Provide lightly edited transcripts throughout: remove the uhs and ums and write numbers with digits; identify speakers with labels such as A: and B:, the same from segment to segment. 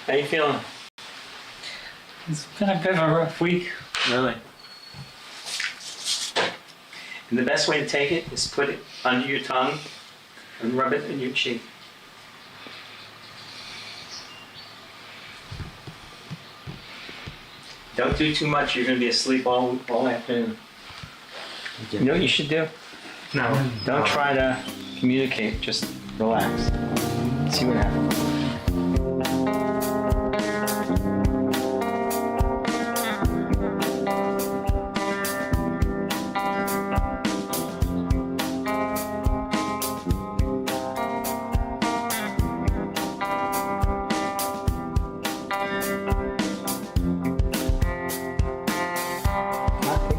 A: How you feeling? It's been a bit of a rough week, really. And the best way to take it is put it under your tongue and rub it in your cheek. Don't do too much, you're going to be asleep all afternoon. You know what you should do? No, don't try to communicate, just relax. See what happens.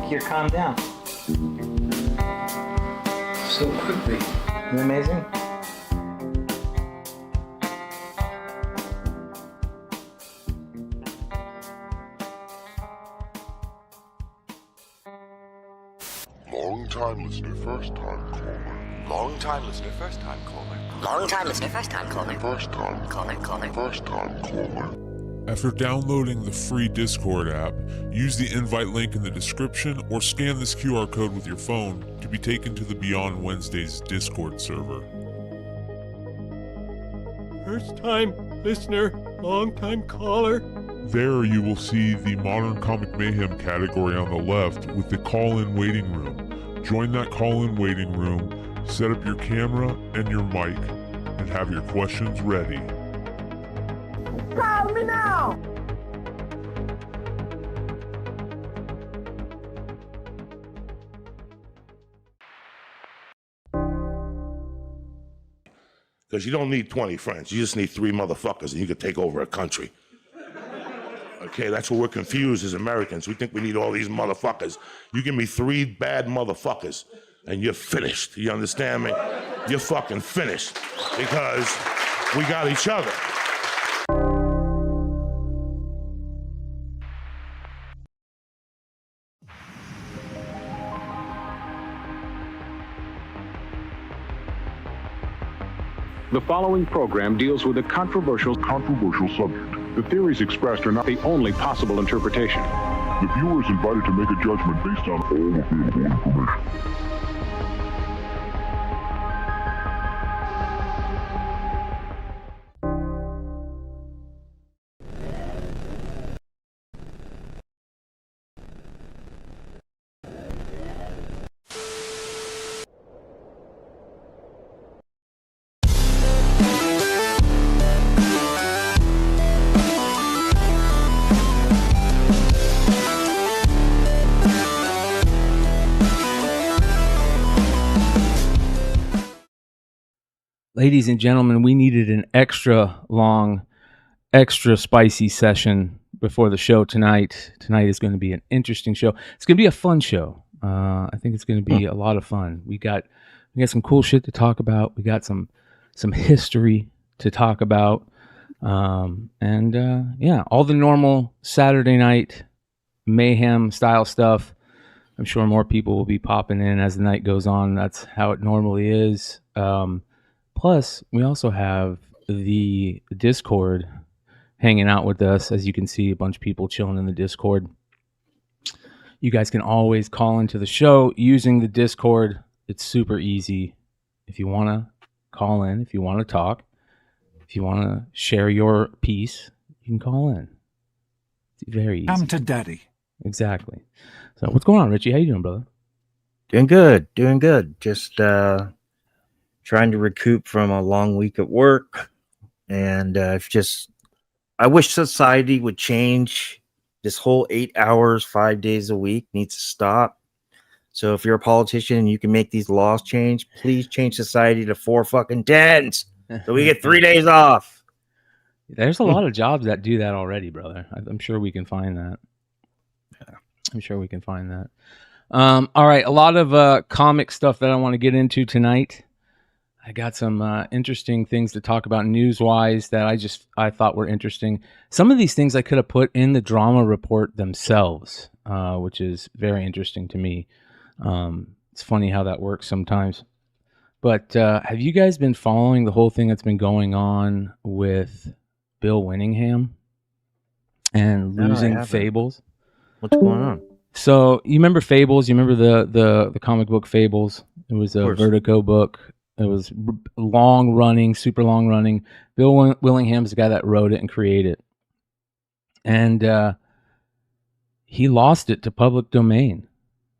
A: You're calmed down so quickly. Isn't it amazing?
B: Long time listener, first time caller.
C: Long time listener, first time caller.
D: Long time listener, first time caller.
B: First time
D: Caller.
B: First time caller.
E: After downloading the free Discord app, use the invite link in the description or scan this QR code with your phone to be taken to the Beyond Wednesdays Discord server.
F: First time listener, long time caller.
E: There you will see the Modern Comic Mayhem category on the left with the call-in waiting room. Join that call-in waiting room, set up your camera and your mic, and have your questions ready.
G: Call me now!
B: Because you don't need 20 friends. You just need 3 motherfuckers and you could take over a country. Okay, that's what we're confused as Americans. We think we need all these motherfuckers. You give me 3 bad motherfuckers and you're finished. You understand me? You're fucking finished because we got each other.
H: The following program deals with a controversial
B: Subject.
H: The theories expressed are not the only possible interpretation.
B: The viewer is invited to make a judgment based on all available information.
I: Ladies and gentlemen, we needed an extra long, extra spicy session before the show tonight. Tonight is going to be an interesting show. It's going to be a fun show. I think it's going to be a lot of fun. We got some cool shit to talk about. We got some history to talk about. Yeah, all the normal Saturday night mayhem style stuff. I'm sure more people will be popping in as the night goes on. That's how it normally is. Plus, we also have the Discord hanging out with us. As you can see, a bunch of people chilling in the Discord. You guys can always call into the show using the Discord. It's super easy. If you want to call in, if you want to talk, if you want to share your piece, you can call in. It's very easy.
F: Come to daddy.
I: Exactly. So what's going on, Richie? How you doing, brother?
J: Doing good. Just trying to recoup from a long week at work, and I wish society would change. This whole 8 hours, 5 days a week needs to stop. So if you're a politician and you can make these laws change, please change society to 4 fucking 10s so we get 3 days off.
I: There's a lot of jobs that do that already, brother. I'm sure we can find that.
J: Yeah.
I: I'm sure we can find that. All right, a lot of comic stuff that I want to get into tonight. I got some interesting things to talk about news-wise that I thought were interesting. Some of these things I could have put in the drama report themselves, which is very interesting to me. It's funny how that works sometimes. But have you guys been following the whole thing that's been going on with Bill Winningham
J: No, I
I: losing
J: haven't.
I: Fables.
J: What's going on?
I: So you remember Fables? You remember the comic book Fables? It was a Vertigo book. It was long running, super long running. Bill Willingham's the guy that wrote it and created it, and he lost it to public domain,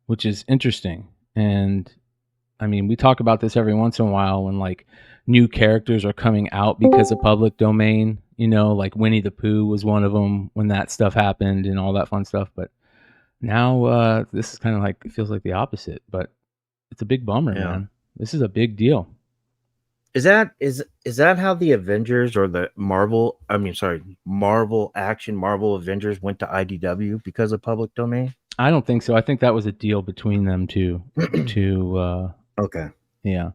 I: which is interesting. And I mean, we talk about this every once in a while when like new characters are coming out because of public domain. You know, like Winnie the Pooh was one of them when that stuff happened and all that fun stuff. But now this is kind of like, it feels like the opposite, but it's a big bummer, man. This is a big deal.
J: Is that how the Avengers or the Marvel Avengers went to IDW because of public domain?
I: I don't think so. I think that was a deal between them two.
J: Okay.
I: Yeah.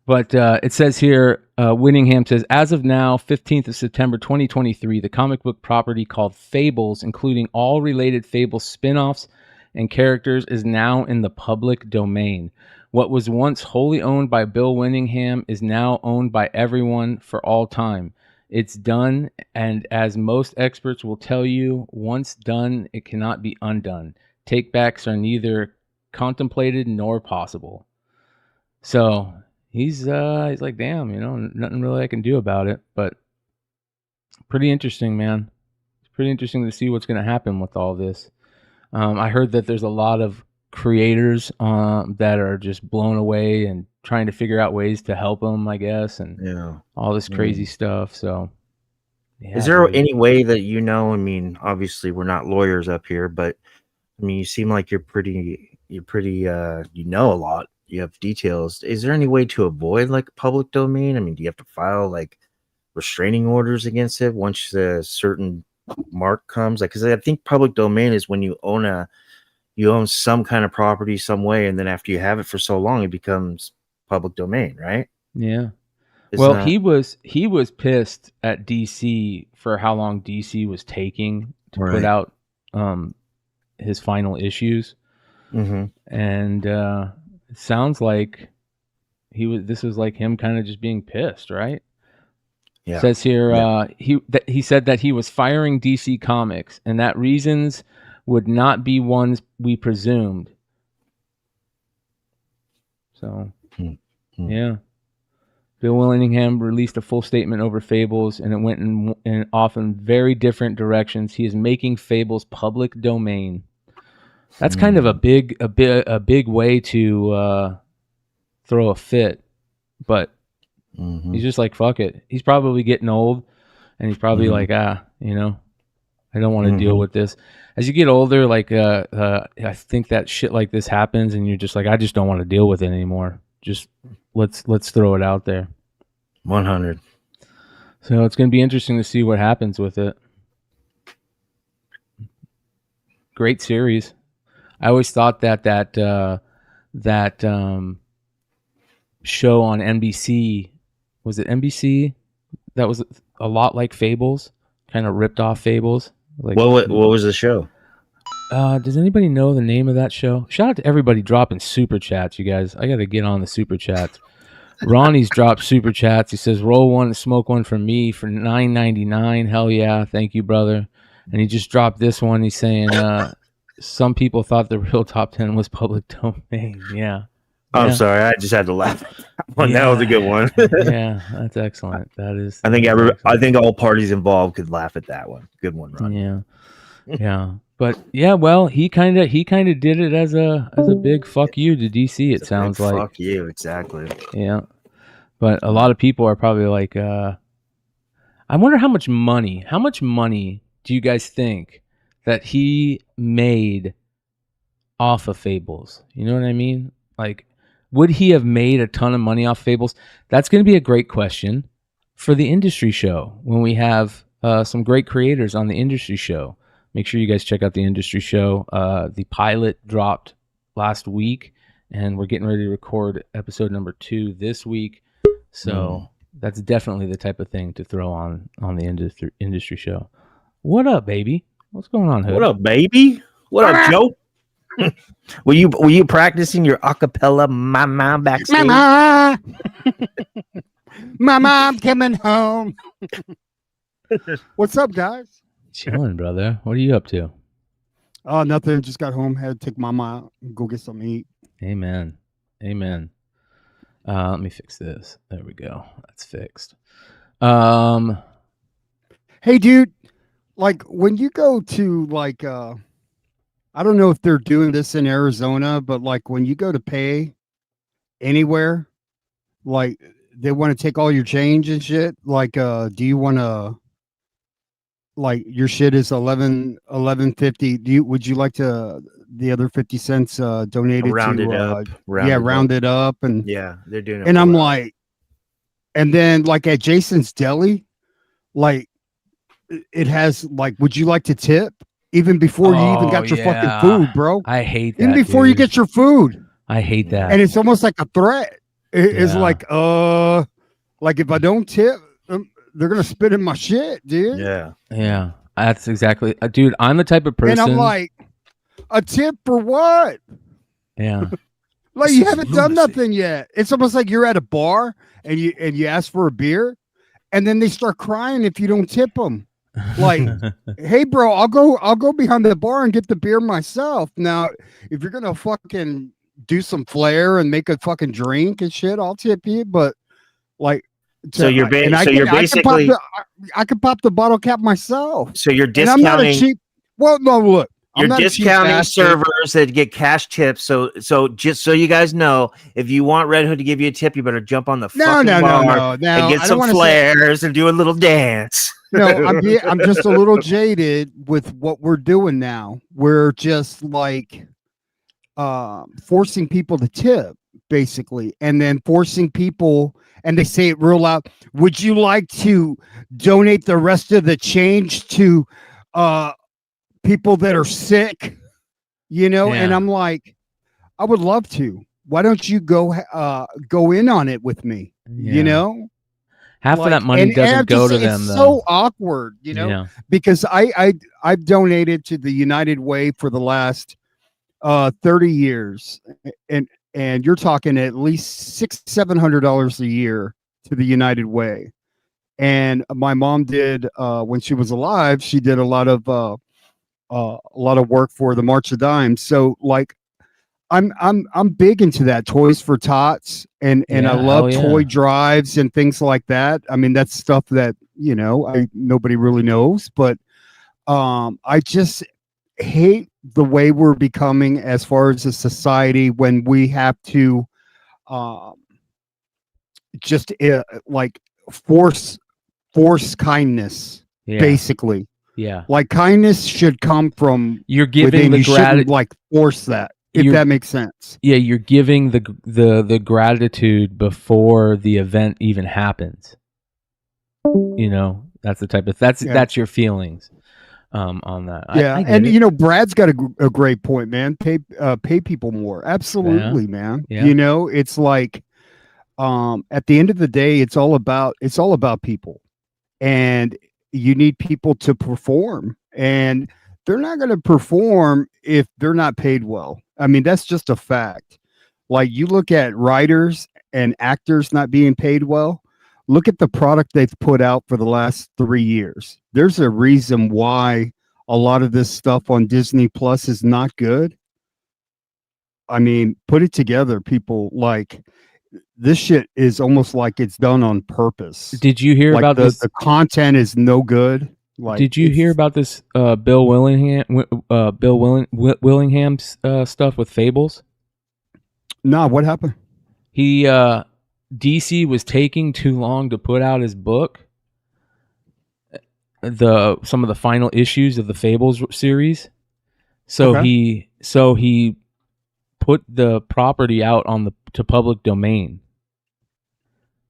I: But it says here, Winningham says, as of now, 15th of September 2023, the comic book property called Fables, including all related Fables spin-offs and characters, is now in the public domain. What was once wholly owned by Bill Winningham is now owned by everyone for all time. It's done, and as most experts will tell you, once done, it cannot be undone. Takebacks are neither contemplated nor possible. So he's like, damn, you know, nothing really I can do about it. But pretty interesting, man. It's pretty interesting to see what's going to happen with all this. I heard that there's a lot of creators that are just blown away and trying to figure out ways to help them, I guess, and all this crazy stuff. So,
J: is there any way that you know? I mean, obviously we're not lawyers up here, but I mean, you seem like you're pretty, you know a lot. You have details. Is there any way to avoid like public domain? I mean, do you have to file like restraining orders against it once a certain mark comes? Like, because I think public domain is when you own some kind of property some way, and then after you have it for so long, it becomes public domain, right?
I: Yeah. Well, he was pissed at DC for how long DC was taking to put out his final issues, and it sounds like this was like him kind of just being pissed, right? Yeah. It says here he said that he was firing DC Comics, and that reasons would not be ones we presumed. So, yeah. Bill Willingham released a full statement over Fables, and it went in often very different directions. He is making Fables public domain. That's kind of a big way to throw a fit, but he's just like, fuck it. He's probably getting old, and he's probably like, you know, I don't want to deal with this. As you get older, like I think that shit like this happens, and you're just like, I just don't want to deal with it anymore. Just let's throw it out there.
J: 100.
I: So it's going to be interesting to see what happens with it. Great series. I always thought that show on NBC, was it NBC? That was a lot like Fables, kind of ripped off Fables. Like,
J: what was the show?
I: Does anybody know the name of that show? Shout out to everybody dropping super chats, you guys. I got to get on the super chats. Ronnie's dropped super chats. He says, roll one and smoke one for me for $9.99. Hell yeah. Thank you, brother. And he just dropped this one. He's saying, some people thought the real top 10 was public domain. Yeah.
J: I'm sorry. I just had to laugh. That was a good one.
I: Yeah, that's excellent. That is.
J: I think all parties involved could laugh at that one. Good one, Ron.
I: Yeah. Yeah. But yeah, well, he kind of did it as a big fuck you to DC. It sounds like
J: fuck you, exactly.
I: Yeah, but a lot of people are probably like, I wonder how much money do you guys think that he made off of Fables? You know what I mean? Like, would he have made a ton of money off Fables? That's going to be a great question for the industry show when we have some great creators on the industry show. Make sure you guys check out the industry show. The pilot dropped last week, and we're getting ready to record episode number 2 this week. So that's definitely the type of thing to throw on the industry show. What up, baby? What's going on, Hood?
J: What up, baby? What up, Joe? Were you practicing your acapella mama backstage?
G: Mama, mama, I'm coming home. What's up, guys?
I: Chilling, brother. What are you up to?
G: Oh, nothing. Just got home. Had to take mama out and go get something to eat.
I: Amen. Amen. Let me fix this. There we go. That's fixed.
G: Hey, dude. Like when you go to like, I don't know if they're doing this in Arizona, but like when you go to pay anywhere, like they want to take all your change and shit. Like, do you want to? Like your shit is $11.50. Would you like to the other 50 cents donated
J: Round
G: to
J: it up.
G: round it up and
J: yeah, they're doing it.
G: And I'm like, and then like at Jason's Deli, like it has like, would you like to tip even before you even got your fucking food, bro?
I: I hate that.
G: Even before you get your food.
I: I hate that.
G: And it's almost like a threat. It's like if I don't tip, they're gonna spit in my shit, dude.
I: Yeah, that's exactly, dude. I'm the type of person,
G: and I'm like, a tip for what?
I: Yeah,
G: like you haven't done nothing yet. It's almost like you're at a bar and you ask for a beer, and then they start crying if you don't tip them. Like, hey, bro, I'll go behind the bar and get the beer myself. Now, if you're gonna fucking do some flair and make a fucking drink and shit, I'll tip you. But like.
J: So you're basically
G: I could pop the bottle cap myself.
J: So you're
G: And
J: discounting.
G: I'm not a cheap. Well, no, look,
J: you're discounting servers that get cash tips. So just so you guys know, if you want Red Hood to give you a tip, you better jump on the fucking bar and get some flares and do a little dance.
G: No, I'm just a little jaded with what we're doing now. We're just like forcing people to tip, basically, and then forcing people. And they say it real loud. Would you like to donate the rest of the change to people that are sick? You know, and I'm like, I would love to. Why don't you go in on it with me? You know,
I: half of that money doesn't go to them.
G: It's
I: though.
G: So awkward, you know, because I've donated to the United Way for the last 30 years, and you're talking at least $600-700 a year to the United Way. And my mom did when she was alive. She did a lot of work for the March of Dimes. So like, I'm big into that, Toys for Tots, and I love toy drives and things like that. I mean, that's stuff that nobody really knows, but I just hate the way we're becoming as far as a society when we have to just like force kindness, basically.
I: Yeah,
G: like kindness should come from
I: you're giving the
G: gratitude, like force that, if that makes sense.
I: Yeah, you're giving the gratitude before the event even happens. You know, that's the type of that's your feelings. On that.
G: And Brad's got a great point, man. Pay people more. Absolutely, man.
I: Yeah.
G: You know, it's like at the end of the day, it's all about people, and you need people to perform, and they're not going to perform if they're not paid well. I mean, that's just a fact. Like, you look at writers and actors not being paid well. Look at the product they've put out for the last 3 years. There's a reason why a lot of this stuff on Disney Plus is not good. I mean, put it together, people. Like, this shit is almost like it's done on purpose.
I: Did you hear about this?
G: The content is no good. Like,
I: did you hear about this Bill Willingham's stuff with Fables?
G: Nah, what happened?
I: He DC was taking too long to put out his book. Some of the final issues of the Fables series. So he put the property out to public domain.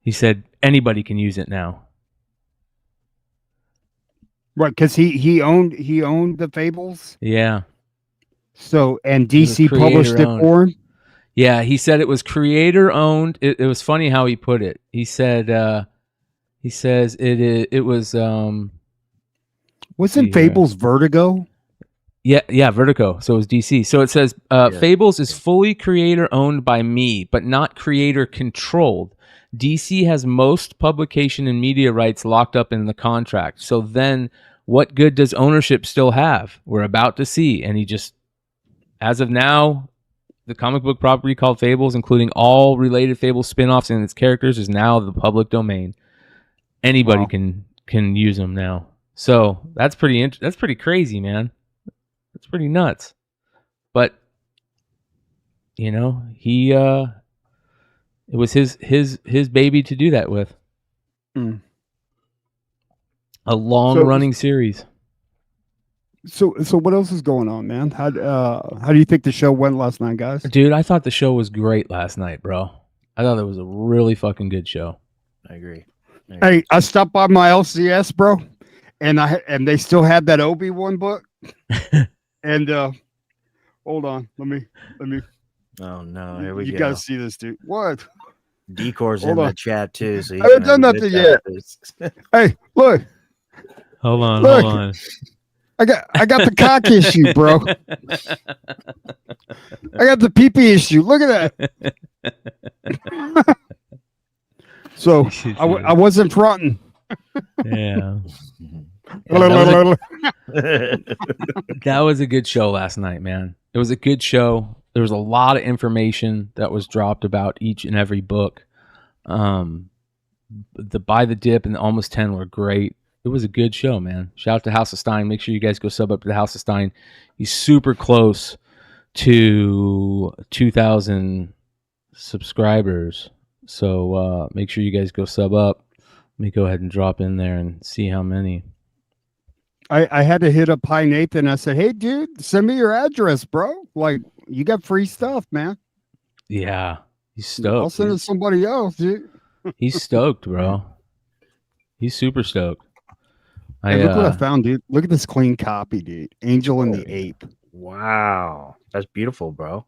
I: He said anybody can use it now.
G: Right, because he owned the Fables.
I: Yeah.
G: So, and DC published it for him.
I: Yeah, he said it was creator owned. It was funny how he put it. He said it was
G: wasn't Fables Vertigo?
I: Yeah, Vertigo. So it was DC. So it says Fables is fully creator owned by me, but not creator controlled. DC has most publication and media rights locked up in the contract. So then what good does ownership still have? We're about to see. And he just, as of now, the comic book property called Fables, including all related Fables spin-offs and its characters, is now the public domain. Anybody can use them now. So that's pretty crazy, man. That's pretty nuts. But you know, he it was his baby to do that with.
G: Mm.
I: A long-running series.
G: So what else is going on, man? How do you think the show went last night, guys?
I: Dude, I thought the show was great last night, bro. I thought it was a really fucking good show.
J: I agree.
G: Hey, I stopped by my LCS, bro, and they still had that Obi-Wan book. And hold on, let me.
J: Oh no, here we go.
G: You gotta see this, dude. What?
J: Decor's in the chat too. So
G: I haven't done nothing yet. Hey, look.
I: Hold on.
G: I got the cock issue, bro. I got the pee-pee issue. Look at that. So I wasn't fronting.
I: Yeah. That was a good show last night, man. It was a good show. There was a lot of information that was dropped about each and every book. The Buy the Dip and Almost 10 were great. It was a good show, man. Shout out to House of Stein. Make sure you guys go sub up to the House of Stein. He's super close to 2,000 subscribers. So make sure you guys go sub up. Let me go ahead and drop in there and see how many.
G: I had to hit up Pi Nathan. I said, hey, dude, send me your address, bro. Like, you got free stuff, man.
I: Yeah, he's stoked.
G: I'll send it to somebody else, dude.
I: He's stoked, bro. He's super stoked.
G: Hey, look what I found, dude. Look at this clean copy, dude. Angel and the Ape.
J: Wow. That's beautiful, bro.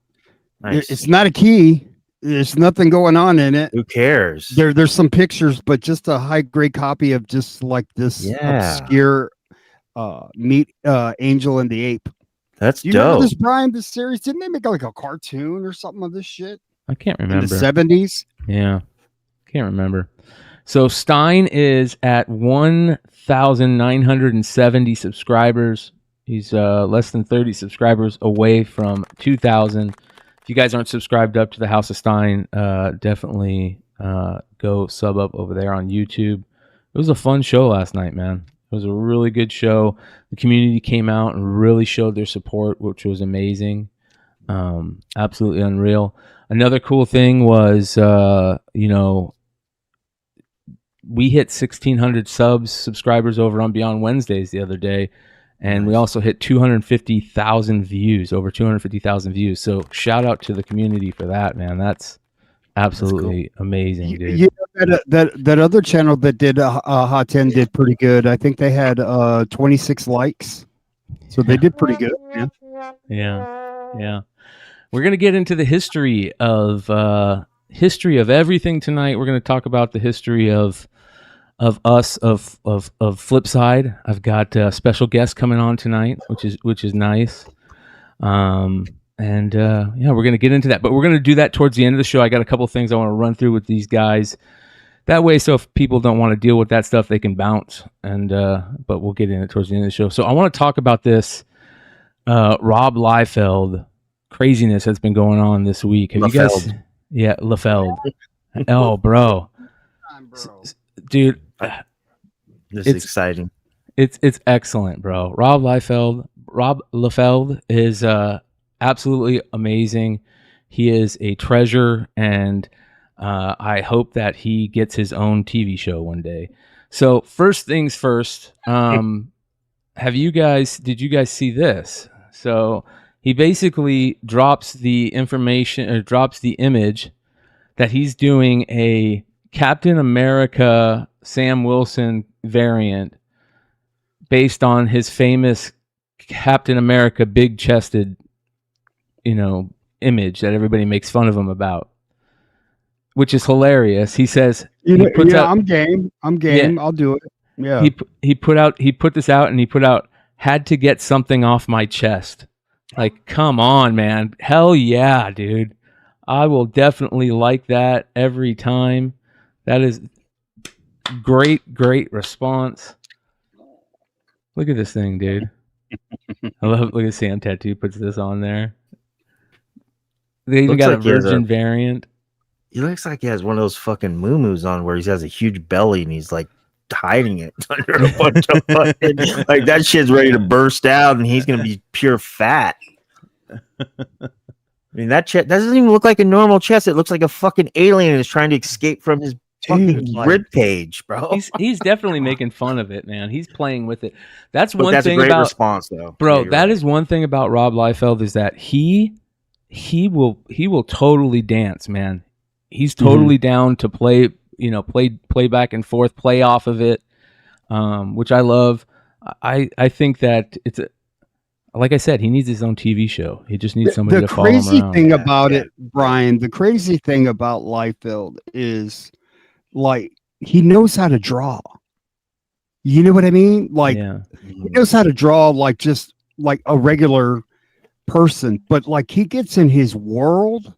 J: Nice.
G: It's not a key. There's nothing going on in it.
J: Who cares?
G: There's some pictures, but just a high grade copy of just like this obscure meet Angel and the Ape.
J: That's
G: dope. Remember this, Bryan? This series, didn't they make like a cartoon or something of this shit?
I: I can't remember.
G: In the 70s?
I: Yeah, can't remember. So Stein is at 1,970 subscribers. He's less than 30 subscribers away from 2,000. If you guys aren't subscribed up to the House of Stein, definitely go sub up over there on YouTube. It was a fun show last night, man. It was a really good show. The community came out and really showed their support, which was amazing. Absolutely unreal. Another cool thing was, we hit 1,600 subscribers over on Beyond Wednesdays the other day, and we also hit 250,000 views, over 250,000 views. So shout out to the community for that, man. That's absolutely amazing, dude.
G: Yeah, that other channel that did Hot 10 did pretty good. I think they had 26 likes, so they did pretty good.
I: Yeah. We're gonna get into the history of everything tonight. We're gonna talk about the history of Flipside. I've got a special guest coming on tonight, which is nice. We're gonna get into that, but we're gonna do that towards the end of the show. I got a couple things I want to run through with these guys. That way, so if people don't want to deal with that stuff, they can bounce. But we'll get in it towards the end of the show. So I want to talk about this Rob Liefeld craziness that's been going on this week. Have you guys? Yeah, Liefeld. Oh, bro. Dude,
J: this is exciting.
I: It's excellent, bro. Rob Liefeld is absolutely amazing. He is a treasure, and I hope that he gets his own TV show one day. So first things first, did you guys see this? So he basically drops the information, or drops the image that he's doing a Captain America Sam Wilson variant based on his famous Captain America big-chested, image that everybody makes fun of him about, which is hilarious. He says,
G: I'm game. Yeah, I'll do it. Yeah.
I: He put this out, and he put out, had to get something off my chest. Like, come on, man. Hell yeah, dude. I will definitely like that every time. That is great response. Look at this thing, dude. I love. Look at Sam Tattoo puts this on there. They even
J: Looks
I: got
J: like
I: a
J: he has
I: virgin variant.
J: He looks like he has one of those fucking moo-moos on where he has a huge belly and he's like hiding it under a bunch of fucking, like that shit's ready to burst out and he's gonna be pure fat. I mean, that chest doesn't even look like a normal chest. It looks like a fucking alien is trying to escape from his fucking rib cage, bro.
I: He's definitely making fun of it, man. He's playing with it. That's
J: But
I: one
J: that's
I: thing
J: a great
I: about
J: response, though.
I: bro.
J: Yeah,
I: That is one thing about Rob Liefeld is that he will totally dance, man. He's totally down to play, play back and forth, play off of it, which I love. I think that like I said, he needs his own TV show. He just needs somebody to follow him around.
G: The crazy thing about it, Brian, the crazy thing about Liefeld is like he knows how to draw. You know what I mean? Like he knows how to draw like just like a regular person, but like he gets in his world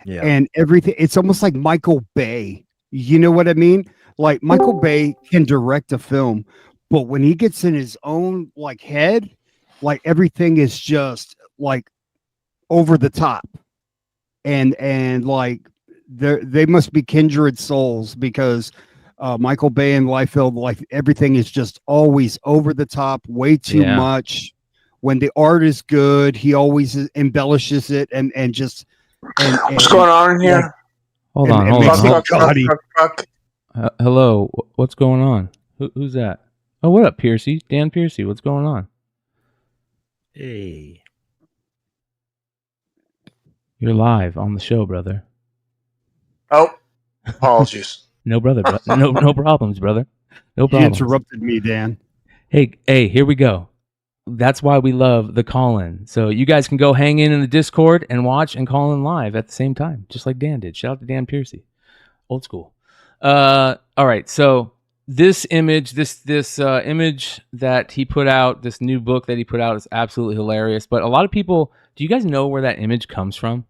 G: and everything. It's almost like Michael Bay. You know what I mean? Like Michael Bay can direct a film, but when he gets in his own like head, like everything is just like over the top, and like they must be kindred souls because Michael Bay and Liefeld, like everything is just always over the top, way too much. When the art is good, he always embellishes it and just.
K: What's going on in here?
I: Hold on. Hello, what's going on? Who's that? Oh, what up, Piercy? Dan Piercy, what's going on?
J: Hey.
I: You're live on the show, brother.
K: Oh, apologies.
I: No, brother. No problems, brother. No problems.
G: You interrupted me, Dan.
I: Hey, here we go. That's why we love the call-in. So you guys can go hang in the Discord and watch and call in live at the same time, just like Dan did. Shout out to Dan Piercy. Old school. All right, so this image, this image that he put out, this new book that he put out is absolutely hilarious. But a lot of people, do you guys know where that image comes from?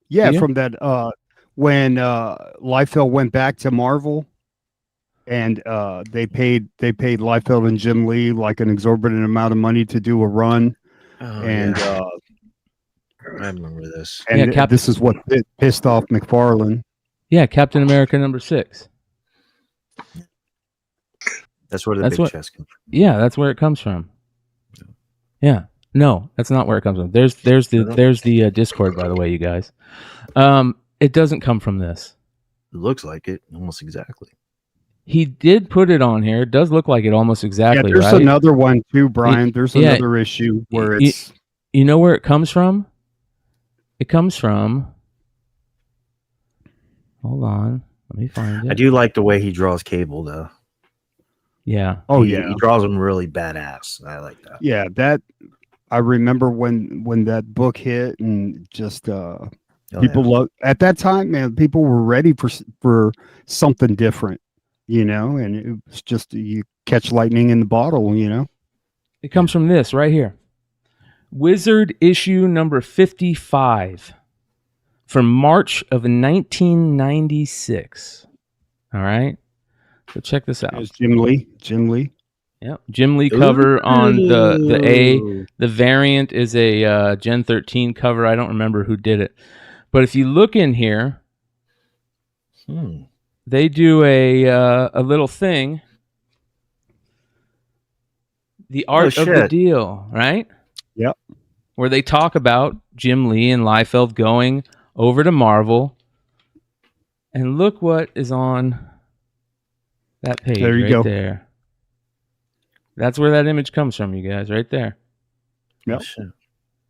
G: Yeah, from that when Liefeld went back to Marvel, and they paid Liefeld and Jim Lee like an exorbitant amount of money to do a run, I
J: remember this.
G: And this is what pissed off McFarlane.
I: Yeah, Captain America #6.
J: That's where the big chest comes from.
I: Yeah, that's where it comes from. Yeah. No, that's not where it comes from. There's the Discord, by the way, you guys. It doesn't come from this.
J: It looks like it almost exactly.
I: He did put it on here. It does look like it almost exactly.
G: Yeah, there's
I: right?
G: another one too, Brian. There's another issue where it's.
I: You know where it comes from? It comes from. Hold on, let me find it.
J: I do like the way he draws Cable, though.
I: Yeah.
J: Oh yeah, he draws him really badass. I like that.
G: Yeah, that I remember when that book hit and just people love at that time. Man, people were ready for something different, and it was just you catch lightning in the bottle,
I: It comes from this right here, Wizard issue number 55. From March of 1996. All right. So check this out.
G: There's Jim Lee.
I: Yep. Jim Lee cover on the variant is a Gen 13 cover. I don't remember who did it. But if you look in here, they do a little thing. The art of the deal, right?
G: Yep.
I: Where they talk about Jim Lee and Liefeld going over to Marvel, and look what is on that page.
G: There you go.
I: There. That's where that image comes from, you guys, right there.
G: Yep.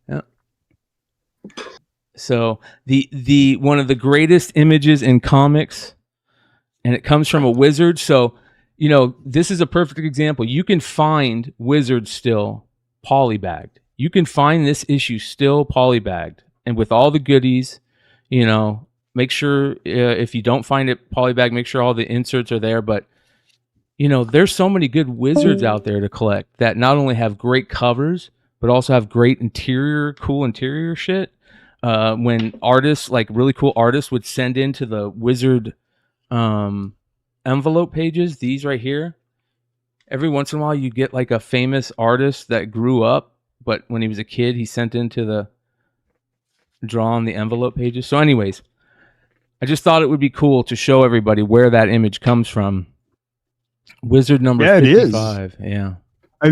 I: Yep. So the one of the greatest images in comics, and it comes from a Wizard. So this is a perfect example. You can find Wizard still polybagged. You can find this issue still polybagged, and with all the goodies. Make sure if you don't find it polybag, make sure all the inserts are there. But, there's so many good Wizards out there to collect that not only have great covers, but also have great cool interior shit. When artists, like really cool artists, would send into the Wizard envelope pages, these right here, every once in a while you get like a famous artist that grew up, but when he was a kid, he sent into the draw on the envelope pages. So anyways, I just thought it would be cool to show everybody where that image comes from. Wizard number 55. Yeah.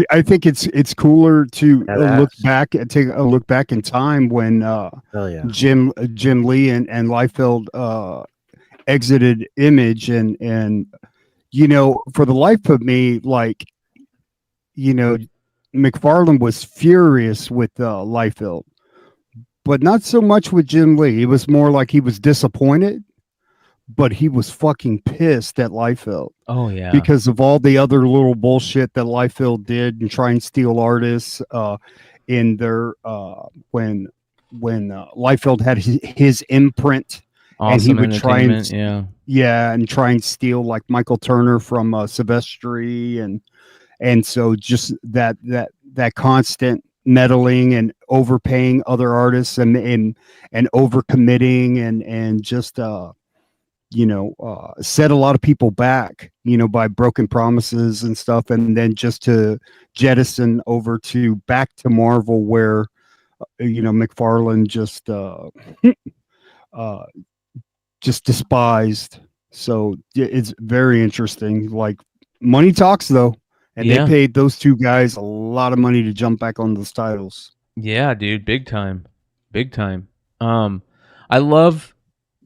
G: I think it's cooler to look back and take a look back in time when Jim Lee and Liefeld exited Image, and you know, for the life of me, like, you know, McFarlane was furious with Liefeld, but not so much with Jim Lee. It was more like he was disappointed, but he was fucking pissed at Liefeld.
I: Oh yeah,
G: because of all the other little bullshit that Liefeld did and try and steal artists in their when Liefeld had his imprint,
I: awesome,
G: and he would try and
I: and
G: try and steal like Michael Turner from Silvestri, and so just that constant meddling and overpaying other artists and overcommitting and just set a lot of people back, you know, by broken promises and stuff, and then just to jettison over to back to Marvel, where McFarlane just despised. So it's very interesting. Like, money talks though, and they paid those two guys a lot of money to jump back on those titles.
I: Yeah, dude, big time. I love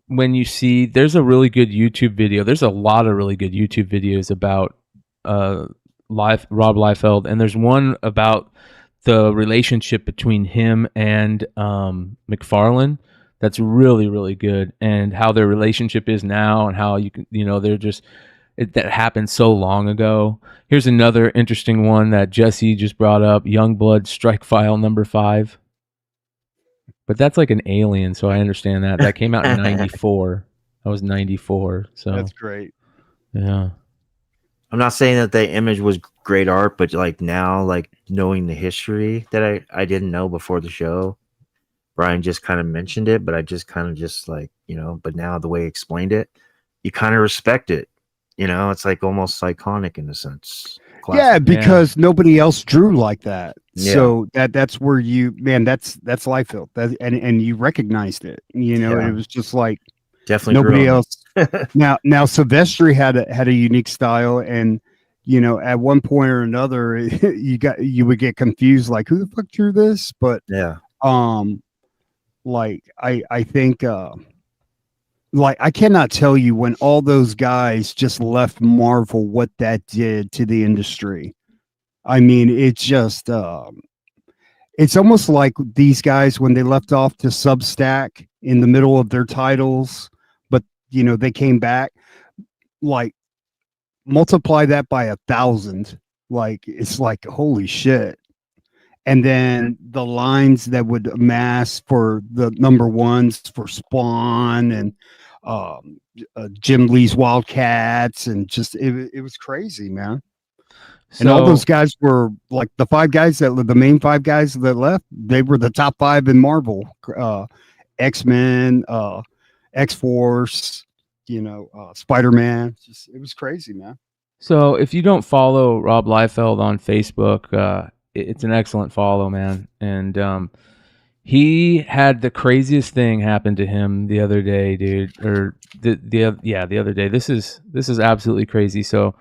I: when you see there's a really good YouTube video. There's a lot of really good YouTube videos about Rob Liefeld, and there's one about the relationship between him and McFarlane that's really, really good, and how their relationship is now, and how they're just that happened so long ago. Here's another interesting one that Jesse just brought up: Youngblood Strike File number 5. But that's like an alien, so I understand that. That came out in 94. That was 94. So
G: that's great.
I: Yeah.
J: I'm not saying that the Image was great art, but like now, like knowing the history that I didn't know before the show, Bryan just kind of mentioned it, but I just kind of just like, but now the way he explained it, you kind of respect it. It's like almost iconic in a sense. Classic.
G: Yeah, because nobody else drew like that. Yeah. So that's where that's Liefeld. And you recognized it. It was just like
J: definitely
G: nobody else. now Silvestri had a unique style, and at one point or another you would get confused, like, who the fuck drew this? But like I think like, I cannot tell you when all those guys just left Marvel what that did to the industry. I mean, it's just it's almost like these guys, when they left off to Substack in the middle of their titles, but they came back, like, multiply that by 1,000. Like, it's like, holy shit. And then the lines that would amass for the number ones for Spawn and Jim Lee's Wildcats, and just it was crazy, man. So, and all those guys were like the main 5 guys that left. They were the top 5 in Marvel: X-Men, X-Force, Spider-Man. It was crazy, man.
I: So if you don't follow Rob Liefeld on Facebook, it's an excellent follow, man. And he had the craziest thing happen to him the other day, dude. Or the other day. This is absolutely crazy. So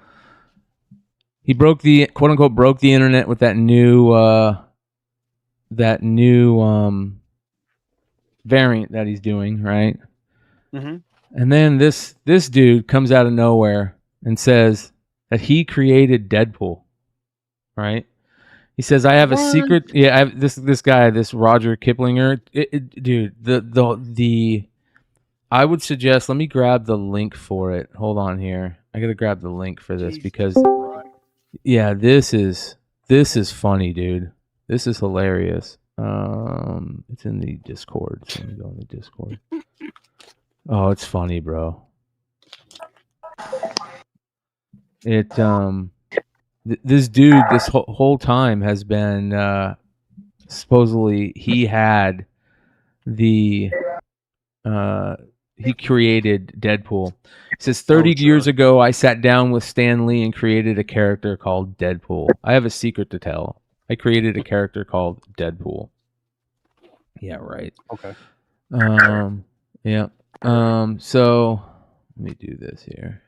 I: he broke the quote unquote broke the internet with that new variant that he's doing, right?
G: Mm-hmm.
I: And then this dude comes out of nowhere and says that he created Deadpool, right? He says, "I have a secret." Yeah, I have this guy, this Roger Kiplinger, dude. The I would suggest. Let me grab the link for it. Hold on here. I gotta grab the link for this because, yeah, this is funny, dude. This is hilarious. It's in the Discord. So let me go in the Discord. Oh, it's funny, bro. This dude, this whole time has been supposedly he had the he created Deadpool. It says 30 years ago, I sat down with Stan Lee and created a character called Deadpool. I have a secret to tell. I created a character called Deadpool. Yeah, right.
G: Okay.
I: Yeah. So let me do this here.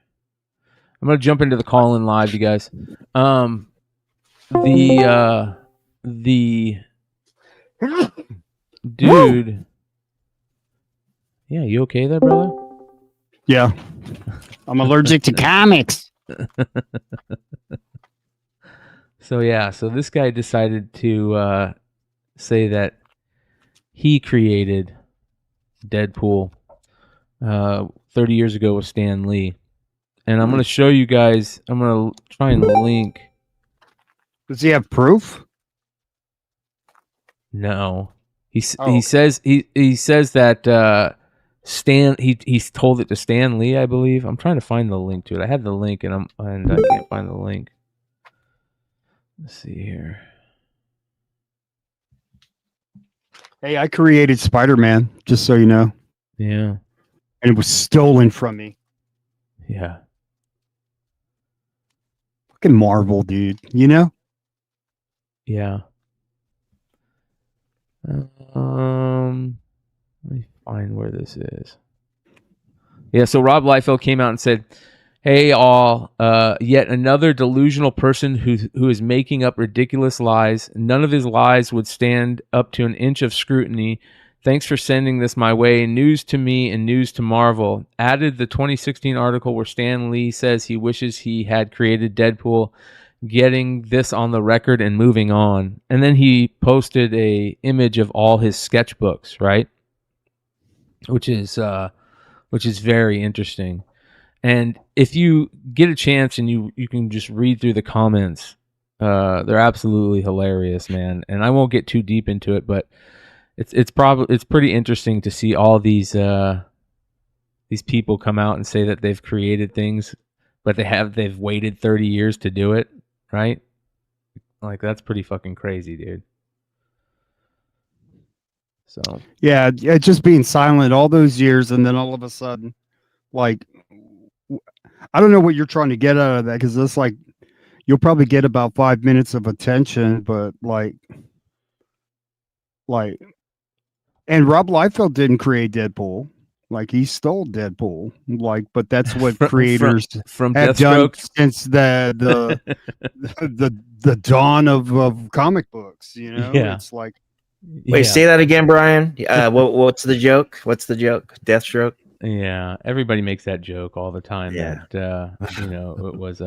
I: I'm gonna jump into the call-in live, you guys. The dude. Yeah, you okay there, brother?
G: Yeah. I'm allergic to comics.
I: So this guy decided to say that he created Deadpool 30 years ago with Stan Lee. And I'm going to show you guys, I'm going to try and link.
G: Does he have proof?
I: No. He says that Stan he's told it to Stan Lee, I believe. I'm trying to find the link to it. I have the link and I can't find the link. Let's see here.
G: Hey, I created Spider-Man, just so you know.
I: Yeah.
G: And it was stolen from me.
I: Yeah.
G: Fucking Marvel, dude. You know?
I: Yeah. Let me find where this is. Yeah, so Rob Liefeld came out and said, "Hey all, yet another delusional person who is making up ridiculous lies. None of his lies would stand up to an inch of scrutiny. Thanks for sending this my way. News to me and news to Marvel." Added the 2016 article where Stan Lee says he wishes he had created Deadpool, getting this on the record and moving on. And then he posted a image of all his sketchbooks, right? Which is very interesting. And if you get a chance and you can just read through the comments, they're absolutely hilarious, man. And I won't get too deep into it, but it's pretty interesting to see all these people come out and say that they've created things, but they've waited 30 years to do it, right? Like, that's pretty fucking crazy, dude. So
G: yeah, just being silent all those years, and then all of a sudden, like, I don't know what you're trying to get out of that, because it's like you'll probably get about 5 minutes of attention, but like, and Rob Liefeld didn't create Deadpool. Like, he stole Deadpool. Like, but that's what creators
I: from
G: have done since the dawn of comic books. You know,
I: Yeah.
G: It's like,
J: wait, say that again, Brian. What's the joke? What's the joke? Deathstroke.
I: Yeah, everybody makes that joke all the time.
J: Yeah.
I: That, it was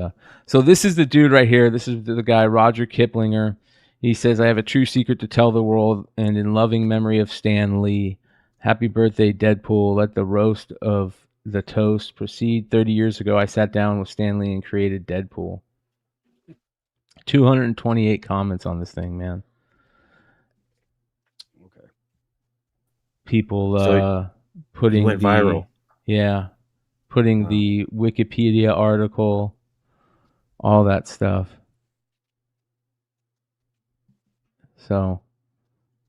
I: so this is the dude right here. This is the guy, Roger Kiplinger. He says, "I have a true secret to tell the world, and in loving memory of Stan Lee. Happy birthday, Deadpool. Let the roast of the toast proceed. 30 years ago, I sat down with Stan Lee and created Deadpool." 228 comments on this thing, man.
G: okay.
I: People putting
J: went viral.
I: Yeah. Putting the Wikipedia article, all that stuff. So,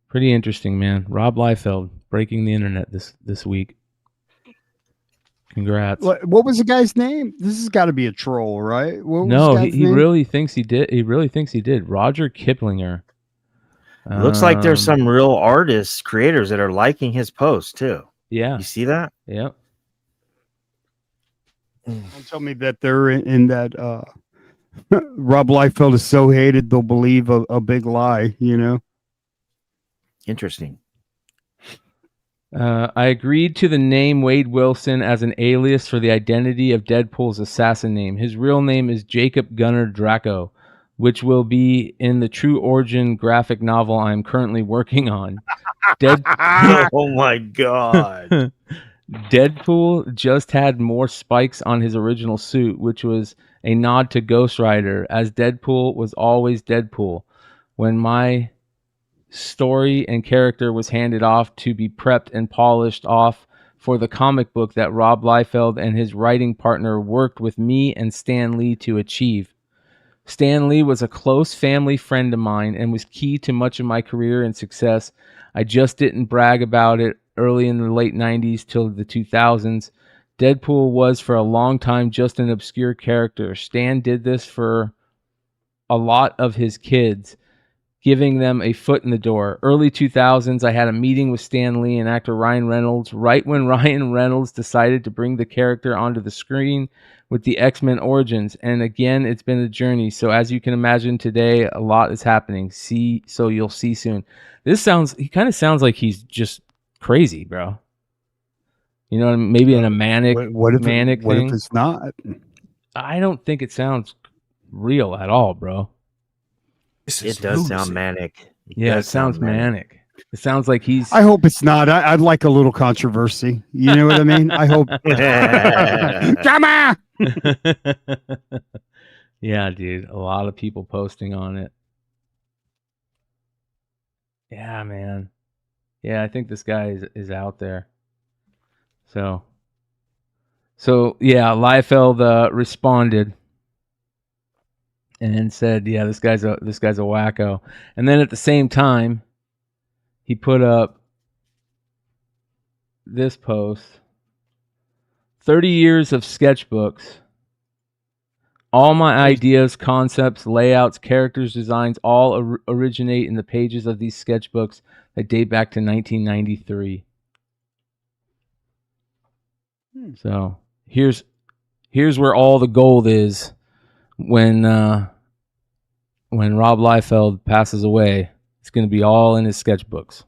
I: pretty interesting, man. Rob Liefeld breaking the internet this week. Congrats.
G: What was the guy's name? This has got to be a troll, right?
I: No, he really thinks he did. He really thinks he did. Roger Kiplinger.
J: It looks like there's some real artists, creators that are liking his post too.
I: Yeah.
J: You see that?
I: Yep.
G: Don't tell me that they're in that Rob Liefeld is so hated they'll believe a big lie, you know?
J: Interesting.
I: I agreed to the name Wade Wilson as an alias for the identity of Deadpool's assassin name. His real name is Jacob Gunnar Draco, which will be in the True Origin graphic novel I'm currently working on.
J: Oh my god.
I: Deadpool just had more spikes on his original suit, which was a nod to Ghost Rider, as Deadpool was always Deadpool. When my story and character was handed off to be prepped and polished off for the comic book that Rob Liefeld and his writing partner worked with me and Stan Lee to achieve. Stan Lee was a close family friend of mine and was key to much of my career and success. I just didn't brag about it early in the late 90s till the 2000s. Deadpool was for a long time just an obscure character. Stan did this for a lot of his kids, giving them a foot in the door. Early 2000s, I had a meeting with Stan Lee and actor Ryan Reynolds right when Ryan Reynolds decided to bring the character onto the screen with the X-Men Origins. And again, it's been a journey. So as you can imagine today, a lot is happening. So you'll see soon. He kind of sounds like he's just crazy, bro. You know, maybe in a manic thing.
G: What if it's not?
I: I don't think it sounds real at all, bro.
J: It does sound manic.
I: It sounds manic. It sounds like he's...
G: I hope it's not. I'd like a little controversy. You know what I mean? I hope... Drama!
I: Yeah, dude. A lot of people posting on it. Yeah, man. Yeah, I think this guy is out there. So yeah, Liefeld responded and said, "Yeah, this guy's a wacko." And then at the same time, he put up this post: 30 years of sketchbooks. All my ideas, concepts, layouts, characters, designs all originate in the pages of these sketchbooks that date back to 1993. So here's where all the gold is when Rob Liefeld passes away. It's going to be all in his sketchbooks.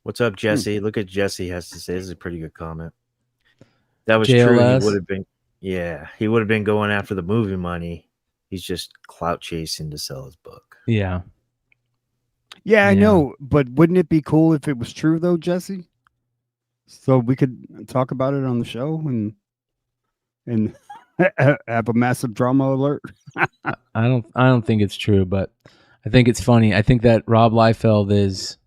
J: What's up, Jesse? Look at Jesse has to say. This is a pretty good comment. That was
I: JLS.
J: true. He would have been, he would have been going after the movie money. He's just clout chasing to sell his book.
I: Yeah.
G: Yeah, I know, but wouldn't it be cool if it was true though, Jesse? So we could talk about it on the show and have a massive drama alert.
I: I don't think it's true, but I think it's funny. I think that Rob Liefeld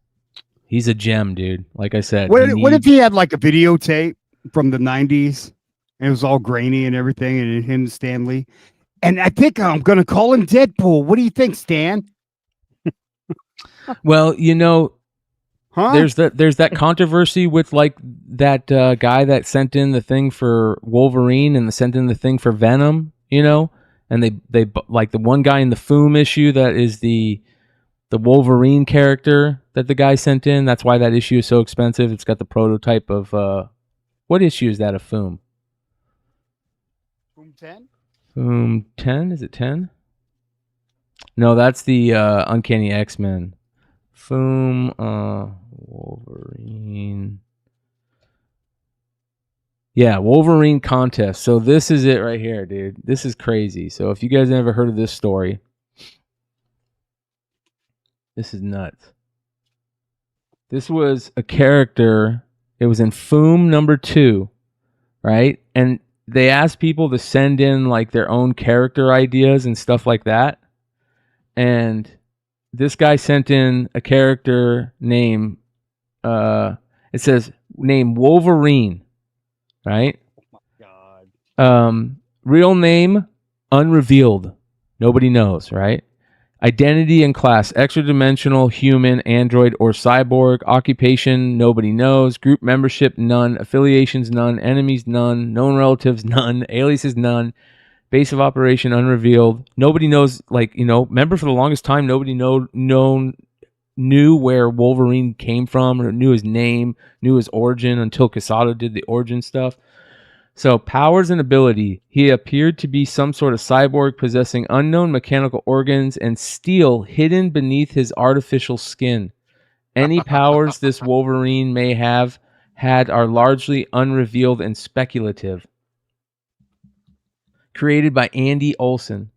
I: he's a gem, dude. Like I said.
G: What if he had like a videotape from the 90s and it was all grainy and everything and him and Stan Lee? And I think I'm going to call him Deadpool. What do you think, Stan?
I: Well, you know, there's that controversy with like that guy that sent in the thing for Wolverine and sent in the thing for Venom, you know, and they like the one guy in the Foom issue that is the Wolverine character that the guy sent in. That's why that issue is so expensive. It's got the prototype of what issue is that of Foom?
G: Foom 10?
I: Foom 10? Is it 10? No, that's the Uncanny X-Men. Foom, Wolverine. Yeah, Wolverine contest. So this is it right here, dude. This is crazy. So if you guys never heard of this story, this is nuts. This was a character. It was in Foom number 2, right? And they asked people to send in like their own character ideas and stuff like that. And this guy sent in a character name. It says name Wolverine, right?
G: Oh my God.
I: Real name unrevealed. Nobody knows, right? Identity and class: extra-dimensional, human, android, or cyborg. Occupation: nobody knows. Group membership: none. Affiliations: none. Enemies: none. Known relatives: none. Aliases: none. Base of operation unrevealed. Nobody knows, like, you know, remember for the longest time, nobody knew where Wolverine came from or knew his name, knew his origin until Quesada did the origin stuff. So powers and ability: he appeared to be some sort of cyborg possessing unknown mechanical organs and steel hidden beneath his artificial skin. Any powers this Wolverine may have had are largely unrevealed and speculative. Created by Andy Olson.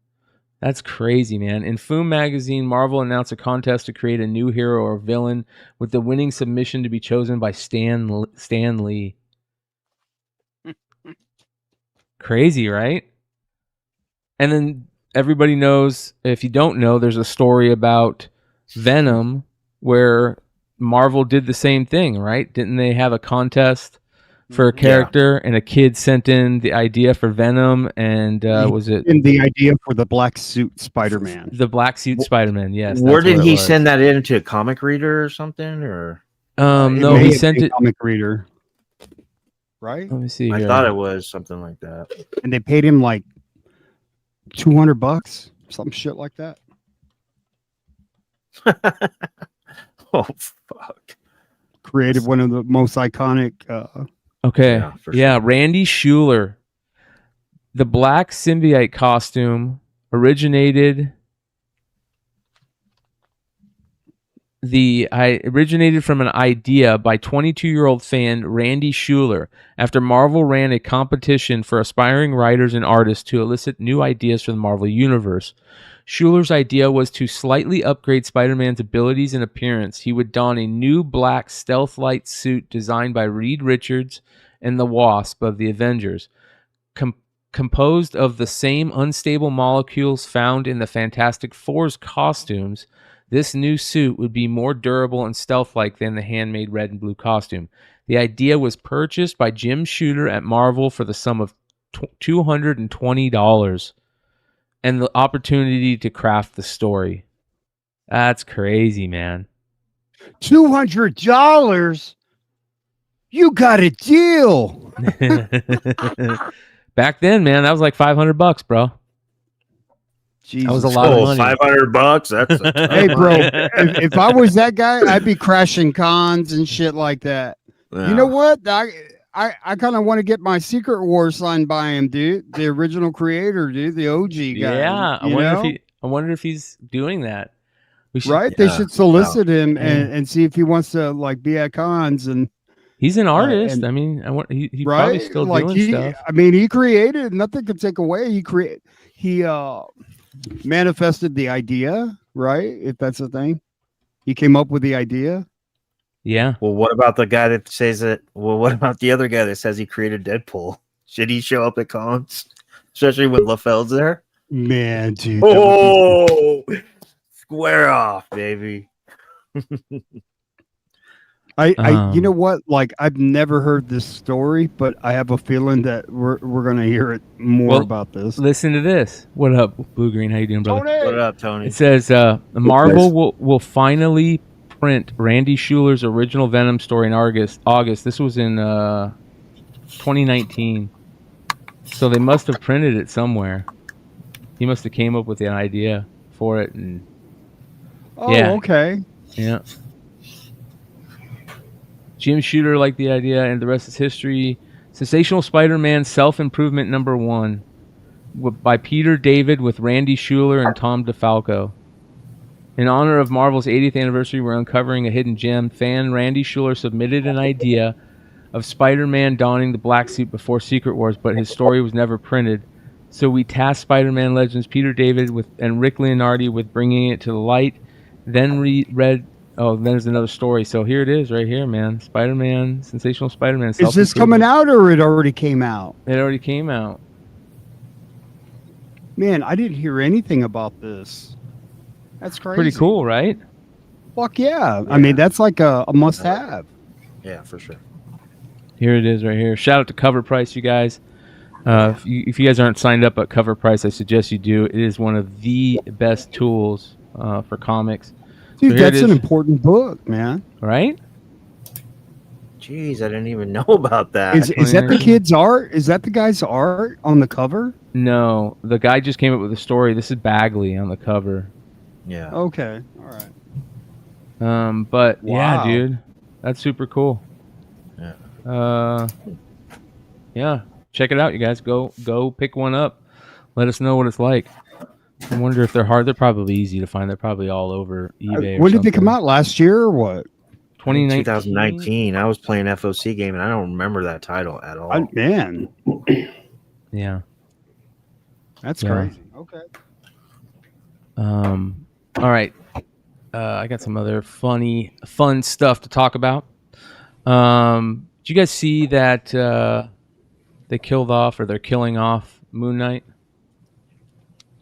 I: That's crazy, man. In Foom magazine, Marvel announced a contest to create a new hero or villain, with the winning submission to be chosen by Stan Lee. Crazy, right? And then everybody knows, if you don't know, there's a story about Venom where Marvel did the same thing, right? Didn't they have a contest for a character, and a kid sent in the idea for Venom, and was it
G: in the idea for the black suit Spider-Man?
I: The black suit Spider-Man, yes.
J: Where did he send that into a comic reader or something? Or
I: No, he sent it.
G: Comic reader, right?
I: Let me see.
J: I
I: here.
J: thought it was something like that.
G: And they paid him like $200, some shit like that.
J: Oh fuck!
G: Created one of the most iconic.
I: Okay, yeah, Randy Schuler. The black symbiote costume originated from an idea by 22-year-old fan Randy Schuler after Marvel ran a competition for aspiring writers and artists to elicit new ideas for the Marvel Universe. Schuler's idea was to slightly upgrade Spider-Man's abilities and appearance. He would don a new black stealth-light suit designed by Reed Richards and the Wasp of the Avengers. Composed of the same unstable molecules found in the Fantastic Four's costumes, this new suit would be more durable and stealth-like than the handmade red and blue costume. The idea was purchased by Jim Shooter at Marvel for the sum of $220 and the opportunity to craft the story. That's crazy, man.
G: $200? You got a deal.
I: Back then, man, that was like $500, bro.
G: Jesus.
I: That was a lot of money.
J: $500. That's
G: hey, bro. If I was that guy, I'd be crashing cons and shit like that.
J: Yeah.
G: You know what? I kind of want to get my Secret Wars signed by him, dude. The original creator, dude. The OG guy.
I: Yeah, I wonder if he's doing that.
G: They should solicit him and see if he wants to like be at cons. And
I: he's an artist. I mean, he probably still doing stuff.
G: I mean, he created. Nothing could take away. He manifested the idea, right? If that's the thing, he came up with the idea.
I: Yeah.
J: Well, what about the guy that says it? Well, what about the other guy that says he created Deadpool? Should he show up at cons, especially when Liefeld's there?
G: Man, dude.
J: Oh, square off, baby.
G: You know what? Like, I've never heard this story, but I have a feeling that we're gonna hear it more about this.
I: Listen to this. What up, Blue Green? How you doing, brother?
G: Tony!
J: What up, Tony?
I: It says Marvel will finally print Randy Schuler's original Venom story in August. This was in 2019, so they must have printed it somewhere. He must have came up with an idea for it, and
G: okay,
I: yeah. Jim Shooter liked the idea, and the rest is history. Sensational Spider-Man Self-Improvement #1 by Peter David with Randy Schuler and Tom DeFalco. In honor of Marvel's 80th anniversary, we're uncovering a hidden gem. Fan Randy Schuler submitted an idea of Spider-Man donning the black suit before Secret Wars, but his story was never printed. So we tasked Spider-Man legends Peter David and Rick Leonardi with bringing it to the light. Then then there's another story. So here it is right here, man. Spider-Man, Sensational Spider-Man.
G: Is this coming out or it already came out?
I: It already came out.
G: Man, I didn't hear anything about this. That's crazy.
I: Pretty cool, right?
G: Fuck yeah. I mean, that's like a must-have.
J: Yeah, for sure.
I: Here it is right here. Shout out to Cover Price, you guys. If you guys aren't signed up at Cover Price, I suggest you do. It is one of the best tools for comics.
G: Dude, that's an important book, man.
I: Right?
J: Jeez, I didn't even know about that.
G: Is that the kid's art? Is that the guy's art on the cover?
I: No, the guy just came up with a story. This is Bagley on the cover.
J: Yeah.
G: Okay. All right.
I: But
G: wow.
I: Yeah, dude, that's super cool.
J: Yeah.
I: Yeah. Check it out, you guys. Go pick one up. Let us know what it's like. I wonder if they're hard. They're probably easy to find. They're probably all over eBay.
G: When did they come out? Last year or what?
J: 2019. I was playing FOC game and I don't remember that title at all.
G: Man.
I: Yeah.
G: That's crazy. Okay.
I: All right. I got some other fun stuff to talk about. Did you guys see that they killed off, or they're killing off, Moon Knight?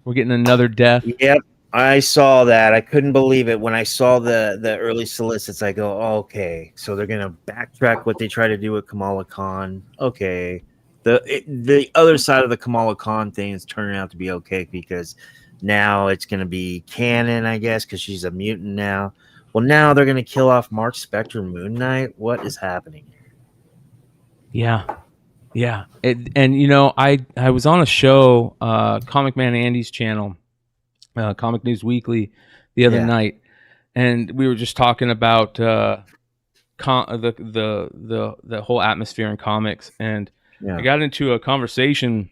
I: We're getting another death.
J: Yep, I saw that. I couldn't believe it when I saw the early solicits. I go, oh, okay, so they're gonna backtrack what they try to do with Kamala Khan. Okay, the other side of the Kamala Khan thing is turning out to be okay because now it's gonna be canon, I guess, because she's a mutant now. Well, now they're gonna kill off Mark Spector, Moon Knight. What is happening here?
I: Yeah. And you know, I was on a show, Comic Man Andy's channel, Comic News Weekly, the other night, and we were just talking about the whole atmosphere in comics, and I got into a conversation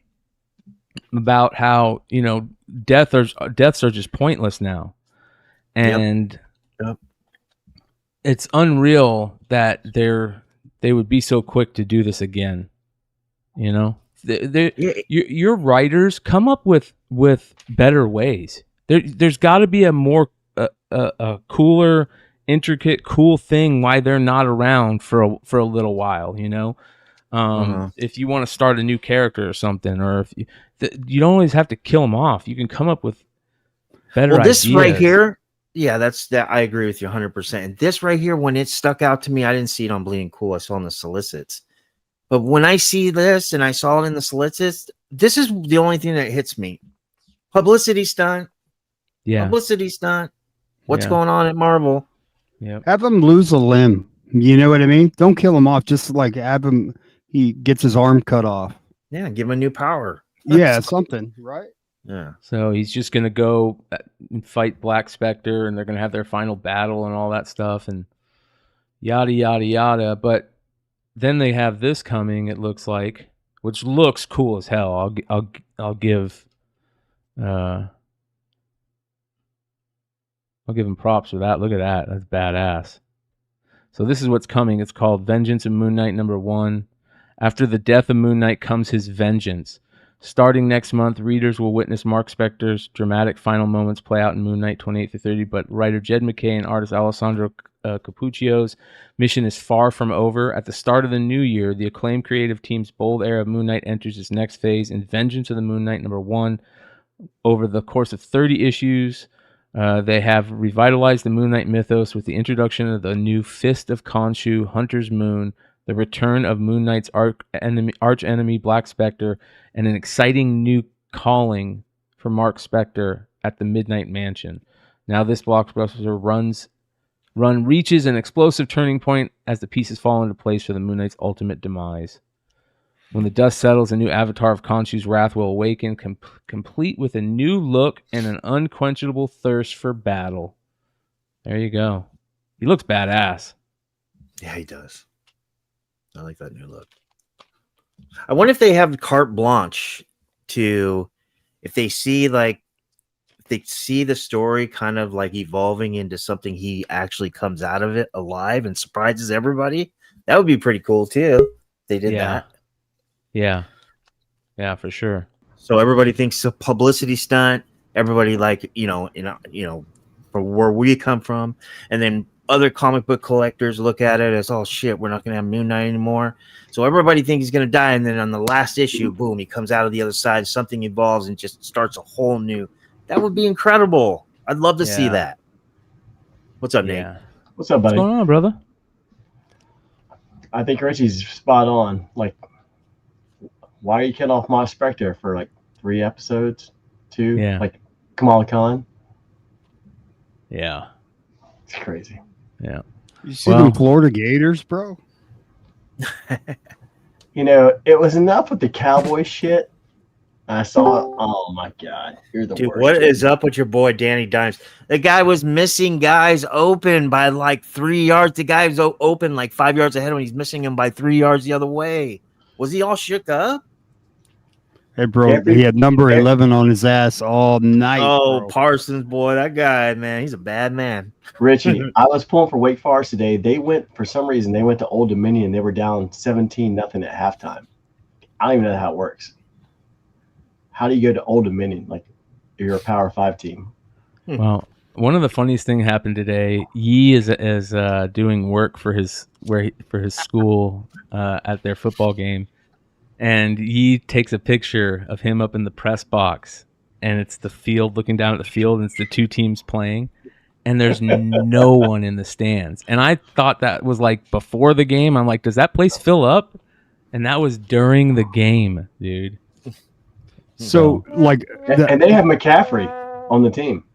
I: about how, you know, deaths are just pointless now, and it's unreal that they would be so quick to do this again. You know, your writers come up with better ways. There's got to be a more a cooler, intricate, cool thing why they're not around for a little while. You know, if you want to start a new character or something, or if you don't always have to kill them off. You can come up with better.
J: Well, this
I: ideas.
J: right here, that I agree with you 100%. And this right here, when it stuck out to me, I didn't see it on Bleeding Cool. I saw it on the solicits. But when I see this and I saw it in the solicits, this is the only thing that hits me. Publicity stunt.
I: Yeah.
J: Publicity stunt. What's going on at Marvel?
I: Yeah.
G: Have him lose a limb. You know what I mean? Don't kill him off. Just like have him, he gets his arm cut off.
J: Yeah, give him a new power.
G: Yeah, something. Right?
J: Yeah.
I: So he's just going to go and fight Black Spectre, and they're going to have their final battle and all that stuff, and yada, yada, yada. But then they have this coming, it looks like, which looks cool as hell. I'll give him props for that. Look at that. That's badass. So this is what's coming. It's called Vengeance of Moon Knight #1. After the death of Moon Knight comes his vengeance. Starting next month, readers will witness Mark Spector's dramatic final moments play out in Moon Knight 28-30, but writer Jed McKay and artist Alessandro Capuccio's mission is far from over. At the start of the new year, the acclaimed creative team's bold era of Moon Knight enters its next phase in Vengeance of the Moon Knight #1. Over the course of 30 issues, they have revitalized the Moon Knight mythos with the introduction of the new Fist of Khonshu, Hunter's Moon, the return of Moon Knight's arch enemy Black Spectre, and an exciting new calling for Mark Spector at the Midnight Mansion. Now this blockbuster run reaches an explosive turning point as the pieces fall into place for the Moon Knight's ultimate demise. When the dust settles, a new avatar of Khonshu's wrath will awaken, complete with a new look and an unquenchable thirst for battle. There you go. He looks badass.
J: Yeah, he does. I like that new look. I wonder if they have carte blanche to, if they see the story kind of like evolving into something, he actually comes out of it alive and surprises everybody. That would be pretty cool too. If they did that.
I: Yeah, for sure.
J: So everybody thinks a publicity stunt. Everybody for where we come from, and then other comic book collectors look at it as, oh shit, we're not going to have Moon Knight anymore. So everybody thinks he's going to die, and then on the last issue, boom, he comes out of the other side, something evolves and just starts a whole new. That would be incredible. I'd love to see that. What's up, Nate?
L: What's up, buddy?
I: What's going on, brother?
L: I think Richie's spot on. Like, why are you killing off Mark Spector for like 3 episodes? 2?
I: Yeah.
L: Like Kamala Khan?
I: Yeah.
L: It's crazy.
I: Yeah.
G: You see them Florida Gators, bro?
L: You know, it was enough with the cowboy shit. I saw it. Oh my god, you're the
J: Dude,
L: worst.
J: what is up with your boy Danny Dimes? The guy was missing guys open by like 3 yards. The guy was open like 5 yards ahead when he's missing him by 3 yards the other way. Was he all shook up?
G: Hey, bro, he had number 11 on his ass all night.
J: Oh,
G: bro.
J: Parsons, boy, that guy, man, he's a bad man.
L: Richie, I was pulling for Wake Forest today. They went, for some reason, they went to Old Dominion. They were down 17-0 at halftime. I don't even know how it works. How do you go to Old Dominion? Like, you're a Power 5 team.
I: Well, one of the funniest things happened today. Yee is doing work for his school at their football game, and Yee takes a picture of him up in the press box, and it's the field, looking down at the field, and it's the 2 teams playing, and there's no one in the stands. And I thought that was like before the game. I'm like, does that place fill up? And that was during the game, dude.
G: So, like,
L: and they have McCaffrey on the team.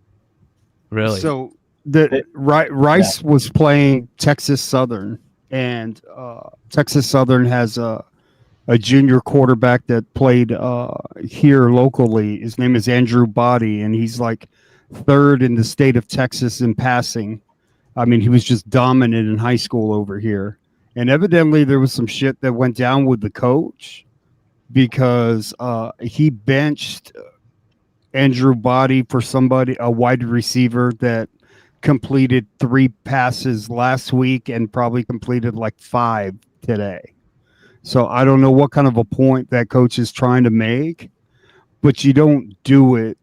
I: Really?
G: So, Rice was playing Texas Southern, and Texas Southern has a junior quarterback that played here locally. His name is Andrew Body, and he's like third in the state of Texas in passing. I mean, he was just dominant in high school over here. And evidently there was some shit that went down with the coach because he benched Andrew Body for a wide receiver that completed 3 passes last week and probably completed like 5 today. So I don't know what kind of a point that coach is trying to make, but you don't do it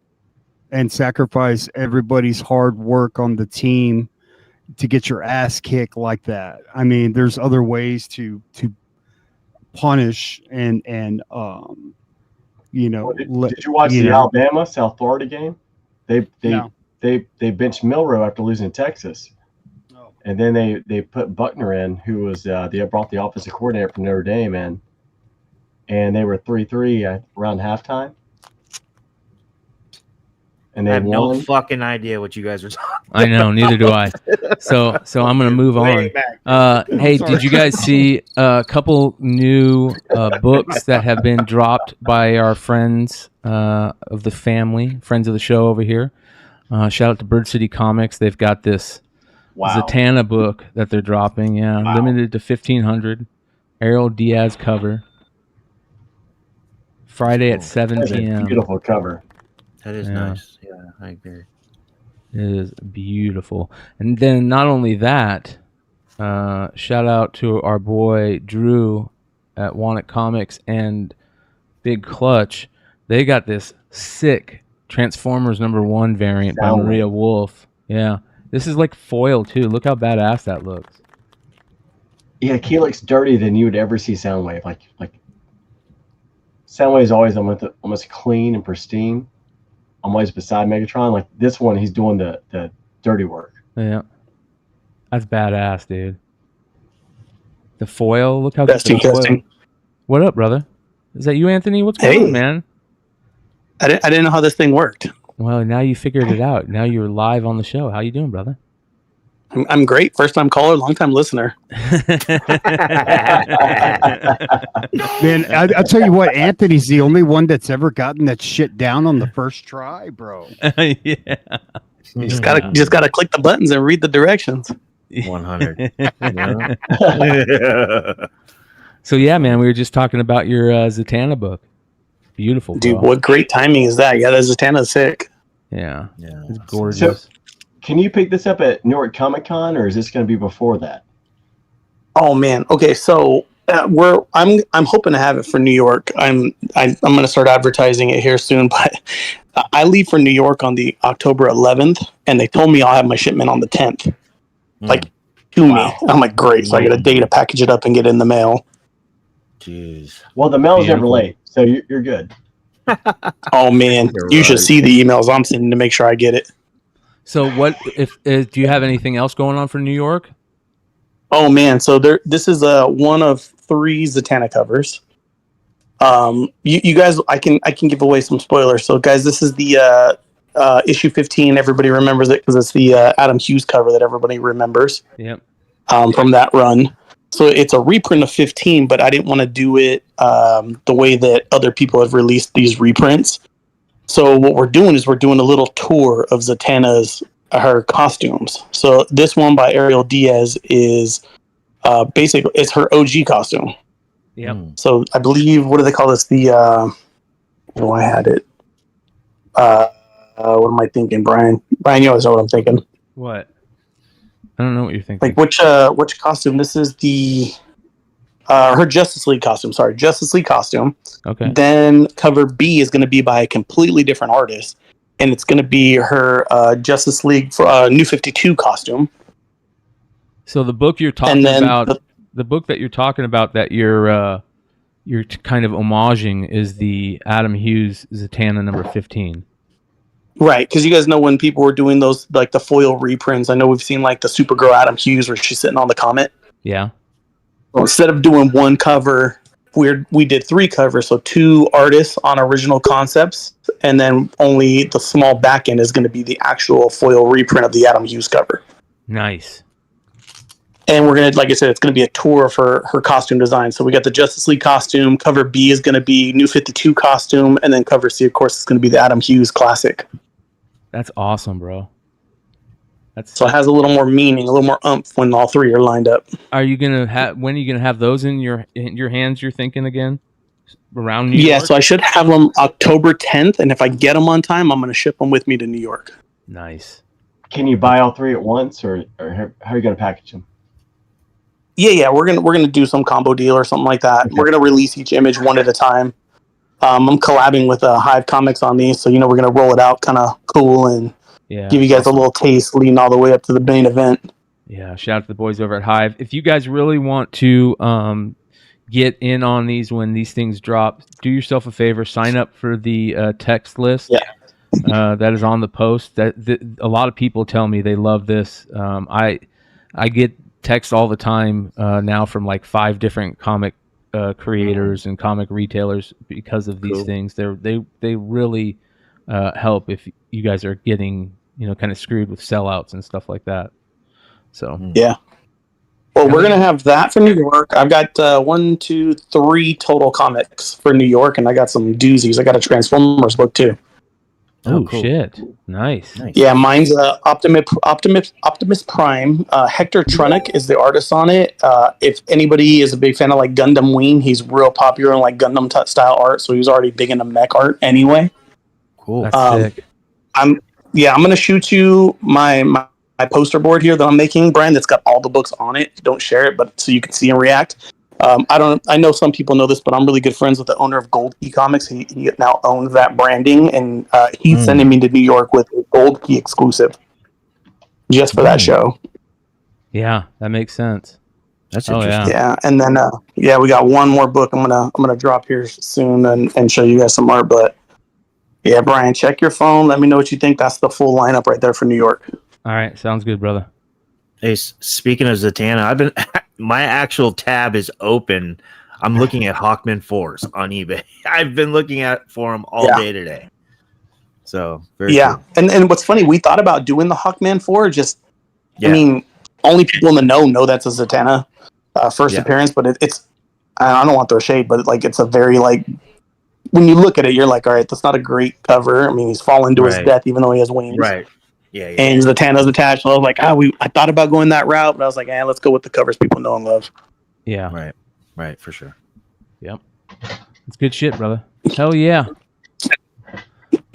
G: and sacrifice everybody's hard work on the team to get your ass kicked like that. I mean, there's other ways to punish and you know.
L: Did you watch the Alabama South Florida game? They benched Milrow after losing to Texas, and then they put Buckner in, who was they brought the offensive coordinator from Notre Dame in, and they were 3-3 around halftime. And
J: I have no fucking idea what you guys are talking about.
I: I know, neither do I. So I'm gonna move on. Hey, did you guys see a couple new books that have been dropped by our friends of the family, friends of the show over here? Shout out to Bird City Comics. They've got this Zatanna book that they're dropping. Yeah, limited to 1,500. Ariel Diaz cover. Friday at 7 p.m.
L: Beautiful cover.
J: That is nice. Yeah, I agree.
I: It is beautiful. And then not only that, shout out to our boy Drew at Want Comics and Big Clutch. They got this sick Transformers #1 variant by Maria Wolf. Yeah. This is like foil too. Look how badass that looks.
L: Yeah, he looks dirtier than you would ever see Soundwave. Like Soundwave is always almost clean and pristine. I'm always beside Megatron. Like this one, he's doing the dirty work.
I: Yeah, that's badass, dude. The foil. Look how good the foil. What up, brother? Is that you, Anthony? What's going on, man?
M: I didn't know how this thing worked.
I: Well, now you figured it out. Now you're live on the show. How you doing, brother?
M: I'm great. First time caller, long time listener.
G: Man, I'll tell you what, Anthony's the only one that's ever gotten that shit down on the first try, bro.
I: Yeah.
M: You just gotta click the buttons and read the directions.
J: 100.
I: So yeah, man, we were just talking about your Zatanna book. Beautiful,
M: dude.
I: bro.
M: What great timing is that? Yeah, that Zatanna's sick.
I: Yeah, it's gorgeous.
L: So, can you pick this up at New York Comic Con, or is this going to be before that?
M: Oh man. Okay, so I'm hoping to have it for New York. I'm going to start advertising it here soon, but I leave for New York on the October 11th, and they told me I'll have my shipment on the 10th. Like to me. I'm like, great. So I get a day to package it up and get it in the mail.
J: Jeez.
L: Well, the mail's never late, so you're good.
M: Oh man, you should see the emails I'm sending to make sure I get it.
I: So what if do you have anything else going on for New York?
M: Oh man, so this is one of 3 Zatanna covers. You guys, I can give away some spoilers. So guys, this is the issue 15. Everybody remembers it because it's the Adam Hughes cover that everybody remembers.
I: Yep.
M: From that run. So it's a reprint of 15, but I didn't want to do it the way that other people have released these reprints. So what we're doing is we're doing a little tour of Zatanna's her costumes. So this one by Ariel Diaz is basically it's her OG costume.
I: Yep.
M: So I believe, what do they call this? The I had it. What am I thinking, Brian? Brian, you always know what I'm thinking.
I: What? I don't know what you're thinking.
M: Like which costume? This is the her Justice League costume. Sorry, Justice League costume.
I: Okay.
M: Then cover B is going to be by a completely different artist, and it's going to be her Justice League New 52 costume.
I: So the book you're talking about, the book that you're talking about that you're kind of homaging is the Adam Hughes Zatanna number 15.
M: Right, because you guys know when people were doing those, like the foil reprints, I know we've seen like the Supergirl Adam Hughes where she's sitting on the comet.
I: Yeah.
M: Well, instead of doing one cover we did 3 covers, so 2 artists on original concepts, and then only the small back end is going to be the actual foil reprint of the Adam Hughes cover.
I: Nice.
M: And we're going to, like I said, it's going to be a tour for her costume design. So we got the Justice League costume. Cover B is going to be New 52 costume. And then cover C, of course, is going to be the Adam Hughes classic.
I: That's awesome, bro.
M: So it has a little more meaning, a little more oomph when all 3 are lined up.
I: Are you going to have, when are you going to have those in your hands, you're thinking again? Around New York?
M: Yeah, so I should have them October 10th. And if I get them on time, I'm going to ship them with me to New York.
I: Nice.
L: Can you buy all 3 at once, or how are you going to package them?
M: Yeah, we're gonna do some combo deal or something like that. Okay. We're gonna release each image one at a time. I'm collabing with Hive Comics on these, so we're gonna roll it out kind of cool and give you guys a little taste leading all the way up to the main event.
I: Yeah, shout out to the boys over at Hive. If you guys really want to get in on these when these things drop, do yourself a favor, sign up for the text list.
M: Yeah.
I: That is on the post. That a lot of people tell me they love this. I get texts all the time now from like 5 different comic creators and comic retailers because of these things. They really help if you guys are getting kind of screwed with sellouts and stuff like that. So
M: yeah. Well, we're gonna have that for New York. I've got 1, 2, 3 total comics for New York, and I got some doozies. I got a Transformers book too.
I: Oh, cool. Shit! Nice.
M: Yeah, mine's Optimus Prime. Hector Trunick is the artist on it. If anybody is a big fan of like Gundam Wing, he's real popular in like Gundam style art, so he was already big into mech art anyway.
I: Cool. That's sick.
M: I'm gonna shoot you my poster board here that I'm making, Brian. That's got all the books on it. Don't share it, but so you can see and react. I know some people know this, but I'm really good friends with the owner of Gold Key Comics. He now owns that branding, and he's sending me to New York with a Gold Key exclusive just for that show.
I: Yeah, that makes sense.
J: That's interesting.
M: Yeah, and then we got one more book I'm gonna drop here soon and show you guys some art. But yeah, Brian, check your phone. Let me know what you think. That's the full lineup right there for New York.
I: All right, sounds good, brother.
J: Hey, speaking of Zatanna, my actual tab is open. I'm looking at Hawkman 4s on eBay. I've been looking for them all day today. So very cool.
M: And what's funny, we thought about doing the Hawkman 4. I mean, only people in the know that's a Zatanna first appearance. But it's I don't want to throw shade, but it's a very when you look at it, you're like, all right, that's not a great cover. I mean, he's fallen to his death, even though he has wings.
J: Right. Yeah.
M: And Zatanna's attached. So I was like, I thought about going that route, but I was like, let's go with the covers people know and love.
I: Yeah.
J: Right, for sure.
I: Yep. It's good shit, brother. Hell yeah.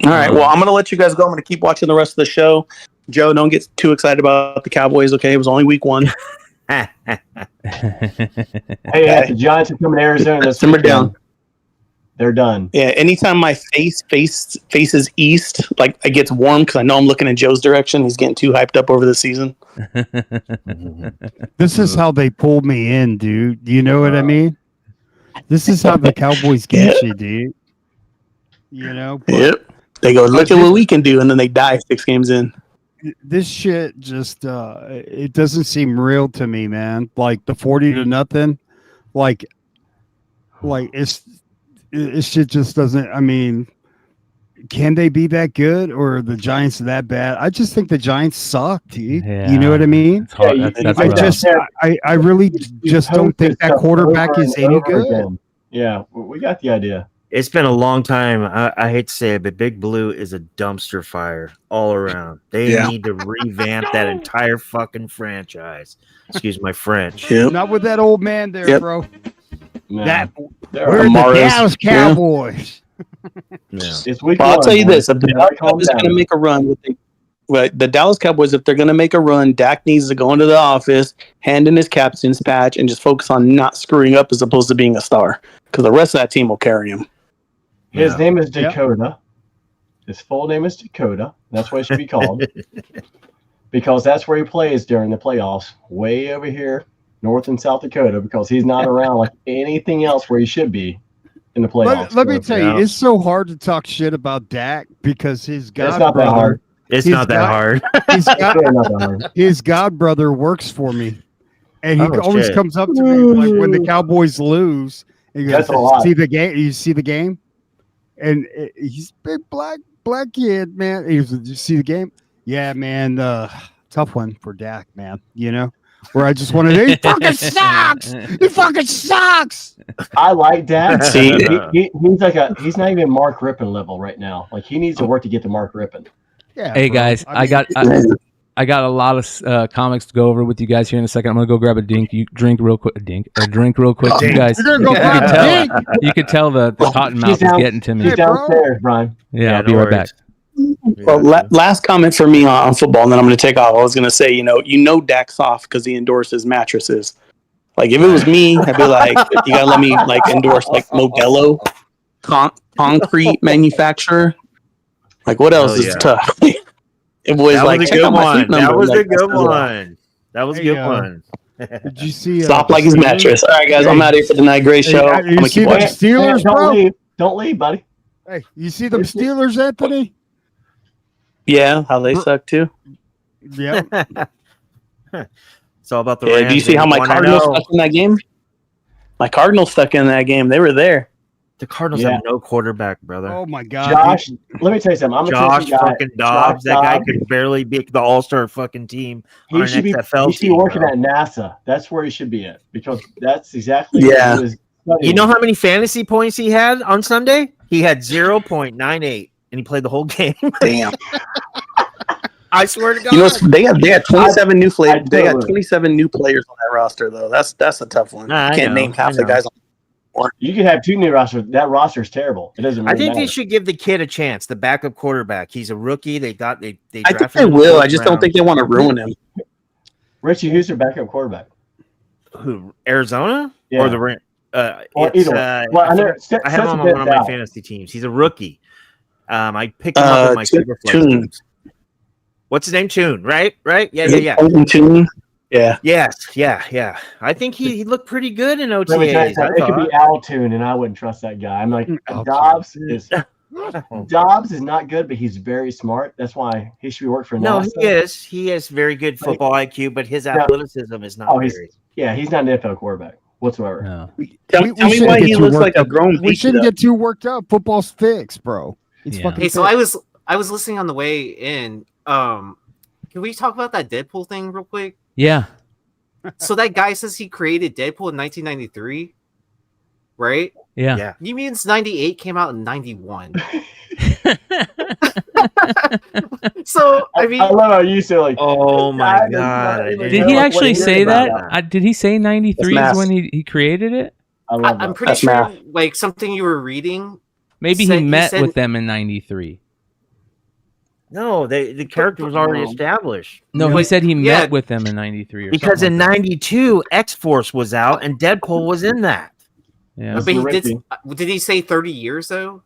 M: All right. Well, I'm going to let you guys go. I'm going to keep watching the rest of the show. Joe, don't get too excited about the Cowboys, okay? It was only week 1.
L: Hey, the Giants are coming to Arizona.
M: Simmer down.
L: They're done.
M: Yeah, anytime my face faces east, it gets warm because I know I'm looking in Joe's direction. He's getting too hyped up over the season.
G: This is how they pulled me in, dude. You know what I mean? This is how the Cowboys get you, dude.
M: Yep. They go, look at what we can do, and then they die 6 games in.
G: This shit just it doesn't seem real to me, man. Like the 40-0, it shit just doesn't. I mean, can they be that good, or are the Giants that bad? I just think the Giants suck, dude.
I: Yeah.
G: You know what I mean?
I: It's hard.
G: I really just don't think that quarterback is any good.
L: Again. Yeah, we got the idea.
J: It's been a long time. I hate to say it, but Big Blue is a dumpster fire all around. They need to revamp that entire fucking franchise. Excuse my French.
G: Yep. Not with that old man there, bro.
L: No.
G: We're the Dallas Cowboys.
L: It's week
M: I'll tell you
L: boys.
M: this: if the Dallas Cowboys going to make a run, the Dallas Cowboys, if they're going to make a run, Dak needs to go into the office, hand in his captain's patch, and just focus on not screwing up as opposed to being a star, because the rest of that team will carry him.
L: His name is Dakota. His full name is Dakota. That's what it should be called. Because that's where he plays during the playoffs, way over here, North and South Dakota, because he's not around like anything else where he should be in the playoffs.
G: Let me tell you, it's so hard to talk shit about Dak because his
L: godbrother. It's not that hard.
J: It's not that hard.
G: His godbrother works for me, and he always comes up to me like when the Cowboys lose, He goes,
L: That's a lot.
G: See the game? You see the game? And he's a big black kid, man. He goes, did you see the game? Yeah, man. Tough one for Dak, man. You know, where I just wanted to. He fucking sucks. He fucking sucks.
L: I like Dak. See, he's not even Mark Rippon level right now. Like he needs to work to get to Mark Rippon.
G: Yeah.
I: Hey
G: bro.
I: guys, I got a lot of comics to go over with you guys here in a second. I'm gonna go grab a drink real quick. A drink real quick. You guys, you could tell the cotton mouth is getting to me.
L: He's downstairs, Brian.
I: Yeah, I'll be right back.
M: Well, last comment for me on football, and then I'm going to take off. I was going to say, you know, Dak's off because he endorses mattresses. Like, if it was me, I'd be like, you got to let me like endorse like Modelo, concrete manufacturer. Like, what else is tough? It was like, check out my sleep number.
J: That was a good one. That was a good one.
G: Did you see?
M: Stop like his mattress. All right, guys, I'm out here for the night. Great show.
G: You see the Steelers, bro?
L: Don't leave, buddy.
G: Hey, you see them Steelers, Anthony?
M: Yeah, how they suck too.
G: Yeah.
J: It's all about the
M: Yeah,
J: Rams.
M: do you see how my Cardinals stuck in that game? My Cardinals stuck in that game. They were there.
J: The Cardinals have no quarterback, brother.
G: Oh my God,
L: Josh! Let me tell you something. I'm gonna
J: Josh fucking Dobbs. That guy could barely be the All-Star fucking team.
L: He should be working at NASA. That's where he should be at because that's exactly what he was studying.
J: You know how many fantasy points he had on Sunday? He had 0.98, and he played the whole game.
M: Damn.
J: I swear to God.
M: You know, they had 27 new players. They got 27 new players on that roster, though. That's a tough one.
J: Nah,
M: you can't name half the guys on.
L: You could have 2 new rosters. That roster is terrible. It doesn't. Really
J: I think
L: matter.
J: they should give the kid a chance. The backup quarterback. He's a rookie. They
M: I think
J: drafted
M: they
J: him in the
M: will.
J: fourth
M: I just
J: round.
M: don't think they want to ruin him.
L: Richie, who's their backup quarterback?
J: Who? Arizona
L: Yeah.
J: or the Rams?
L: Or either way. Well,
J: I have him on one of my fantasy teams. He's a rookie. I picked him up in my Superflex teams. What's his name? Tune, right? Yeah.
M: Tune. Yeah.
J: Yes. Yeah. I think he looked pretty good in
L: Let me tell you
J: OTAs.
L: something. It could be Al Tune, and I wouldn't trust that guy. I'm like, Dobbs is not good, but he's very smart. That's why he should be working for
J: No,
L: NASA.
J: he has very good football IQ, but his athleticism is not very.
L: He's not an NFL quarterback whatsoever.
I: No.
M: Tell me why he looks like a grown
G: We
M: beast,
G: shouldn't
M: though.
G: get too worked up. Football's fixed, bro. It's fucking
N: Hey, so
G: fixed.
N: I was listening on the way in. Can we talk about that Deadpool thing real quick?
I: Yeah.
N: So that guy says he created Deadpool in 1993, right?
I: Yeah.
N: You means 98 came out in 91. So I mean,
L: I love how you say like,
J: oh my God!
I: Did he actually say that? Did he say 93 is when he created it?
N: I'm pretty sure like something you were reading.
I: Maybe
N: said-
I: he met
N: said-
I: with them in 93.
J: No, the character was already established.
I: No, he said he met with them in 93 or
J: Because
I: something
J: in
I: like that.
J: 92, X-Force was out and Deadpool was in that.
I: Yeah.
N: But he did he say 30 years though?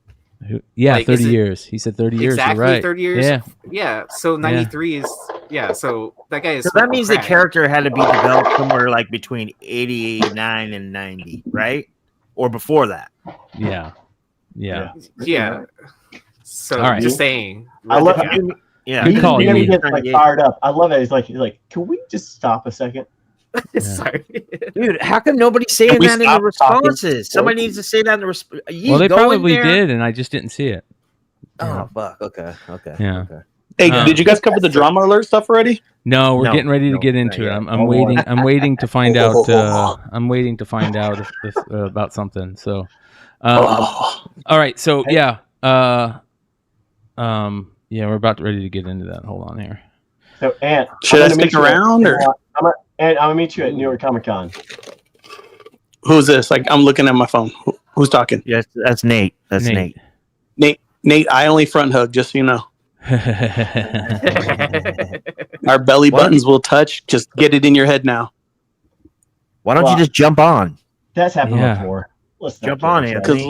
I: Yeah,
N: Like,
I: 30
N: is it-
I: years. He said 30 years.
N: Exactly
I: You're right.
N: 30 years.
I: Yeah.
N: Yeah. So 93 is so that guy is.
J: So that means the
N: crack.
J: character had to be developed somewhere like between 89 and 90, right? Or before that.
I: Yeah. Yeah.
N: Yeah. So
I: All right.
N: just saying.
L: I love.
J: Yeah.
I: Good call,
L: He
I: Yee.
L: gets like fired up. I love it. He's like, can we just stop a second?
N: Sorry,
J: dude. How come nobody's saying
L: Can we
J: that in the
L: stop talking?
J: responses? Somebody needs to say that in the response.
I: Well, they probably did, and I just didn't see it.
J: Oh fuck. Okay.
I: Yeah.
M: Hey, did you guys cover the drama alert stuff already?
I: No, we're
J: No,
I: getting ready to get into it. I'm waiting. I'm waiting to find out. I'm waiting to find out if about something. So, all right. So yeah, yeah, we're about ready to get into that. Hold on here.
L: So, Ant,
M: Should I stick around, or
L: I'm gonna meet you at New York Comic Con.
M: who's this? Like, I'm looking at my phone. Who's talking?
J: Yes, that's Nate. That's Nate.
M: Nate, I only front hug, just so you know. Our belly buttons will touch. Just get it in your head now.
J: Why don't you just jump on?
L: That's happened
M: Yeah.
L: before. Let's not
J: Jump
L: get
J: on,
L: upset.
J: Anthony.
M: Because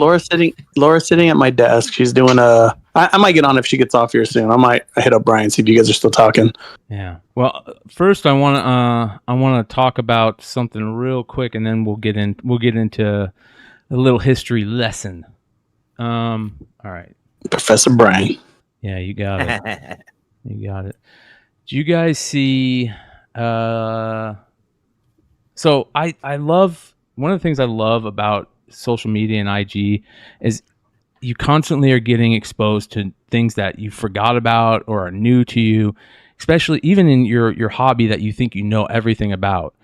M: Laura's sitting at my desk. She's doing a. I might get on if she gets off here soon. I might hit up Brian, see if you guys are still talking.
I: Yeah. Well, first I want to talk about something real quick, and then we'll get into a little history lesson. All right.
M: Professor Brian.
I: Yeah, you got it. You got it. Do you guys see? So I love one of the things I love about social media and IG is you constantly are getting exposed to things that you forgot about or are new to you, especially even in your hobby that you think you know everything about.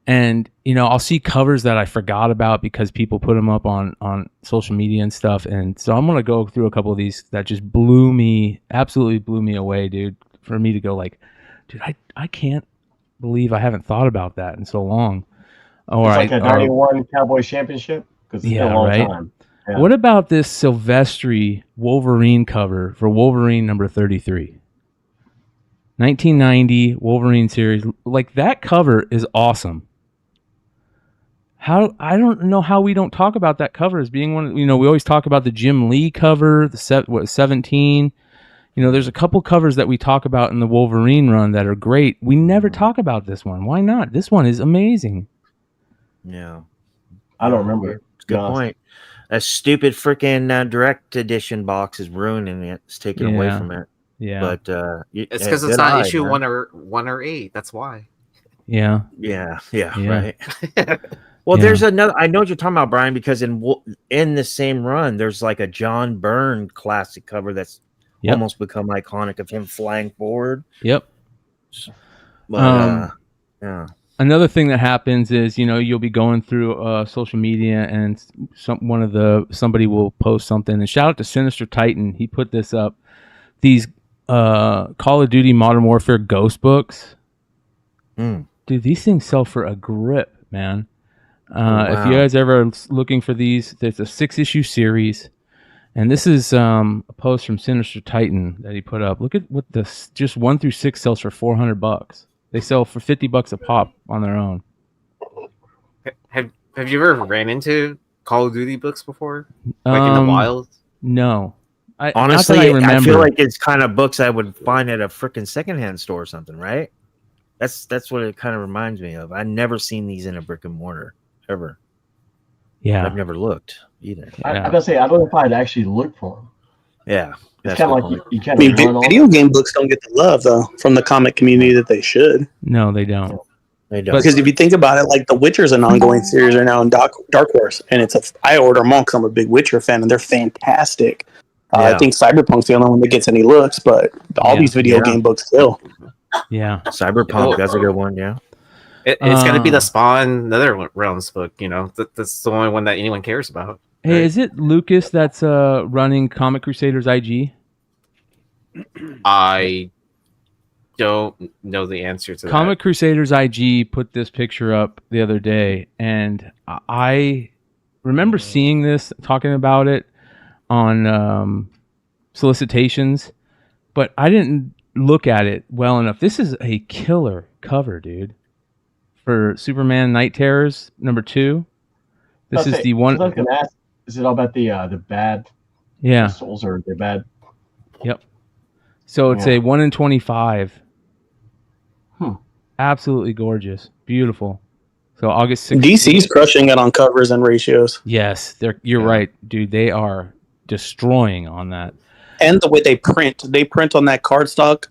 I: And, I'll see covers that I forgot about because people put them up on social media and stuff. And so I'm going to go through a couple of these that just absolutely blew me away, dude, for me to go like, dude, I can't believe I haven't thought about that in so long.
L: It's like a 91 Cowboy Championship? Because it's been a long time. Yeah.
I: What about this Silvestri Wolverine cover for Wolverine number 33? 1990 Wolverine series. Like, that cover is awesome. I don't know how we don't talk about that cover as being one. We always talk about the Jim Lee cover, the 17. There's a couple covers that we talk about in the Wolverine run that are great. We never talk about this one. Why not? This one is amazing.
J: Yeah,
L: I don't remember.
J: Good point. A stupid freaking direct edition box is ruining it. It's taken away from it.
I: Yeah,
J: but
N: it's because it's not issue 1 or 8. That's why.
I: Yeah.
J: Right. Well, there's another. I know what you're talking about, Brian, because in the same run, there's like a John Byrne classic cover that's almost become iconic of him flying forward.
I: Yep.
J: But yeah.
I: Another thing that happens is you'll be going through social media and somebody will post something. And shout out to Sinister Titan. He put this up. These Call of Duty Modern Warfare Ghost books. Dude, these things sell for a grip, man.
J: Wow.
I: If you guys ever looking for these, there's a 6-issue series, and this is a post from Sinister Titan that he put up. Look at what this just 1 through 6 sells for $400. They sell for $50 a pop on their own.
N: Have you ever ran into Call of Duty books before, like in the wild?
I: No.
J: Honestly, I feel like it's kind of books I would find at a freaking secondhand store or something, right? That's what it kind of reminds me of. I've never seen these in a brick and mortar ever.
I: Yeah,
J: I've never looked either.
L: I gotta say, I don't know if I'd actually look for them.
J: Yeah,
L: it's kind of like you can't.
M: Video game books don't get the love though from the comic community that they should.
I: No, they don't.
M: Because if you think about it, like The Witcher's an ongoing series right now in Dark Horse, and I order them all because I'm a big Witcher fan, and they're fantastic. I think Cyberpunk's the only one that gets any looks, but all these video game books still.
I: Yeah,
J: Cyberpunk, that's a good one. Yeah,
N: it's going to be the Spawn NetherRealms book. That's the only one that anyone cares about.
I: Hey, right? Is it Lucas that's running Comic Crusaders IG?
N: I don't know the answer to that.
I: Comic Crusaders IG put this picture up the other day, and I remember seeing this, talking about it on solicitations, but I didn't look at it well enough. This is a killer cover, dude, for Superman Night Terrors #2. This is the one.
L: I was gonna ask, is it all about the bad souls or the bad?
I: Yep. So it's a 1 in 25. Absolutely gorgeous, beautiful. So August 16th.
M: DC's crushing it on covers and ratios.
I: Yes, you're right, dude. They are destroying on that.
M: And the way they print on that cardstock,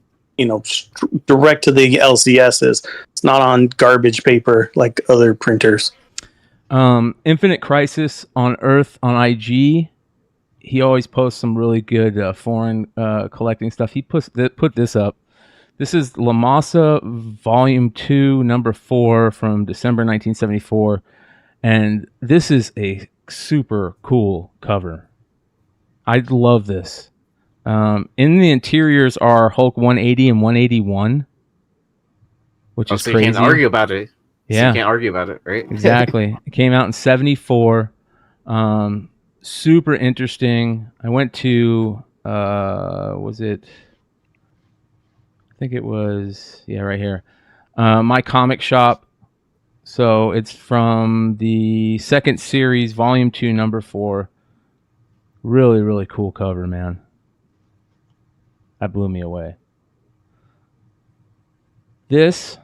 M: direct to the LCSs. It's not on garbage paper like other printers.
I: Infinite Crisis on Earth on IG. He always posts some really good foreign collecting stuff. He put this up. This is La Masa Volume 2, number 4 from December 1974. And this is a super cool cover. I love this. In the interiors are Hulk 180 and 181, which is crazy.
N: You can't argue about it.
I: Yeah.
N: You can't argue about it, right?
I: Exactly. It came out in 74. Super interesting. I went to, I think it was, right here. My Comic Shop. So it's from the second series, Volume 2, number 4. Really, really cool cover, man. That blew me away. This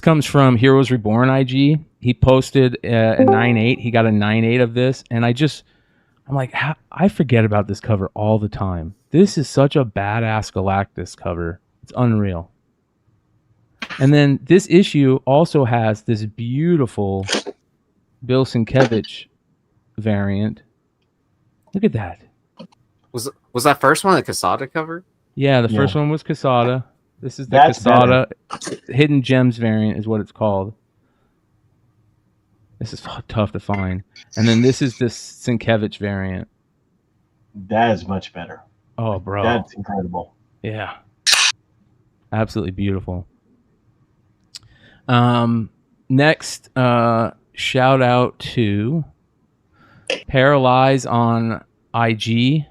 I: comes from Heroes Reborn IG. He posted a 9.8. He got a 9.8 of this, and I'm like, I forget about this cover all the time. This is such a badass Galactus cover. It's unreal. And then this issue also has this beautiful Bill Sienkiewicz variant. Look at that.
N: Was that first one a Casada cover?
I: Yeah, the first one was Casada. This is the
L: That's
I: Casada Hidden Gems variant is what it's called. This is tough to find. And then this is the Sienkiewicz variant.
L: That is much better.
I: Oh, bro.
L: That's incredible.
I: Yeah. Absolutely beautiful. Next, shout out to Paralyze on IG.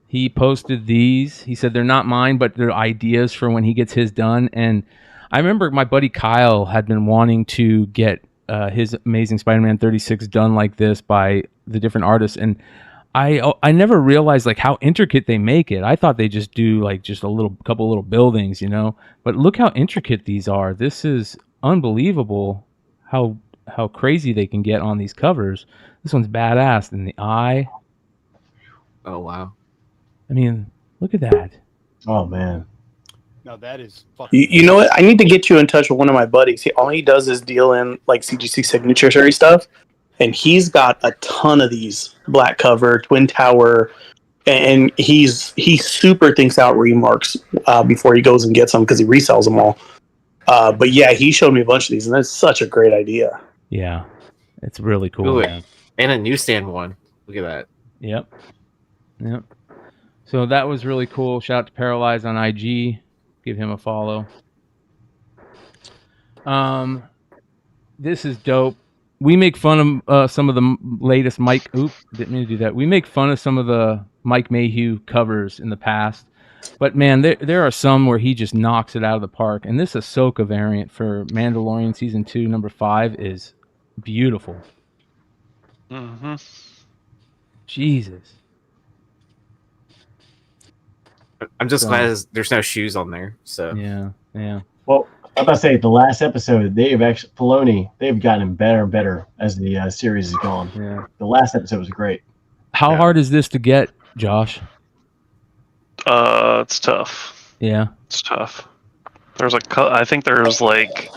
I: He posted these. He said they're not mine, but they're ideas for when he gets his done. And I remember my buddy Kyle had been wanting to get his Amazing Spider-Man 36 done like this by the different artists, and I never realized like how intricate they make it. I thought they just do like just a couple little buildings, you know. But look how intricate these are. This is unbelievable how crazy they can get on these covers. This one's badass in the eye.
N: Oh wow.
I: I mean, look at that.
L: Oh man.
G: No, that is fucking.
M: You know what? I need to get you in touch with one of my buddies. All he does is deal in like CGC signature series stuff, and he's got a ton of these black cover, Twin Tower, and he super thinks out remarks before he goes and gets them because he resells them all. But yeah, he showed me a bunch of these, and that's such a great idea.
I: Yeah, it's really cool.
N: Ooh,
I: man.
N: And a newsstand one. Look at that.
I: Yep. So that was really cool. Shout out to Paralyze on IG. Give him a follow. This is dope. We make fun of some of the latest Mike. Oop, didn't mean to do that. We make fun of some of the Mike Mayhew covers in the past, but man, there are some where he just knocks it out of the park. And this Ahsoka variant for Mandalorian season 2, number 5 is beautiful.
O: Mm-hmm.
I: Jesus.
N: I'm just glad there's no shoes on there. So
I: yeah.
L: Well, I'm about to say the last episode Filoni, they've gotten better and better as the series has gone.
I: Yeah.
L: The last episode was great.
I: How hard is this to get, Josh?
O: It's tough.
I: Yeah,
O: it's tough. There's I think there's like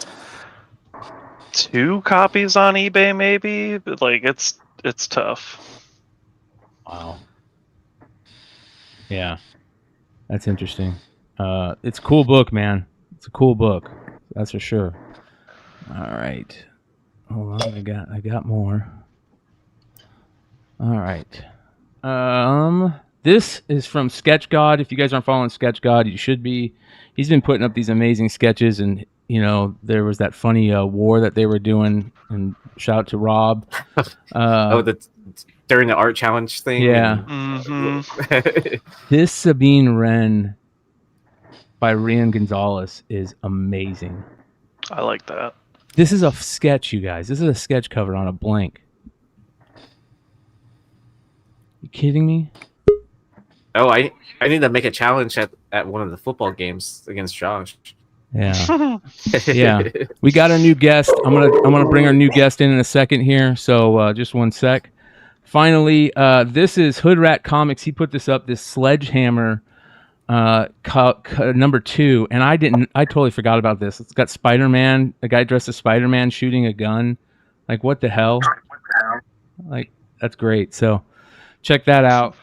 O: 2 copies on eBay, maybe. But like it's tough.
I: Wow. Yeah. That's interesting. It's a cool book, man. It's a cool book. That's for sure. All right. Hold on, I got more. All right. This is from Sketch God. If you guys aren't following Sketch God, you should be. He's been putting up these amazing sketches, and you know there was that funny war that they were doing. And shout out to Rob.
N: During the art challenge thing.
I: Yeah.
O: Mm-hmm.
I: This Sabine Wren by Rian Gonzalez is amazing.
O: I like that.
I: This is a sketch, you guys. This is a sketch cover on a blank. You kidding me?
N: Oh, I need to make a challenge at one of the football games against Josh.
I: Yeah. Yeah. We got a new guest. I'm gonna bring our new guest in a second here. So just one sec. Finally, this is Hood Rat Comics. He put this up, this Sledgehammer number 2, and I totally forgot about this. It's got Spider-Man, a guy dressed as Spider-Man shooting a gun. Like, what the hell? Like, that's great. So check that out.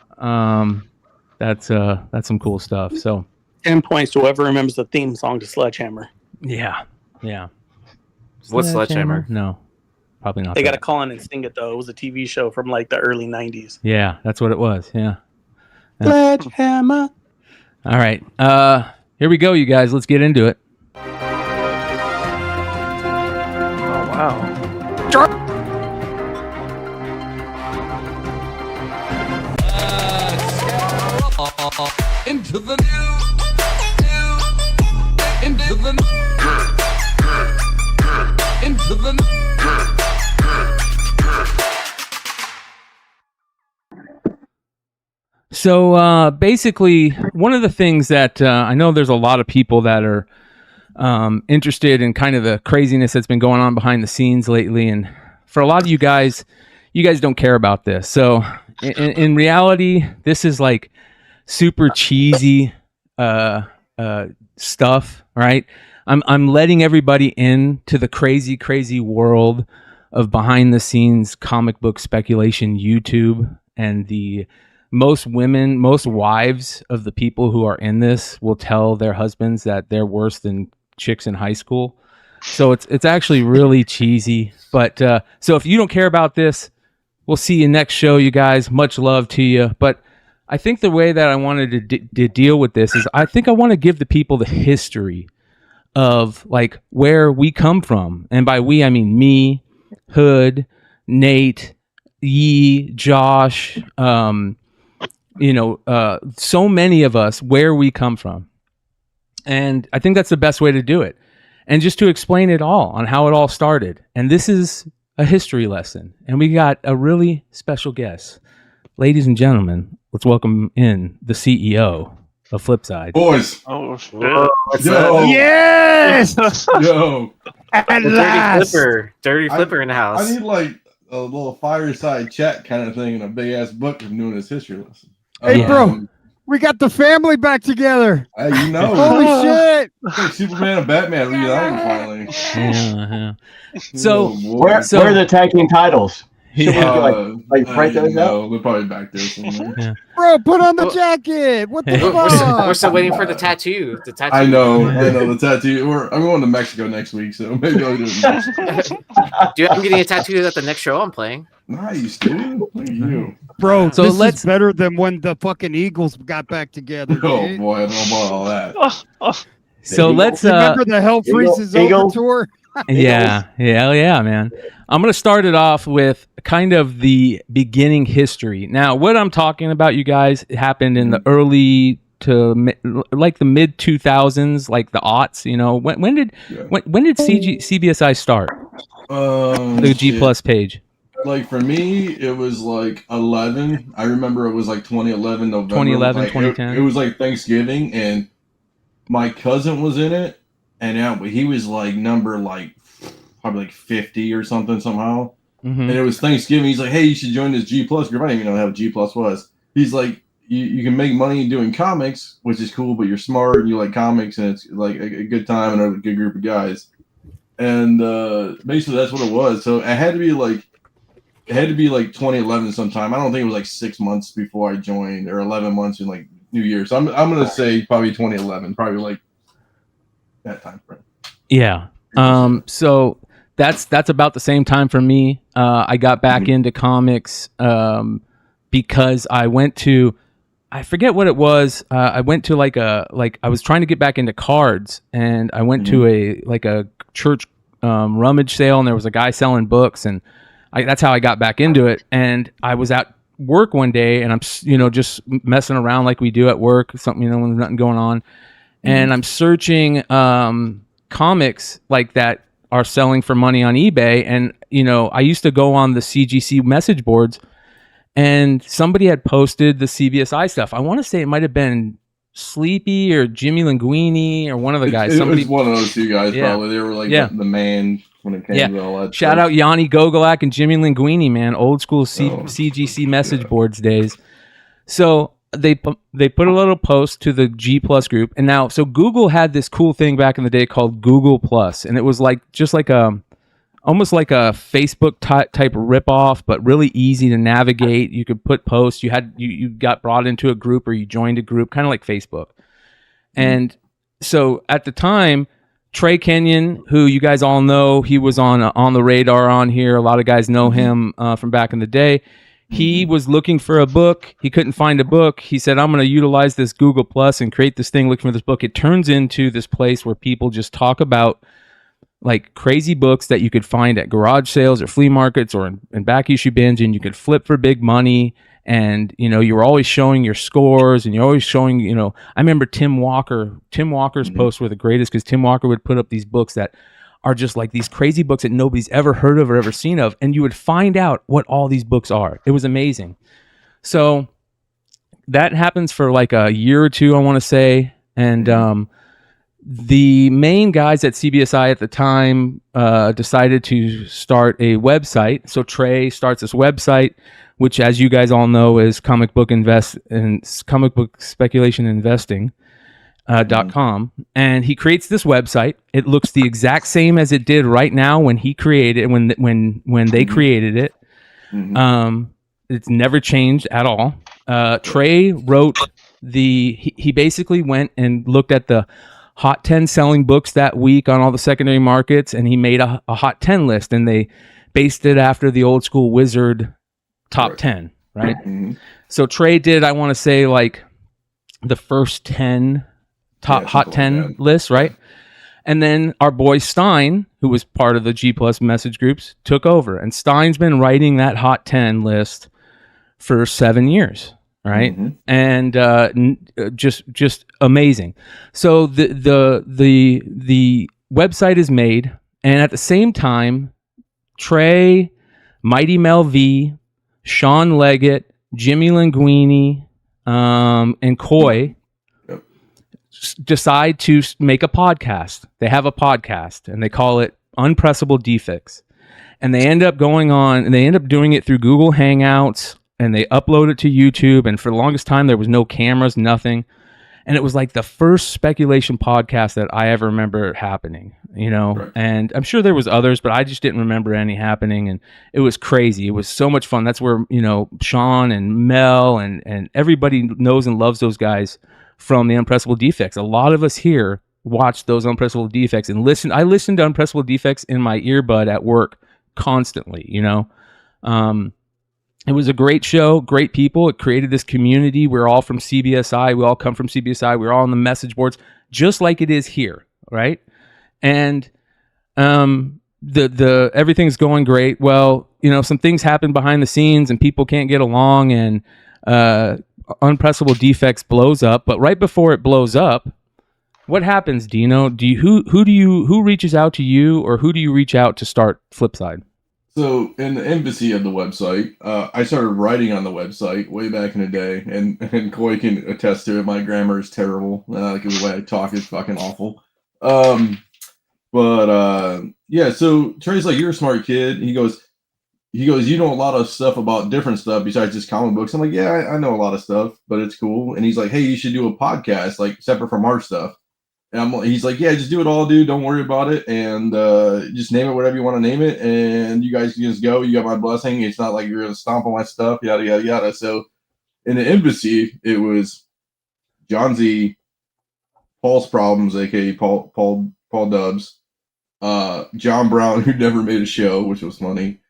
I: That's some cool stuff. So
M: 10 points to whoever remembers the theme song to Sledgehammer.
I: Yeah.
N: What's Sledgehammer?
I: No. Probably not.
M: They got to call in and sing it, though. It was a TV show from like the early 90s.
I: Yeah, that's what it was. Yeah.
M: Sledgehammer.
I: All right. Here we go, you guys. Let's get into it.
O: Oh, wow.
P: Into the into the into the
I: So basically, one of the things that I know there's a lot of people that are interested in kind of the craziness that's been going on behind the scenes lately. And for a lot of you guys don't care about this. So in reality, this is like super cheesy stuff, right? I'm letting everybody into the crazy world of behind the scenes comic book speculation YouTube, and the most wives of the people who are in this will tell their husbands that they're worse than chicks in high school. So it's actually really cheesy. But so if you don't care about this, we'll see you next show, you guys. Much love to you. But I think the way that I wanted to deal with this is I think I want to give the people the history of like where we come from. And by we, I mean me, Hood, Nate, Yee, Josh, so many of us, where we come from. And I think that's the best way to do it. And just to explain it all on how it all started. And this is a history lesson. And we got a really special guest. Ladies and gentlemen, let's welcome in the CEO of Flipside.
Q: Boys.
O: Oh, shit.
Q: Yo.
G: Yes!
Q: Yo.
G: At last!
N: Dirty Flipper in the house.
Q: I need like a little fireside chat kind of thing in a big ass book of doing this history lesson.
G: Hey, bro, we got the family back together.
Q: Hey, you know.
G: Holy shit.
Q: Like Superman and Batman reuniting finally.
I: Yeah. So,
L: where are the tag team titles? Should we write those
Q: out? We're probably back there somewhere.
I: Yeah.
G: Bro, put on the jacket. What the fuck?
N: We're still waiting for the tattoo.
Q: I know the tattoo. I'm going to Mexico next week, so maybe I'll do it next.
N: Dude, I'm getting a tattoo at the next show I'm playing.
Q: Nice, dude. Look at you.
G: Bro,
I: so
G: this is better than when the fucking Eagles got back together.
Q: Oh
G: dude.
Q: boy, I don't know about all that.
I: So let's
G: remember the Hell Freezes Over tour?
I: Yeah, man. I'm going to start it off with kind of the beginning history. Now, what I'm talking about, you guys, happened in the early to like the mid 2000s, like the aughts. You know, when did CBSI start? The G Plus page.
Q: Like for me, it was like 11. I remember it was like 2011 November.
I: 2011,
Q: like,
I: 2010.
Q: It was like Thanksgiving, and my cousin was in it, and he was like number like probably like 50 or something somehow.
I: Mm-hmm.
Q: And it was Thanksgiving. He's like, "Hey, you should join this G Plus group." I didn't even know how G Plus was. He's like, "You can make money doing comics, which is cool, but you're smart and you like comics, and it's like a good time and a good group of guys." And basically, that's what it was. So it had to be like 2011 sometime. I don't think it was like 6 months before I joined, or 11 months in like New Year. So I'm gonna say probably 2011, probably like that time frame.
I: Yeah. So that's about the same time for me. I got back into comics because I went to, I forget what it was. I went to I was trying to get back into cards, and I went to a church rummage sale, and there was a guy selling books, and that's how I got back into it. And I was at work one day, and I'm just messing around like we do at work, something when there's nothing going on, and I'm searching comics like that are selling for money on eBay. And I used to go on the CGC message boards, and somebody had posted the CBSI stuff. I want to say it might have been Sleepy or Jimmy Linguini or one of the guys.
Q: It was one of those two guys, probably. They were like the man when it came to all that.
I: Shout out Yanni Gogolak and Jimmy Linguini, man. Old school CGC message boards days. So they put a little post to the G Plus group. And now, so Google had this cool thing back in the day called Google Plus. And it was almost like a Facebook type ripoff, but really easy to navigate. You could put posts. You got brought into a group, or you joined a group, kind of like Facebook. And so at the time, Trey Kenyon, who you guys all know, he was on the radar on here. A lot of guys know him from back in the day. He was looking for a book. He couldn't find a book. He said, "I'm going to utilize this Google Plus and create this thing looking for this book." It turns into this place where people just talk about like crazy books that you could find at garage sales or flea markets or in back issue bins, and you could flip for big money. And you were always showing your scores, and you're always showing. I remember Tim Walker's posts were the greatest, because Tim Walker would put up these books that are just like these crazy books that nobody's ever heard of or ever seen of, and you would find out what all these books are. It was amazing. So that happens for like a year or two, I want to say, and the main guys at CBSI at the time decided to start a website. So Trey starts this website, which, as you guys all know, is comic book speculation investing. .com, and he creates this website. It looks the exact same as it did right now when he created when they created it. It's never changed at all. Trey wrote he basically went and looked at the Hot 10 selling books that week on all the secondary markets, and he made a Hot 10 list, and they based it after the old school Wizard top 10, right? So Trey did, I want to say, like the first 10 top Hot 10 lists, right? And then our boy Stein, who was part of the G Plus message groups, took over. And Stein's been writing that Hot 10 list for 7 years, right? And just amazing. So the website is made, and at the same time, Trey, Mighty Mel V, Sean Leggett, Jimmy Linguini, and Coy decide to make a podcast. They have a podcast, and they call it Unpressable Defects. And they end up going on, and they end up doing it through Google Hangouts, and they upload it to YouTube. And for the longest time, there was no cameras, nothing. And it was like the first speculation podcast that I ever remember happening, you know. Right. And I'm sure there was others, but I just didn't remember any happening. And it was crazy. It was so much fun. That's where, you know, Sean and Mel and everybody knows and loves those guys from the Unpressable Defects. A lot of us here watched those Unpressable Defects and listened. I listened to Unpressable Defects in my earbud at work constantly, you know. It was a great show, great people. It created this community. We're all from CBSI. We all come from CBSI. We're all on the message boards, just like it is here, right? And the everything's going great. Well, you know, some things happen behind the scenes, and people can't get along, and Unpressable Defects blows up. But right before it blows up, what happens, Dino? Who reaches out to you, or who do you reach out to start Flipside?
Q: So in the embassy of the website, I started writing on the website way back in the day, and Coy can attest to it. My grammar is terrible. Like the way I talk is fucking awful. Yeah. So Trey's like, "You're a smart kid." He goes, "You know a lot of stuff about different stuff besides just comic books." I'm like, "Yeah, I know a lot of stuff, but it's cool." And he's like, "Hey, you should do a podcast like separate from our stuff." And he's like, "Yeah, just do it all, dude. Don't worry about it, and just name it whatever you want to name it, and you guys can just go. You got my blessing. It's not like you're gonna stomp on my stuff, yada yada yada." So, in the embassy, it was John Z, Paul's Problems, aka Paul Dubs, John Brown, who never made a show, which was funny,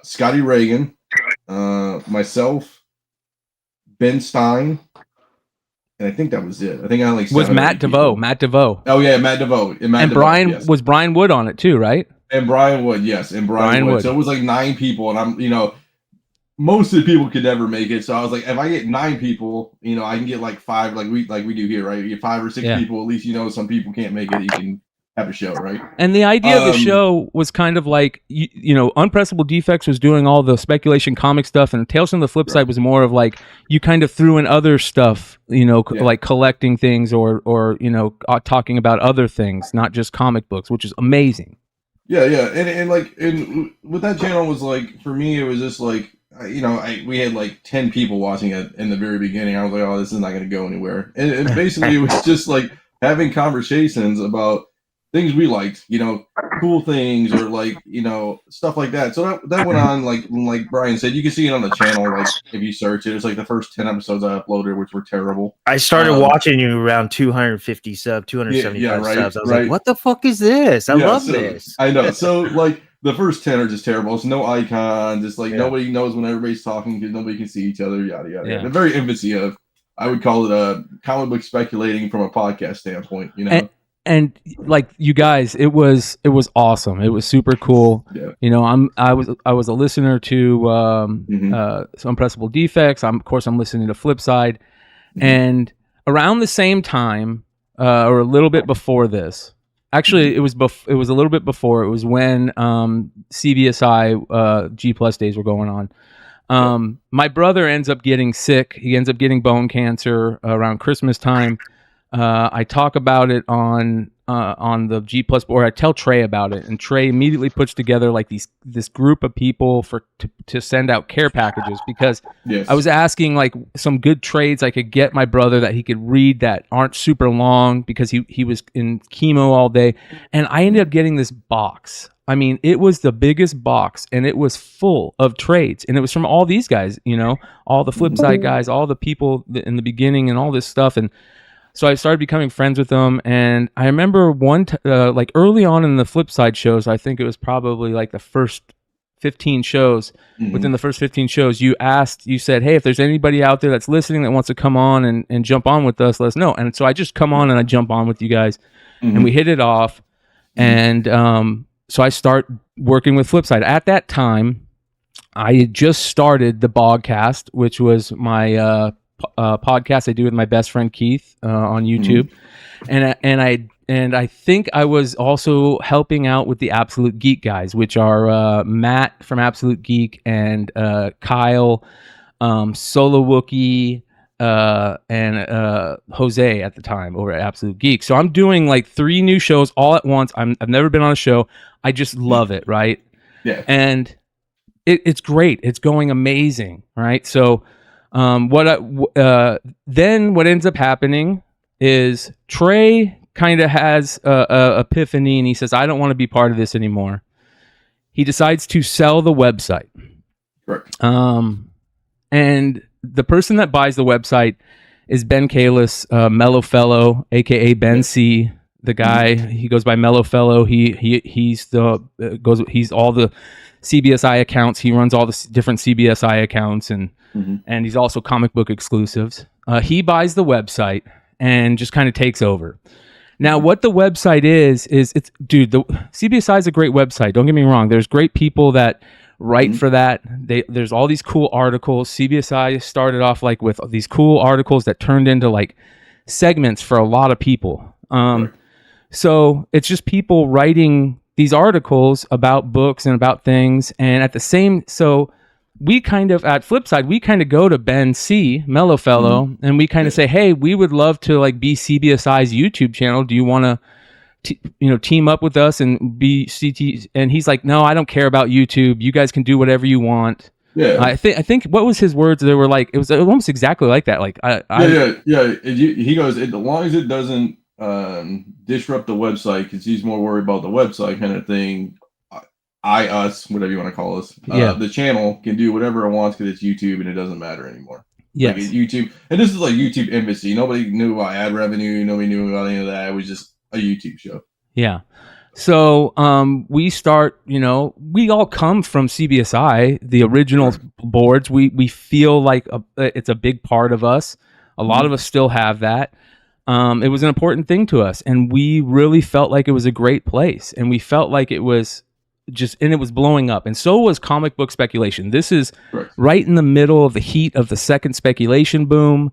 Q: Scotty Reagan, myself, Ben Stein. And I think that was it. I think I like
I: was Matt DeVoe. Matt DeVoe.
Q: Oh yeah, Matt DeVoe.
I: And Bryan, yes. Was Bryan Wood on it too, right?
Q: And Bryan Wood, yes, and Bryan Wood. So it was like 9 people, and I'm, you know, most of the people could never make it. So I was like, if I get 9 people, you know, I can get like 5, like we do here, right? You get 5 or 6 people. At least, you know, some people can't make it. You can have a show, right?
I: And the idea of the show was kind of like, you know, Unpressable Defects was doing all the speculation comic stuff, and Tales from the Flip Side was more of like, you kind of threw in other stuff, you know, like collecting things or you know, talking about other things, not just comic books, which is amazing.
Q: Yeah, and what that channel was like for me, it was just like, you know, we had like 10 people watching it in the very beginning. I was like, oh, this is not going to go anywhere, and basically it was just like having conversations about things we liked, you know, cool things, or like, you know, stuff like that. So that went on, like Bryan said, you can see it on the channel, like if you search it. It's like the first 10 episodes I uploaded, which were terrible.
J: I started watching you around 250 subs, 275 subs. I was like, what the fuck is this? I love this.
Q: I know. So like the first 10 are just terrible. It's no icons. It's like nobody knows when everybody's talking because nobody can see each other, yada yada. Yeah. The very infancy of, I would call it a comic book speculating from a podcast standpoint, you know.
I: And like you guys, it was awesome. It was super cool. Yeah. You know, I was a listener to Unpressable Defects. Of course I'm listening to Flipside, and around the same time, or a little bit before this, actually it was a little bit before. It was when CBSI G Plus days were going on. My brother ends up getting sick. He ends up getting bone cancer around Christmas time. I talk about it on on the G Plus board. I tell Trey about it, and Trey immediately puts together like this group of people to send out care packages, because I was asking like some good trades I could get my brother that he could read that aren't super long, because he was in chemo all day, and I ended up getting this box. I mean, it was the biggest box, and it was full of trades, and it was from all these guys, all the Flipside guys, all the people in the beginning, and all this stuff. And so I started becoming friends with them. And I remember like early on in the Flipside shows, I think it was probably like the first 15 shows. Within the first 15 shows, you said, hey, if there's anybody out there that's listening that wants to come on and jump on with us, let us know. And so I just come on and I jump on with you guys, and we hit it off. And so I start working with Flipside. At that time, I had just started the Bogcast, which was my podcast I do with my best friend Keith on YouTube, and I think I was also helping out with the Absolute Geek guys, which are Matt from Absolute Geek and Kyle, Solo Wookie, and Jose at the time over at Absolute Geek. So I'm doing like 3 new shows all at once. I've never been on a show. I just love it, right? Yeah. And it's great. It's going amazing, right? So then what ends up happening is Trey kind of has a epiphany, and he says, I don't want to be part of this anymore. He decides to sell the website.
Q: Correct.
I: And the person that buys the website is Ben Kalis, Mellow Fellow, aka Ben C. The guy, he goes by Mellow Fellow. He's all the CBSI accounts. He runs all the different CBSI accounts, and he's also comic book exclusives. He buys the website and just kind of takes over. Now, what the website is the CBSI is a great website. Don't get me wrong. There's great people that write for that. There's all these cool articles. CBSI started off like with these cool articles that turned into like segments for a lot of people. So it's just people writing these articles about books and about things. And so we kind of, at Flipside, we kind of go to Ben C, Mellow Fellow, and we kind of say, hey, we would love to like be CBSI's YouTube channel. Do you want to team up with us and be CT? And he's like, no, I don't care about YouTube. You guys can do whatever you want. Yeah. I think what was his words? They were like, it was almost exactly like that. Like,
Q: He goes, as long as it doesn't disrupt the website, because he's more worried about the website kind of thing. Us, whatever you want to call us, the channel can do whatever it wants because it's YouTube and it doesn't matter anymore.
I: Yes.
Q: Like YouTube, and this is like YouTube embassy. Nobody knew about ad revenue. Nobody knew about any of that. It was just a YouTube show.
I: Yeah. So we start, we all come from CBSI, the original boards. We feel like it's a big part of us. A lot of us still have that. It was an important thing to us, and we really felt like it was a great place, and we felt like it was and it was blowing up, and so was comic book speculation. This is right in the middle of the heat of the second speculation boom.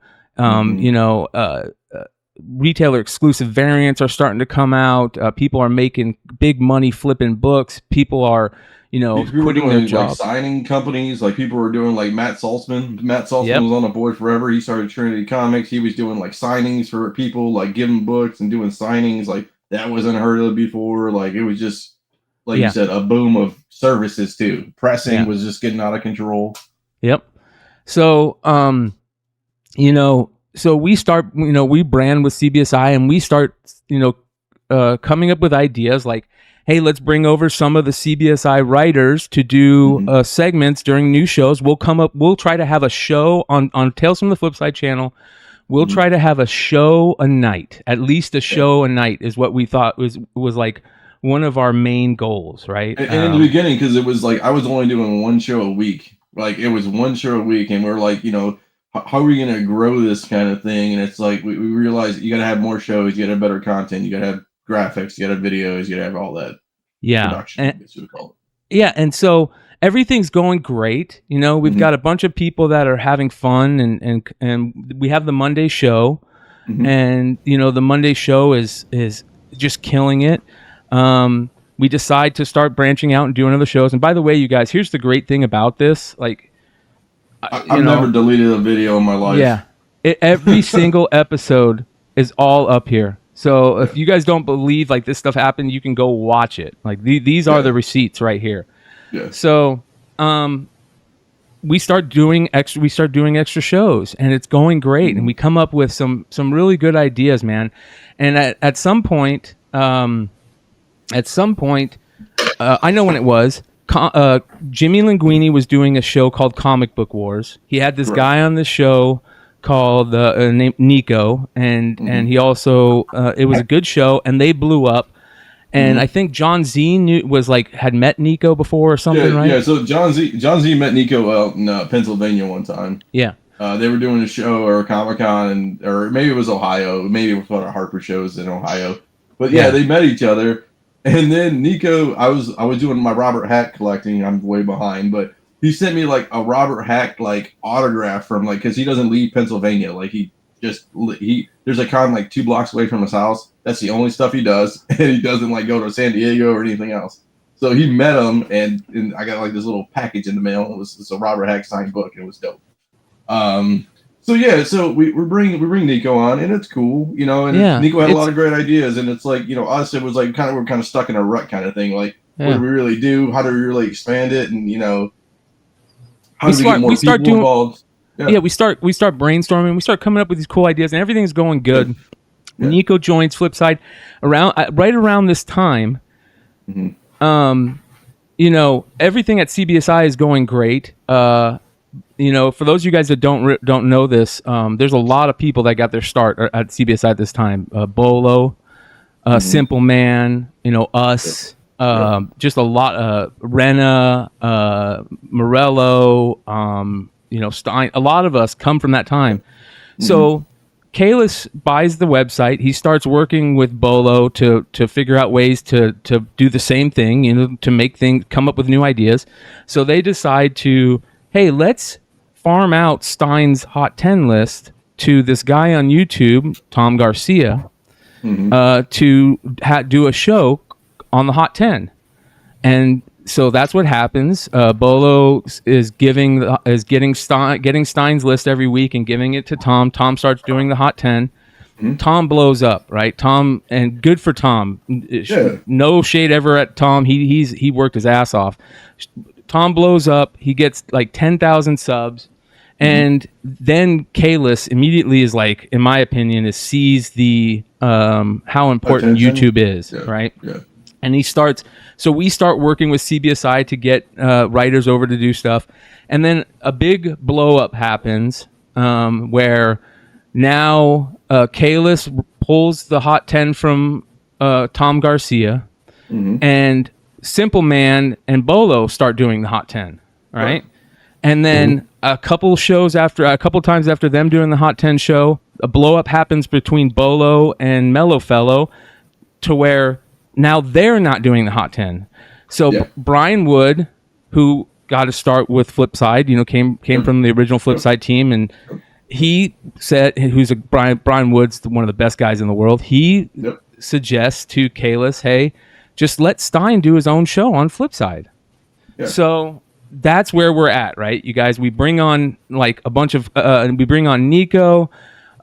I: Retailer exclusive variants are starting to come out. People are making big money flipping books. People are, quitting their jobs.
Q: Like signing companies, like people were doing like Matt Saltzman. Matt Saltzman was on the board forever. He started Trinity Comics. He was doing like signings for people, like giving books and doing signings. Like that was unheard of before. Like it was just, like you said, a boom of services too. Pressing was just getting out of control.
I: Yep. So, so we start, we brand with CBSI, and we start, coming up with ideas like, hey, let's bring over some of the CBSI writers to do segments during new shows. We'll try to have a show on Tales from the Flipside channel. We'll try to have a show a night, at least a show a night is what we thought was like one of our main goals, right?
Q: And in the beginning, because it was like I was only doing one show a week. Like it was one show a week, and we're like, how are we going to grow this kind of thing? And it's like we realized you got to have more shows, you got to have better content, you got to have graphics, you got to have videos, you got to have all that. Production, I guess you would call it.
I: Yeah, and so everything's going great. We've got a bunch of people that are having fun, and we have the Monday show, and the Monday show is just killing it. We decide to start branching out and doing other shows. And by the way, you guys, here's the great thing about this. Like,
Q: I've never deleted a video in my life.
I: Yeah. Every single episode is all up here. So if you guys don't believe like this stuff happened, you can go watch it. Like these are the receipts right here.
Q: Yeah.
I: So we start doing extra shows, and it's going great, and we come up with some really good ideas, man. And at some point, I know when it was. Jimmy Linguini was doing a show called Comic Book Wars. He had this guy on the show called named Nico, and he also it was a good show, and they blew up. And I think John Z had met Nico before or something, right?
Q: Yeah. So John Z met Nico out in Pennsylvania one time.
I: Yeah.
Q: They were doing a show or a Comic-Con, or maybe it was Ohio. Maybe it was one of Harper shows in Ohio. But yeah, they met each other. And then Nico, I was doing my Robert Hack collecting. I'm way behind, but he sent me like a Robert Hack like autograph from because he doesn't leave Pennsylvania. Like there's a con like 2 blocks away from his house. That's the only stuff he does, and he doesn't like go to San Diego or anything else. So he met him, and I got like this little package in the mail. It's a Robert Hack signed book. It was dope. So yeah, so we bring Nico on, and it's cool, and Nico had a lot of great ideas, and it's like, us, it was like we're kind of stuck in a rut kind of thing. Like, what do we really do? How do we really expand it? And how do we get more people involved?
I: Yeah, we start brainstorming. We start coming up with these cool ideas, and everything's going good. Yeah. Nico joins Flipside right around this time. Everything at CBSI is going great. For those of you guys that don't know this, there's a lot of people that got their start at CBSI at this time. Bolo, Simple Man, us, just a lot. Rena, Morello, Stein. A lot of us come from that time. So Kalis buys the website. He starts working with Bolo to figure out ways to do the same thing, to make things, come up with new ideas. So they decide to, hey, let's farm out Stein's Hot 10 list to this guy on YouTube, Tom Garcia, to do a show on the Hot 10. And so that's what happens. Bolo is getting Stein's list every week and giving it to Tom. Tom starts doing the Hot 10. Tom blows up, right? Tom, and good for Tom. No shade ever at Tom. He worked his ass off. Tom blows up. He gets like 10,000 subs. And then Kalis immediately is like, in my opinion, sees the how important YouTube is, right? Yeah. And we start working with CBSI to get writers over to do stuff. And then a big blow up happens where now Kalis pulls the Hot 10 from Tom Garcia, and Simple Man and Bolo start doing the Hot 10, right? And then a couple times after them doing the Hot 10 show, a blow up happens between Bolo and Mellow Fellow to where now they're not doing the Hot 10. So Bryan Wood, who got to start with Flipside, came from the original Flipside team, and he said, Bryan Wood's one of the best guys in the world. He suggests to Kalis, hey, just let Stein do his own show on Flipside. Yeah. So that's where we're at, right? You guys, we bring on like a bunch of, we bring on Nico.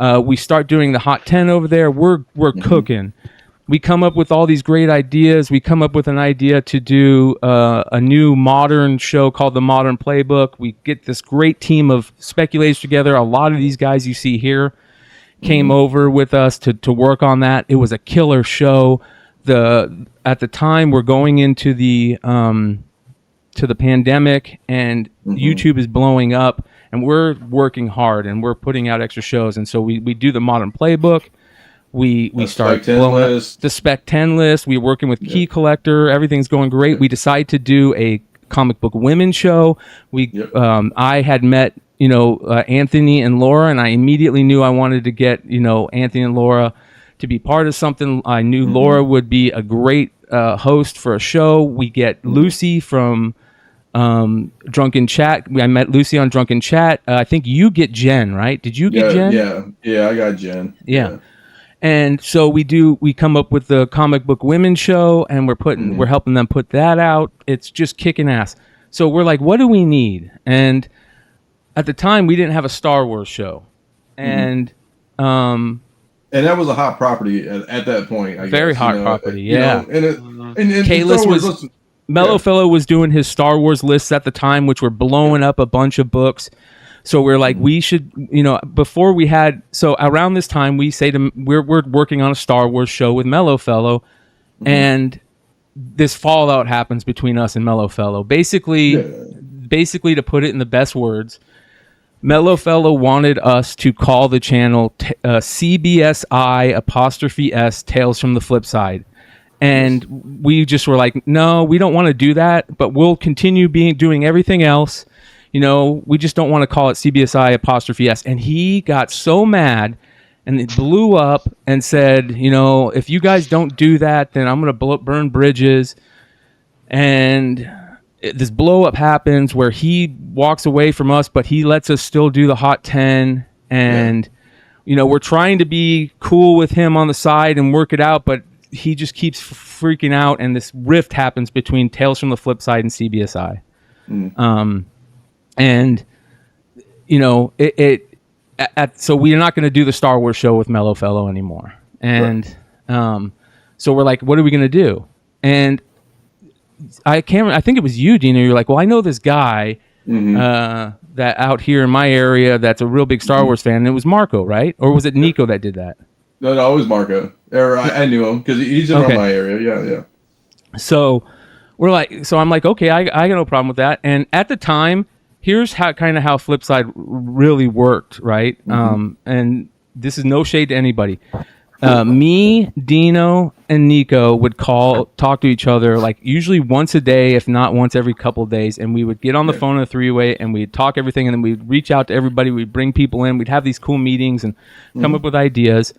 I: We start doing the Hot 10 over there. We're cooking. We come up with all these great ideas. We come up with an idea to do a new modern show called The Modern Playbook. We get this great team of speculators together. A lot of these guys you see here came over with us to work on that. It was a killer show. At the time, we're going into the pandemic, and YouTube is blowing up, and we're working hard, and we're putting out extra shows. And so we do the Modern Playbook. We start blowing up the Spec 10 list. We're working with Key Collector. Everything's going great. We decide to do a comic book women show. I had met Anthony and Laura, and I immediately knew I wanted to get Anthony and Laura to be part of something. I knew Laura would be a great host for a show. We get Lucy from Drunken Chat. I met Lucy on Drunken Chat. I think you get Jen, right? Did you get Jen?
Q: Yeah, I got Jen.
I: Yeah. And so we come up with the comic book women show, and we're helping them put that out. It's just kicking ass. So we're like, what do we need? And at the time we didn't have a Star Wars show. And
Q: And that was a hot property at that point.
I: Very
Q: guess,
I: hot property, yeah.
Q: And
I: K-List was Mellow Fellow was doing his Star Wars lists at the time, which were blowing up a bunch of books. So we're like, we should, before we had, so around this time, we say to we're working on a Star Wars show with Mellow Fellow, and this fallout happens between us and Mellow Fellow. Basically, to put it in the best words, Mellow Fellow wanted us to call the channel CBSI''S Tales from the Flipside. And we just were like, no, we don't want to do that, but we'll continue doing everything else. We just don't want to call it CBSI''S. And he got so mad and it blew up and said, if you guys don't do that, then I'm going to burn bridges. And this blow up happens where he walks away from us, but he lets us still do the Hot 10. And, we're trying to be cool with him on the side and work it out, but he just keeps freaking out. And this rift happens between Tales from the Flipside and CBSI. So we're not going to do the Star Wars show with Mellow Fellow anymore. And so we're like, what are we going to do? And I think it was you, Dino. You're like, well, I know this guy that out here in my area that's a real big Star Wars fan. And it was Marco, right? Or was it Nico that did that?
Q: No, it was Marco. I knew him because he's in my area. Yeah.
I: So I'm like, okay, I got no problem with that. And at the time, here's how Flipside really worked, right? And this is no shade to anybody. Me, Dino, and Nico would talk to each other like usually once a day, if not once every couple of days. And we would get on the phone in a three-way and we'd talk everything. And then we'd reach out to everybody. We'd bring people in. We'd have these cool meetings and come up with ideas.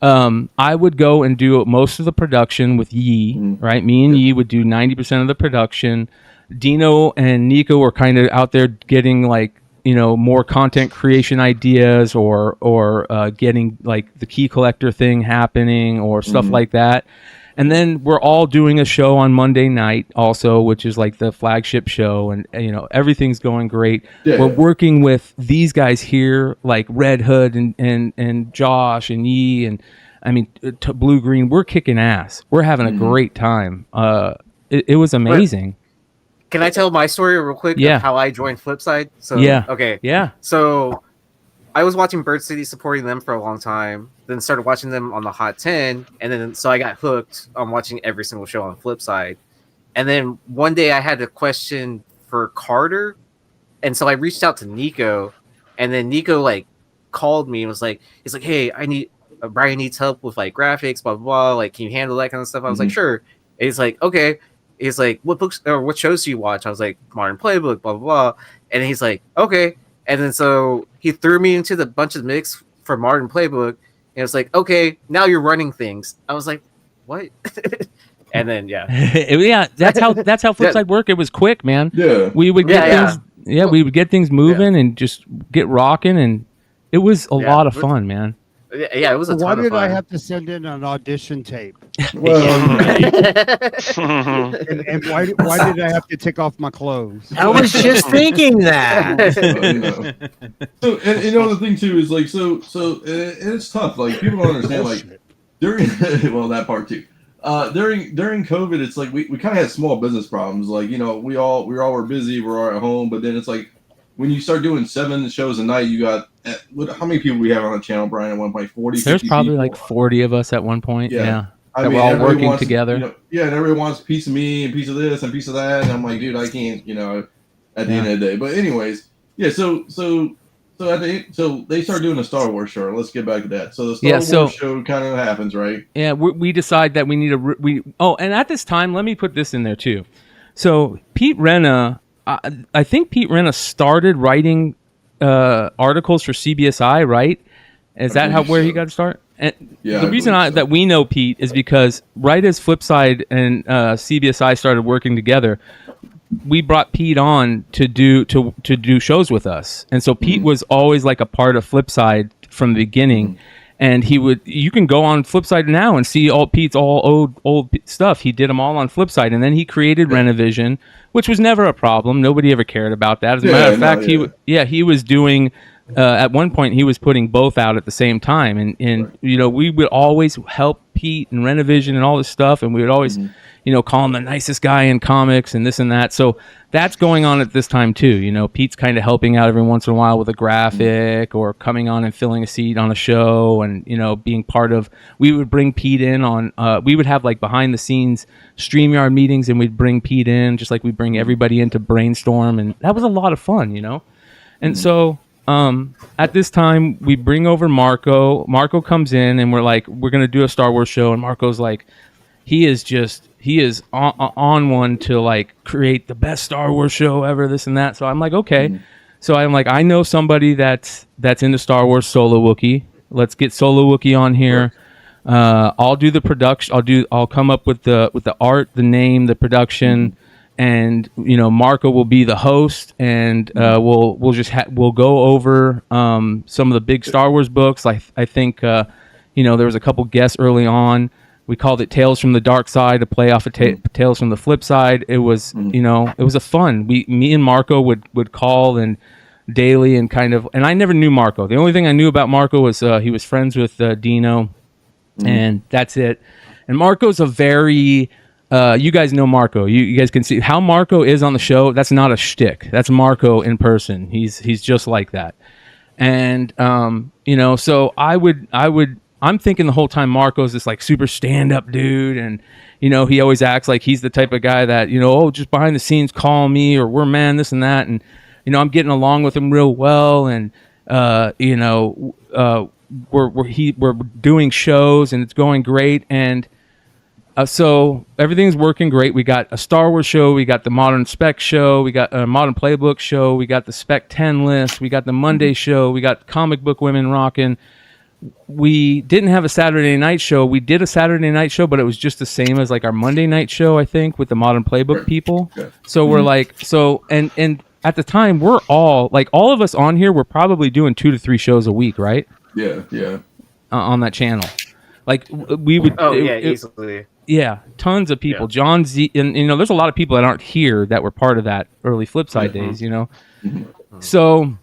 I: I would go and do most of the production with Yee, right? Me and Yee would do 90% of the production. Dino and Nico were kind of out there getting more content creation ideas or getting like the key collector thing happening or stuff like that. And then we're all doing a show on Monday night also, which is like the flagship show, and everything's going great. We're working with these guys here like Red Hood and Josh and Yee and Blue Green. We're kicking ass. We're having a great time. It was amazing.
N: Can I tell my story real quick?
I: Yeah.
N: Of how I joined Flipside? So okay.
I: Yeah.
N: So I was watching Bird City, supporting them for a long time, then started watching them on the Hot 10, and then so I got hooked on watching every single show on Flipside. And then one day I had a question for Carter, and so I reached out to Nico, and then Nico called me and was like, he's like, hey, Bryan needs help with graphics, blah blah blah. Like, can you handle that kind of stuff? I was like, sure. And he's like, okay. He's like, what books or what shows do you watch? I was like, Modern Playbook, blah blah blah. And he's like, okay. And then so he threw me into the bunch of mix for Modern Playbook, and it's like, okay, now you're running things. I was like, what? And then
I: that's how Flipside worked. It was quick, man. We would get things. We would get things moving and just get rocking, and it was a lot of fun, man.
N: Yeah, it was a ton
G: Why
N: of
G: did
N: fun.
G: I have to send in an audition tape? and why did I have to take off my clothes?
J: I was just thinking that.
Q: So, and the thing too is so and it's tough. Like, people don't understand. During that part too. During COVID, it's like we kind of had small business problems. Like, we all were busy. We're all at home, but then it's like, when you start doing 7 shows a night, you got how many people we have on the channel, Bryan? At one point, 40.
I: There's probably people? 40 of us at one point. Yeah.
Q: We're
I: all working together.
Q: And everyone wants a piece of me and a piece of this and a piece of that, and I'm like, dude, I can't. At the end of the day. But anyways, so they start doing a Star Wars show. Let's get back to that. So the Star Wars show kind of happens, right?
I: Yeah, we decide that we need and at this time, let me put this in there too. So Pete Renna. I think Pete Renna started writing articles for CBSI, right? Is that where he got to start? And the reason that we know Pete is because right as Flipside and CBSI started working together, we brought Pete on to do shows with us, and so Pete was always like a part of Flipside from the beginning. And you can go on Flipside now and see all Pete's old stuff. He did them all on Flipside, and then he created Renovision, which was never a problem. Nobody ever cared about that. As a matter of fact, he was doing at one point he was putting both out at the same time, and you know, we would always help Pete and Renovision and all this stuff, and we would always you know, call him the nicest guy in comics and this and that. So that's going on at this time too. You know, Pete's kind of helping out every once in a while with a graphic or coming on and filling a seat on a show, and you know, being part of. We would bring Pete in on. We would have like behind the scenes StreamYard meetings, and we'd bring Pete in just like we bring everybody in to brainstorm, and that was a lot of fun, you know. And so at this time we bring over Marco. Marco comes in, and we're like, we're gonna do a Star Wars show, and Marco's like, he is on one to like create the best Star Wars show ever, this and that. So I'm like, okay. So I'm like, I know somebody that's into Star Wars, Solo Wookiee. Let's get Solo Wookiee on here. I'll do the production. I'll come up with the art, the name, the production, and you know, Marco will be the host, and we'll go over some of the big Star Wars books. I think you know, there was a couple guests early on. We called it Tales from the Dark Side, to play off of Tales from the Flipside. It was, you know, it was a fun. Me and Marco would call and daily and kind of, and I never knew Marco. The only thing I knew about Marco was he was friends with Dino, and that's it. And Marco's a very, you guys know Marco. You guys can see how Marco is on the show. That's not a shtick. That's Marco in person. He's just like that. And you know, so I'm thinking the whole time Marco's this like super stand-up dude, and you know, he always acts like he's the type of guy that, you know, oh, just behind the scenes call me, or we're man this and that, and you know, I'm getting along with him real well, and you know, we're doing shows and it's going great, and so everything's working great. We got a Star Wars show, we got the Modern Spec show, we got a Modern Playbook show, we got the Spec 10 list, we got the Monday show, we got Comic Book Women Rockin'. We didn't have a Saturday night show. We did a Saturday night show, but it was just the same as like our Monday night show, I think, with the Modern Playbook people. So we're like, so, and at the time, we're all, like, all of us on here, we're probably doing 2 to 3 shows a week, right?
Q: Yeah.
I: On that channel. Like, we would.
N: Easily.
I: Yeah, tons of people. John Z, and you know, there's a lot of people that aren't here that were part of that early Flipside days, you know? So,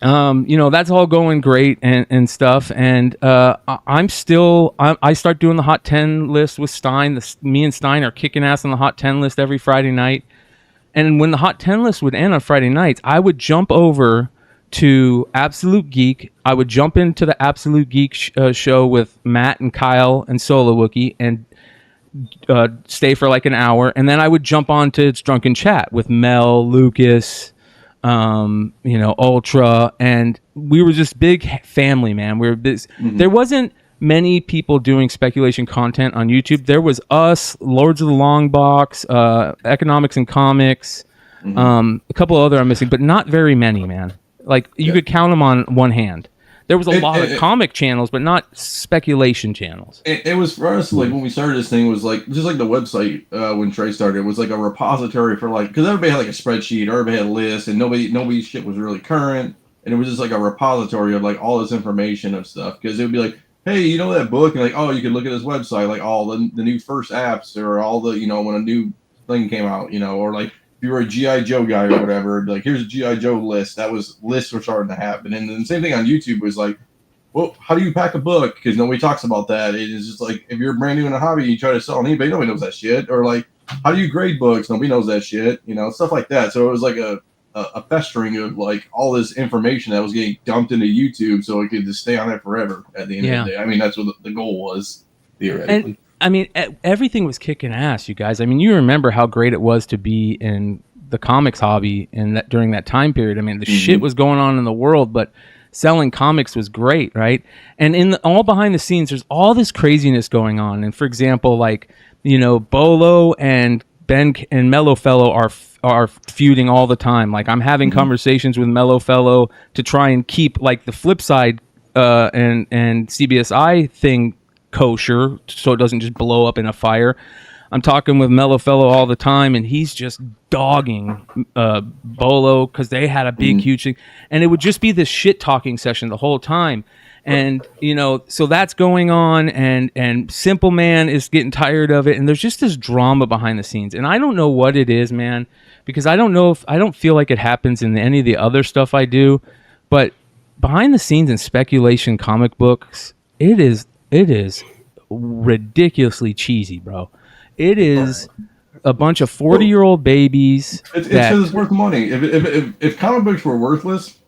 I: you know, that's all going great and stuff, and I start doing the Hot 10 list with Stein. Me and Stein are kicking ass on the Hot 10 list every Friday night, and when the Hot 10 list would end on Friday nights, I would jump over to Absolute Geek. I would jump into the Absolute Geek show with Matt and Kyle and Solo Wookiee and stay for like an hour, and then I would jump on to It's Drunken Chat with Mel, Lucas, you know, Ultra, and we were just big family, man. We were busy. There wasn't many people doing speculation content on YouTube. There was us, Lords of the Long Box, Economics and Comics, a couple other I'm missing, but not very many, man. Like, you could count them on one hand. There was a lot of comic channels, but not speculation channels.
Q: It was for us, like, when we started this thing, was like, just like the website when Trey started, it was like a repository for, like, because everybody had like a spreadsheet, everybody had a list, and nobody's shit was really current, and it was just like a repository of like all this information of stuff, because it would be like, hey, you know that book, and like, oh, you can look at this website, like all the new first apps, or all the, you know, when a new thing came out, you know, or like, if you were a G.I. Joe guy or whatever, like, here's a G.I. Joe list. That was, lists were starting to happen. And then the same thing on YouTube was like, well, how do you pack a book? Because nobody talks about that. It is just like, if you're brand new in a hobby, you try to sell on eBay, nobody knows that shit. Or like, how do you grade books? Nobody knows that shit. You know, stuff like that. So it was like a festering of like all this information that was getting dumped into YouTube, so it could just stay on it forever at the end of the day. I mean, that's what the goal was, theoretically.
I: And, I mean, everything was kicking ass, you guys. I mean, you remember how great it was to be in the comics hobby during that time period. I mean, the shit was going on in the world, but selling comics was great, right? And all behind the scenes, there's all this craziness going on. And for example, like, you know, Bolo and Ben and Mellow Fellow are feuding all the time. Like, I'm having conversations with Mellow Fellow to try and keep like the Flipside and CBSI thing kosher, so it doesn't just blow up in a fire. I'm talking with Mellow Fellow all the time, and he's just dogging Bolo because they had a big, huge thing, and it would just be this shit talking session the whole time. And you know, so that's going on, and Simple Man is getting tired of it, and there's just this drama behind the scenes, and I don't know what it is, man, because I don't feel like it happens in any of the other stuff I do, but behind the scenes in speculation comic books, it is ridiculously cheesy, bro. It is a bunch of 40-year-old babies.
Q: It's because it's worth money. If comic books were worthless,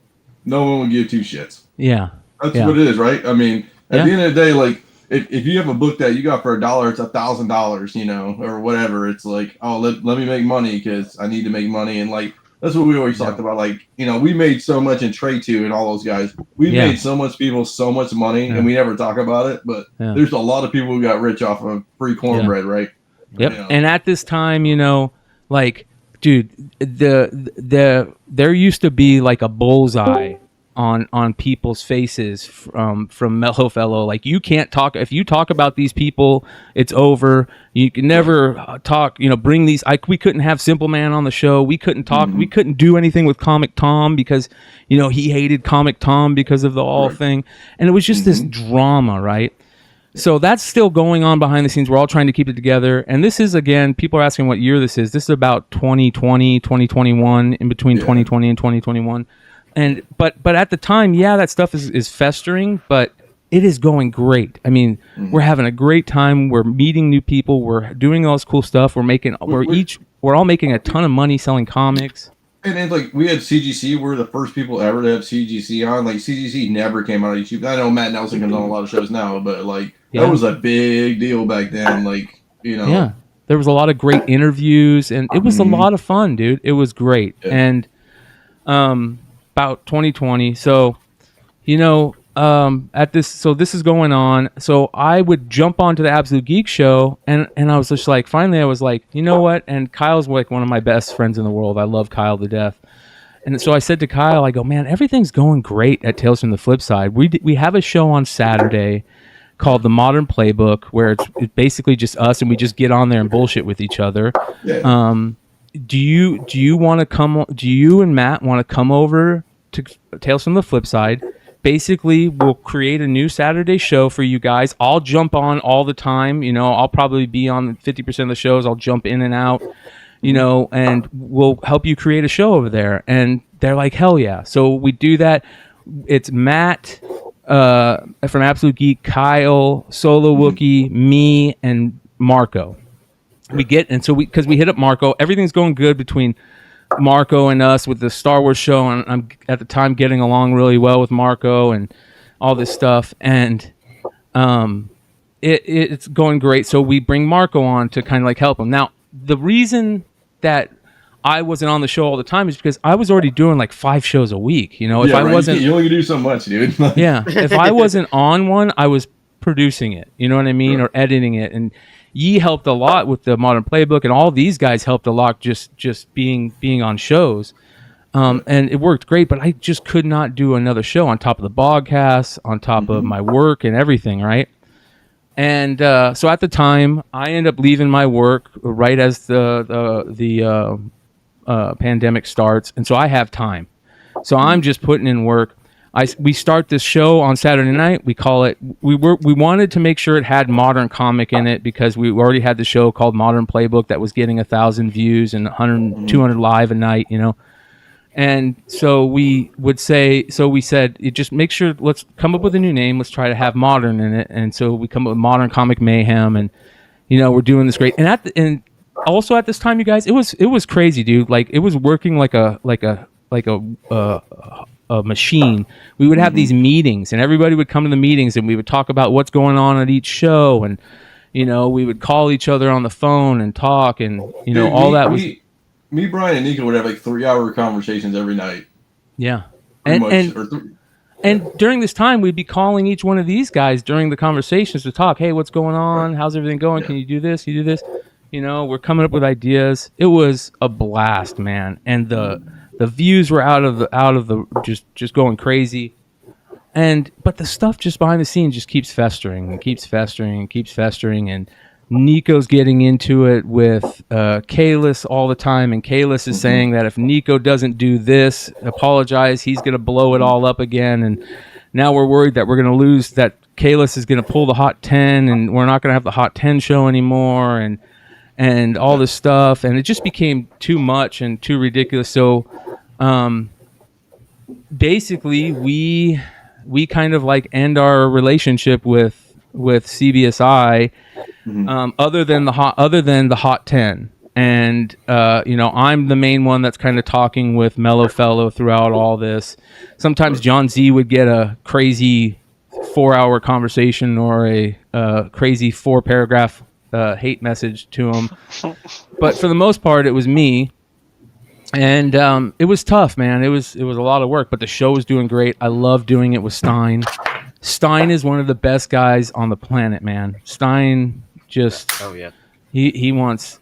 Q: no one would give two shits.
I: Yeah.
Q: That's what it is, right? I mean, at the end of the day, like, if you have a book that you got for $1, it's $1,000, you know, or whatever. It's like, oh, let me make money because I need to make money. And, like, that's what we always talked about. Like, you know, we made so much in Trey 2 and all those guys. We made so much people so much money, and we never talk about it. But there's a lot of people who got rich off of free cornbread, right?
I: Yep.
Q: You know?
I: And at this time, you know, like, dude, there used to be like a bullseye on people's faces from Mellow Fellow. Like, you can't talk, if you talk about these people, it's over. You can never talk, you know, bring these, we couldn't have Simple Man on the show. We couldn't talk, we couldn't do anything with Comic Tom because, you know, he hated Comic Tom because of the all thing. And it was just this drama, right? So that's still going on behind the scenes. We're all trying to keep it together. And this is, again, people are asking what year this is. This is about 2020, 2021, in between 2020 and 2021. And but at the time, that stuff is festering, but it is going great. I mean, we're having a great time. We're meeting new people. We're doing all this cool stuff. We're all making a ton of money selling comics.
Q: And then, like, we had CGC. We're the first people ever to have CGC on. Like, CGC never came out of YouTube. I know Matt Nelson comes on a lot of shows now, but, like, that was a big deal back then. Like, you know.
I: Yeah. There was a lot of great interviews, and it was a lot of fun, dude. It was great. And about 2020. So, you know, this is going on. So I would jump onto the Absolute Geek show, and I was just like, finally, I was like, you know what? And Kyle's like one of my best friends in the world. I love Kyle to death. And so I said to Kyle, I go, man, everything's going great at Tales from the Flip Side. We have a show on Saturday called The Modern Playbook, where it's basically just us, and we just get on there and bullshit with each other. Do you want to come? Do you and Matt want to come over to Tales from the Flip Side? Basically, we'll create a new Saturday show for you guys. I'll jump on all the time. You know, I'll probably be on 50% of the shows. I'll jump in and out, you know, and we'll help you create a show over there. And they're like, hell yeah. So we do that. It's Matt from Absolute Geek, Kyle, Solo Wookie, me, and Marco. Because we hit up Marco, everything's going good between Marco and us with the Star Wars show, and I'm at the time getting along really well with Marco and all this stuff, and it's going great. So we bring Marco on to kind of like help him. Now, the reason that I wasn't on the show all the time is because I was already doing like 5 shows a week. You know, if I wasn't,
Q: you only do so much, dude.
I: If I wasn't on one, I was producing it. You know what I mean, or editing it. And Yee helped a lot with the Modern Playbook, and all these guys helped a lot just being on shows. And it worked great, but I just could not do another show on top of the Bogcast, on top of my work and everything, right? And so at the time, I ended up leaving my work right as the pandemic starts, and so I have time. So I'm just putting in work. We start this show on Saturday night. We call it. We wanted to make sure it had modern comic in it because we already had the show called Modern Playbook that was getting 1,000 views and 100, 200 live a night. You know, and so we said, just make sure. Let's come up with a new name. Let's try to have modern in it. And so we come up with Modern Comic Mayhem, and you know we're doing this great. And also at this time, you guys, it was crazy, dude. Like it was working like a machine. We would have these meetings, and everybody would come to the meetings, and we would talk about what's going on at each show, and you know we would call each other on the phone and talk, and you know all that was.
Q: Me, Bryan, and Nico would have like 3-hour conversations every night.
I: Yeah, and during this time, we'd be calling each one of these guys during the conversations to talk. Hey, what's going on? How's everything going? Can you do this? You do this? You know, we're coming up with ideas. It was a blast, man, and the views were out of the just going crazy, but the stuff just behind the scenes just keeps festering and keeps festering and keeps festering, and Nico's getting into it with Kalis all the time, and Kalis is saying that if Nico doesn't do this, apologize, he's going to blow it all up again, and now we're worried that we're going to lose, that Kalis is going to pull the Hot 10, and we're not going to have the Hot 10 show anymore, and all this stuff, and it just became too much and too ridiculous. So basically we kind of like end our relationship with CBSI, other than the hot 10. And I'm the main one that's kind of talking with Mellow Fellow throughout all this. Sometimes John Z would get a crazy 4-hour conversation or a crazy 4-paragraph hate message to him. But for the most part, it was me. And it was tough, man. It was a lot of work, but the show was doing great. I love doing it with Stein. Stein is one of the best guys on the planet, man. Stein just he wants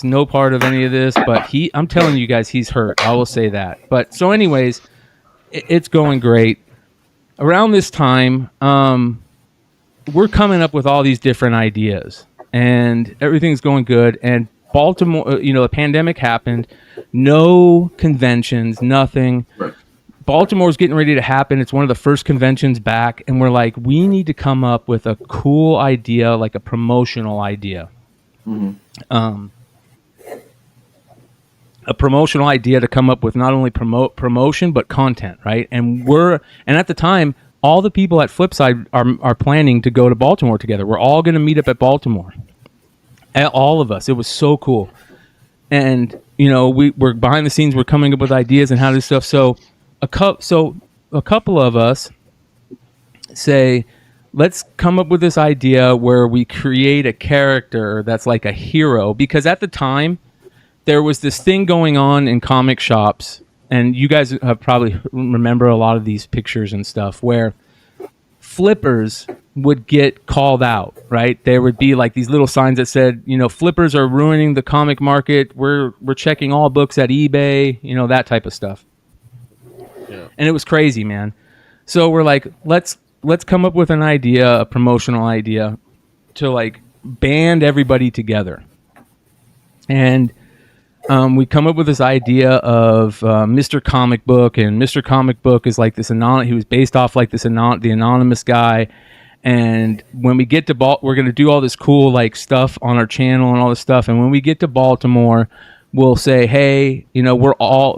I: no part of any of this, but I'm telling you guys, he's hurt. I will say that. But so anyways, it's going great. Around this time, we're coming up with all these different ideas, and everything's going good. And Baltimore, the pandemic happened, no conventions, nothing.
Q: Right.
I: Baltimore's getting ready to happen. It's one of the first conventions back, and we're like, we need to come up with a cool idea, like a promotional idea. A promotional idea to come up with not only promotion but content, right? And at the time, all the people at Flipside are planning to go to Baltimore together. We're all going to meet up at Baltimore. All of us. It was so cool. And we're behind the scenes. We're coming up with ideas and how to do stuff. So a couple of us say, let's come up with this idea where we create a character that's like a hero. Because at the time, there was this thing going on in comic shops, and you guys have probably remember a lot of these pictures and stuff, where flippers would get called out, right? There would be like these little signs that said, flippers are ruining the comic market. We're checking all books at eBay, that type of stuff. Yeah. And it was crazy, man. So we're like, let's come up with an idea, a promotional idea, to like band everybody together. And we come up with this idea of Mr. Comic Book, and Mr. Comic Book is like this he was based off like this the anonymous guy. And when we get to we're going to do all this cool like stuff on our channel and all this stuff. And when we get to Baltimore, we'll say, hey, we're all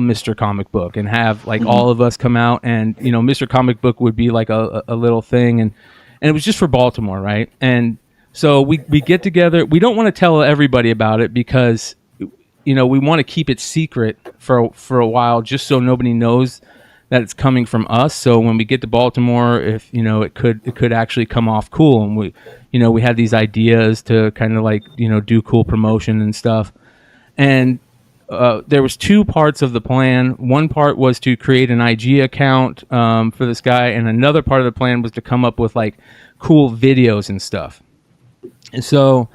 I: Mr. Comic Book, and have like all of us come out, and Mr. Comic Book would be like a little thing, and it was just for Baltimore, right? And so we get together. We don't want to tell everybody about it because we want to keep it secret for a while, just so nobody knows that it's coming from us. So when we get to Baltimore, if it could actually come off cool, and we had these ideas to kind of like do cool promotion and stuff. And there was 2 parts of the plan. One part was to create an IG account for this guy, and another part of the plan was to come up with like cool videos and stuff. And so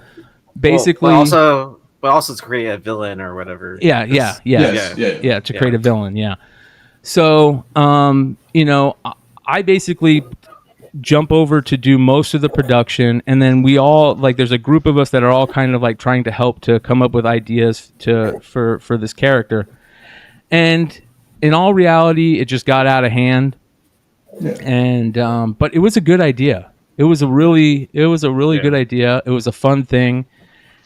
I: basically,
N: but also to create a villain or whatever.
I: Yeah. To create a villain. Yeah. So I basically jump over to do most of the production, and then we all like there's a group of us that are all kind of like trying to help to come up with ideas for this character. And in all reality, it just got out of hand. Yeah. And but it was a good idea. It was a really good idea. It was a fun thing.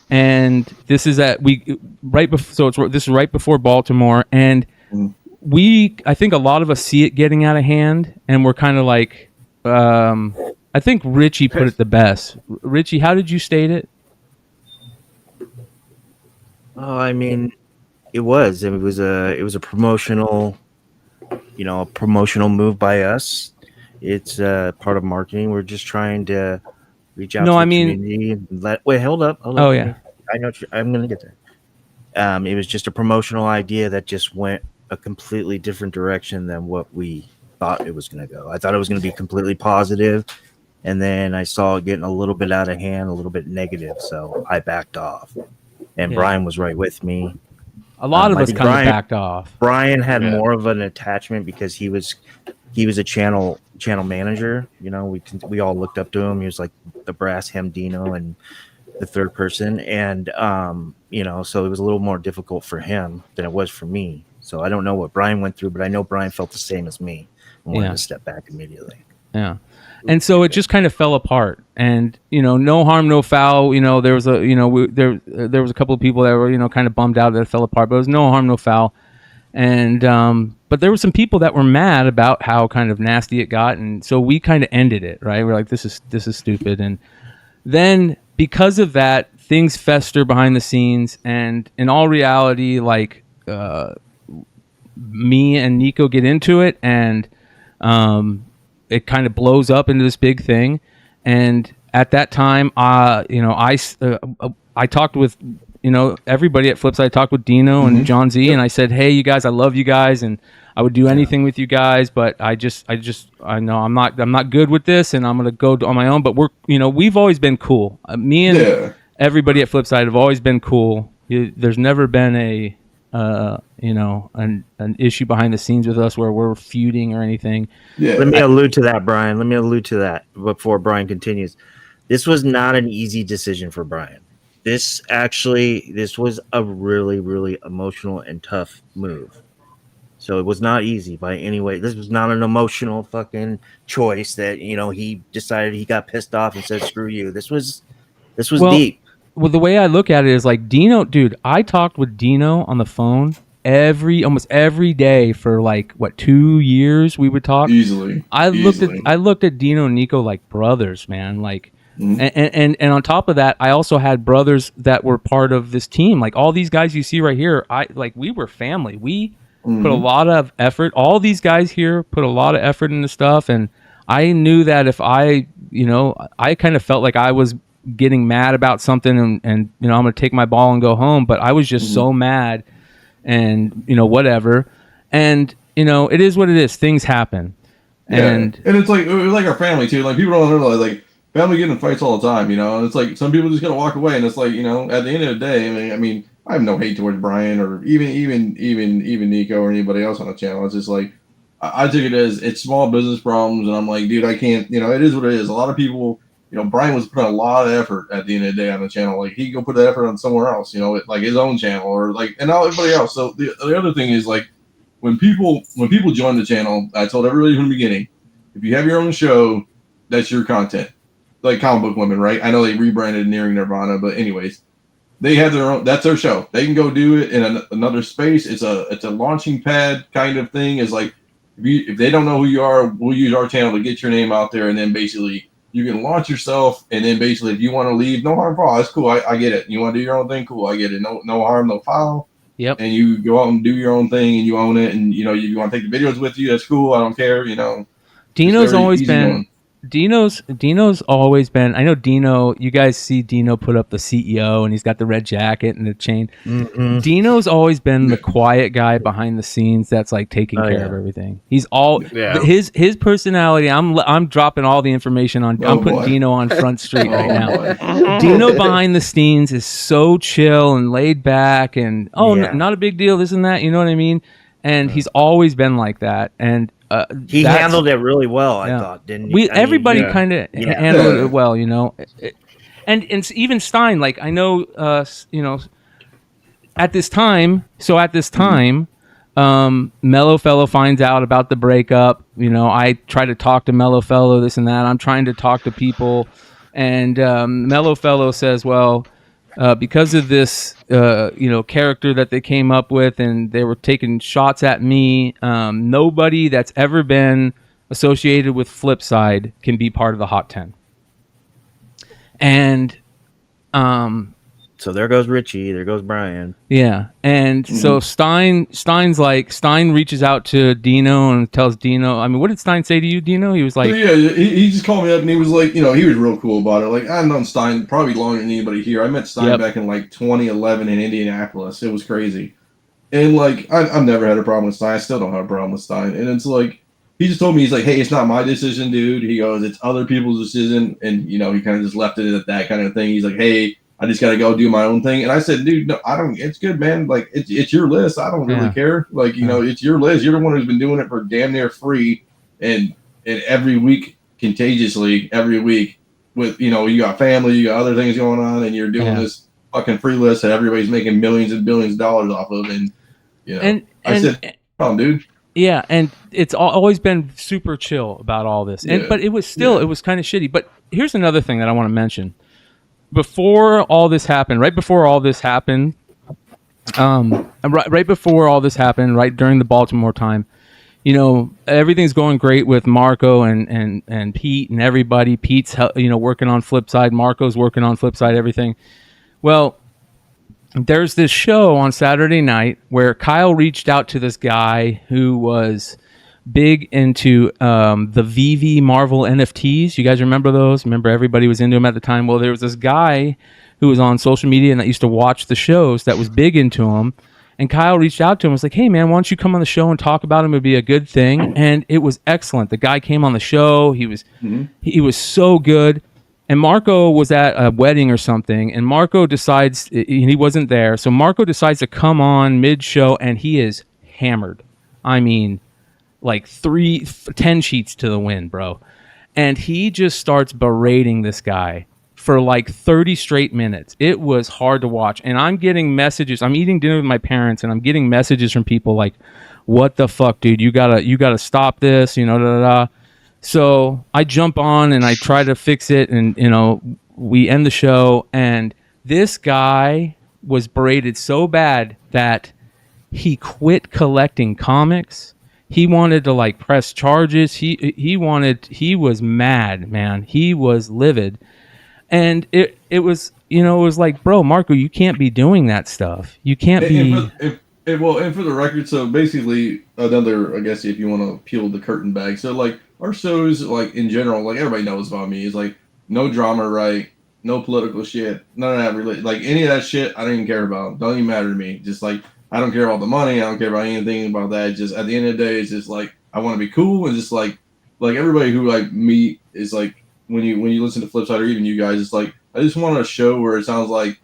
I: And this is this is right before Baltimore, and I think a lot of us see it getting out of hand, and we're kind of like I think Richie put it the best. Richie, how did you state it?
J: Oh, I mean, it was a promotional, a promotional move by us. It's part of marketing. We're just trying to reach out to the community and wait, hold up.
I: Oh, yeah.
J: I know I'm going to get there. It was just a promotional idea that just went a completely different direction than what we thought it was going to go. I thought it was going to be completely positive, and then I saw it getting a little bit out of hand, a little bit negative, so I backed off. And Bryan was right with me.
I: A lot of us kind of backed off.
J: Bryan had more of an attachment because he was a channel manager. We all looked up to him. He was like the brass Hemdino and the third person, and so it was a little more difficult for him than it was for me. So I don't know what Bryan went through, but I know Bryan felt the same as me and wanted to step back immediately.
I: Yeah. And so it just kind of fell apart, and no harm, no foul. There was there was a couple of people that were kind of bummed out that it fell apart, but it was no harm, no foul. And but there were some people that were mad about how kind of nasty it got, and so we kind of ended it, right? We're like, this is stupid. And then because of that, things fester behind the scenes, and in all reality, like me and Nico get into it, and it kind of blows up into this big thing. And at that time, I talked with everybody at Flipside. I talked with Dino and John Z, and I said, hey, you guys, I love you guys, and I would do anything with you guys, but I know I'm not good with this, and I'm gonna go on my own. But we've always been cool. Me and everybody at Flipside have always been cool. There's never been an issue behind the scenes with us where we're feuding or anything.
J: Let me allude to that, Brian. Let me allude to that before Brian continues. This was not an easy decision for Brian. This was a really, really emotional and tough move. So it was not easy by any way. This was not an emotional fucking choice that, he decided, he got pissed off and said, screw you. This was deep.
I: Well, the way I look at it is like Dino, dude, I talked with Dino on the phone almost every day for 2 years. We would talk
Q: easily.
I: I looked at Dino and Nico like brothers, man. Like, and on top of that, I also had brothers that were part of this team. Like all these guys you see right here, we were family. We put a lot of effort. All these guys here put a lot of effort into stuff, and I knew that if I kind of felt like I was getting mad about something, and I'm going to take my ball and go home. But I was just so mad, and whatever. And it is what it is. Things happen, and
Q: it's like our family too. Like people don't realize, like family get in fights all the time. And it's like some people just gotta walk away. And it's like at the end of the day, I mean, I have no hate towards Brian or even Nico or anybody else on the channel. It's just like I take it as it's small business problems, and I'm like, dude, I can't. It is what it is. A lot of people. Brian was putting a lot of effort at the end of the day on the channel. Like he go put the effort on somewhere else, like his own channel or and now everybody else. So the other thing is like when people join the channel, I told everybody from the beginning, if you have your own show, that's your content. Like Comic Book Women, right? I know they rebranded Nearing Nirvana, but anyways, they have their own. That's their show. They can go do it in another space. It's a launching pad kind of thing. It's like if they don't know who you are, we'll use our channel to get your name out there, and then basically. You can launch yourself, and then basically, if you want to leave, no harm, foul. That's cool. I get it. You want to do your own thing, cool. I get it. No harm, no foul.
I: Yep.
Q: And you go out and do your own thing, and you own it. And you want to take the videos with you. That's cool. I don't care.
I: Dino's always been. Dino's always been. I know Dino. You guys see Dino put up the CEO, and he's got the red jacket and the chain.
J: Mm-hmm.
I: Dino's always been the quiet guy behind the scenes that's like taking care of everything. He's his personality. I'm dropping all the information on. I'm putting Dino on Front Street right now. Dino behind the scenes is so chill and laid back, and not a big deal. This and that. You know what I mean? And he's always been like that. And
J: he handled it really well, I thought, didn't he?
I: Everybody kind of handled it well, and even Stein. Like I know, at this time. So at this time, Mellow Fellow finds out about the breakup. I try to talk to Mellow Fellow, this and that. I'm trying to talk to people, and Mellow Fellow says, "Well, because of this, character that they came up with, and they were taking shots at me. Nobody that's ever been associated with Flipside can be part of the Hot 10." And
J: so there goes Richie, there goes Brian.
I: Yeah, and so Stein reaches out to Dino and tells Dino. I mean, what did Stein say to you, Dino? He was like,
Q: he just called me up and he was like, he was real cool about it. Like I've known Stein probably longer than anybody here. I met Stein back in 2011 in Indianapolis. It was crazy, and I've never had a problem with Stein. I still don't have a problem with Stein, and it's like. He just told me, he's like, hey, it's not my decision, dude. He goes, it's other people's decision. And, he kind of just left it at that kind of thing. He's like, hey, I just got to go do my own thing. And I said, dude, no, I don't, it's good, man. Like, it's your list. I don't really care. Like, it's your list. You're the one who's been doing it for damn near free. And every week, contagiously, every week with, you got family, you got other things going on, and you're doing this fucking free list that everybody's making millions and billions of dollars off of. And, I said, come on, dude.
I: Yeah, and it's always been super chill about all this. But it was still, it was kind of shitty. But here's another thing that I want to mention. Right before all this happened, right before all this happened, right during the Baltimore time, everything's going great with Marco and Pete and everybody. Pete's working on Flipside, Marco's working on Flipside, everything. Well, there's this show on Saturday night where Kyle reached out to this guy who was big into the VV Marvel NFTs. You guys remember those? Remember everybody was into them at the time? Well, there was this guy who was on social media and that used to watch the shows that was big into them. And Kyle reached out to him and was like, hey, man, why don't you come on the show and talk about him? It would be a good thing. And it was excellent. The guy came on the show. He was so good. And Marco was at a wedding or something. And Marco decides, he wasn't there. So Marco decides to come on mid-show, and he is hammered. I mean, like 10 sheets to the wind, bro. And he just starts berating this guy for like 30 straight minutes. It was hard to watch. And I'm getting messages. I'm eating dinner with my parents, and I'm getting messages from people like, what the fuck, dude? You gotta stop this, So I jump on and I try to fix it, and we end the show, and this guy was berated so bad that he quit collecting comics. He wanted to like press charges. He was mad, man. He was livid. And it was like, bro, Marco, you can't be doing that stuff. You can't be.
Q: And for the record, so basically another, I guess, if you want to peel the curtain back, so like our shows, like in general, like everybody knows about me, is like no drama, right? No political shit, none of that like any of that shit. I don't even care about. Don't even matter to me. Just like I don't care about the money. I don't care about anything about that. Just at the end of the day, it's just like I want to be cool, and just like everybody who like me is like. When you listen to Flipside, or even you guys, it's like I just want a show where it sounds like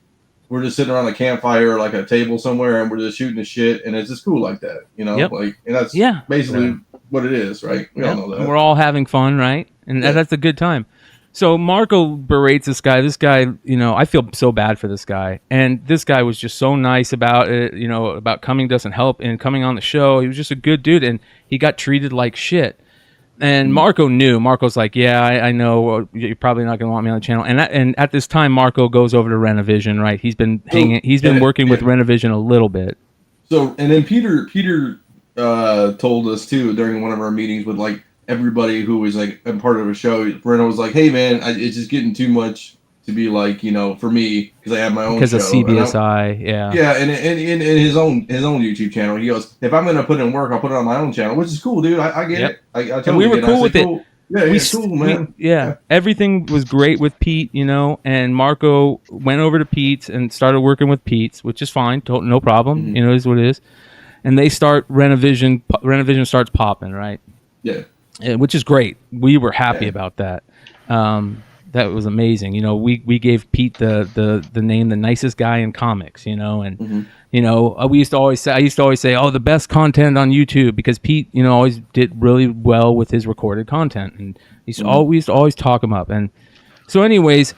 Q: we're just sitting around a campfire or like a table somewhere and we're just shooting the shit, and it's just cool like that,
I: Yep.
Q: Like, and that's basically what it is, right? We all know that.
I: And we're all having fun, right? And that's a good time. So Marco berates this guy. This guy, I feel so bad for this guy, and this guy was just so nice about it, about coming to us and help and coming on the show. He was just a good dude, and he got treated like shit. And Marco knew. Marco's like, yeah, I know you're probably not going to want me on the channel. And at this time, Marco goes over to Renovision, right? He's been working with Renovision a little bit.
Q: So, and then Peter told us too during one of our meetings with like everybody who was like a part of a show. Reno was like, hey man, it's just getting too much to be like, for me, because I have my own show.
I: Because of CBSI, yeah.
Q: Yeah, and in his own YouTube channel, he goes, if I'm going to put in work, I'll put it on my own channel, which is cool, dude. I get it. I totally
I: and we were
Q: get
I: cool with it.
Q: Cool. Yeah, cool, man.
I: Everything was great with Pete, and Marco went over to Pete's and started working with Pete's, which is fine, no problem.
Q: Mm-hmm.
I: It is what it is. And they start Renovision starts popping, right?
Q: Yeah.
I: Which is great. We were happy about that. That was amazing. We gave Pete the name the nicest guy in comics, and we used to always say, oh, the best content on YouTube, because Pete, always did really well with his recorded content, and we used to always talk him up. And so anyways,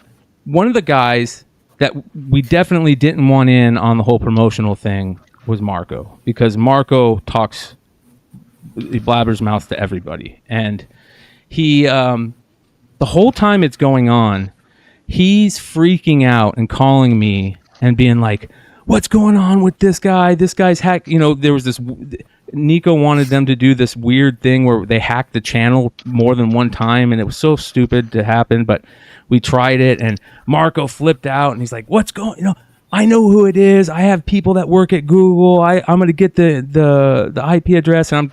I: one of the guys that we definitely didn't want in on the whole promotional thing was Marco, because Marco he blabbers mouth to everybody, and he the whole time it's going on, he's freaking out and calling me and being like, what's going on with this guy? This guy's hacked. There was this, Nico wanted them to do this weird thing where they hacked the channel more than one time, and it was so stupid to happen, but we tried it, and Marco flipped out, and he's like, what's going, I know who it is. I have people that work at Google. I'm going to get the IP address, and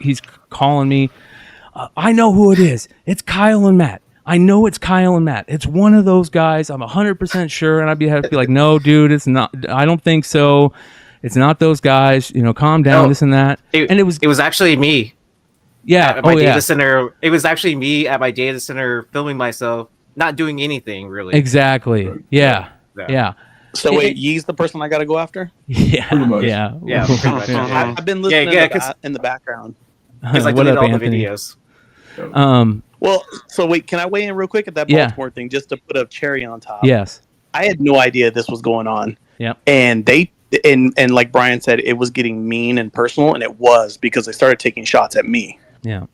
I: he's calling me. I know who it is. It's Kyle and Matt. I know it's Kyle and Matt. It's one of those guys. I'm 100% sure. And I'd have to be like, no, dude, it's not. I don't think so. It's not those guys. Calm down, this and that. And it was
N: actually me.
I: Yeah.
N: At my data center. It was actually me at my data center filming myself, not doing anything really.
I: Exactly. Yeah.
R: So wait, Yee's the person I got to go after?
I: Yeah.
N: Pretty much. Yeah. Pretty much.
R: I've been listening in the background.
N: Because I deleted all the videos.
R: Well, so wait, can I weigh in real quick at that Baltimore thing just to put a cherry on top?
I: Yes.
R: I had no idea this was going on.
I: Yeah.
R: And and like Bryan said, it was getting mean and personal, and it was because they started taking shots at me.
I: Yeah.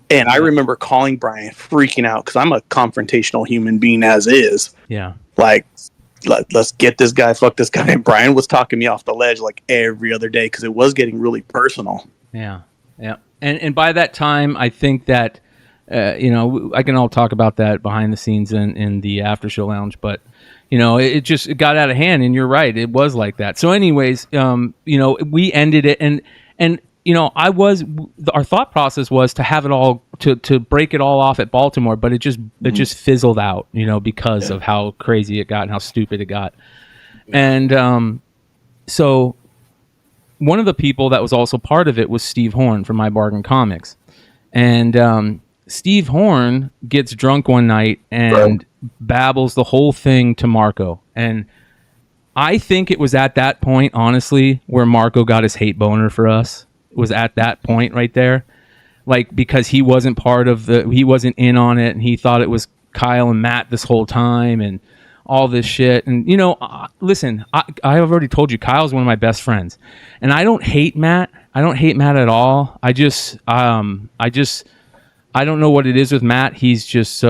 R: And I remember calling Bryan, freaking out, because I'm a confrontational human being as is.
I: Yeah.
R: Like, let's get this guy, fuck this guy. And Bryan was talking me off the ledge like every other day because it was getting really personal.
I: Yeah, yeah. And by that time, I think that, I can all talk about that behind the scenes in the after show lounge, but it just got out of hand. And you're right, it was like that. So, anyways, we ended it, and our thought process was to have it all to break it all off at Baltimore, but it just fizzled out, because of how crazy it got and how stupid it got. And so one of the people that was also part of it was Steve Horn from My Bargain Comics, and Steve Horn gets drunk one night and babbles the whole thing to Marco, and I think it was at that point, honestly, where Marco got his hate boner for us. Was at that point right there, like, because he wasn't he wasn't in on it, and he thought it was Kyle and Matt this whole time and all this shit. And listen, I have already told you, Kyle's one of my best friends, and I don't hate Matt. I don't hate Matt at all. I don't know what it is with Matt. He's just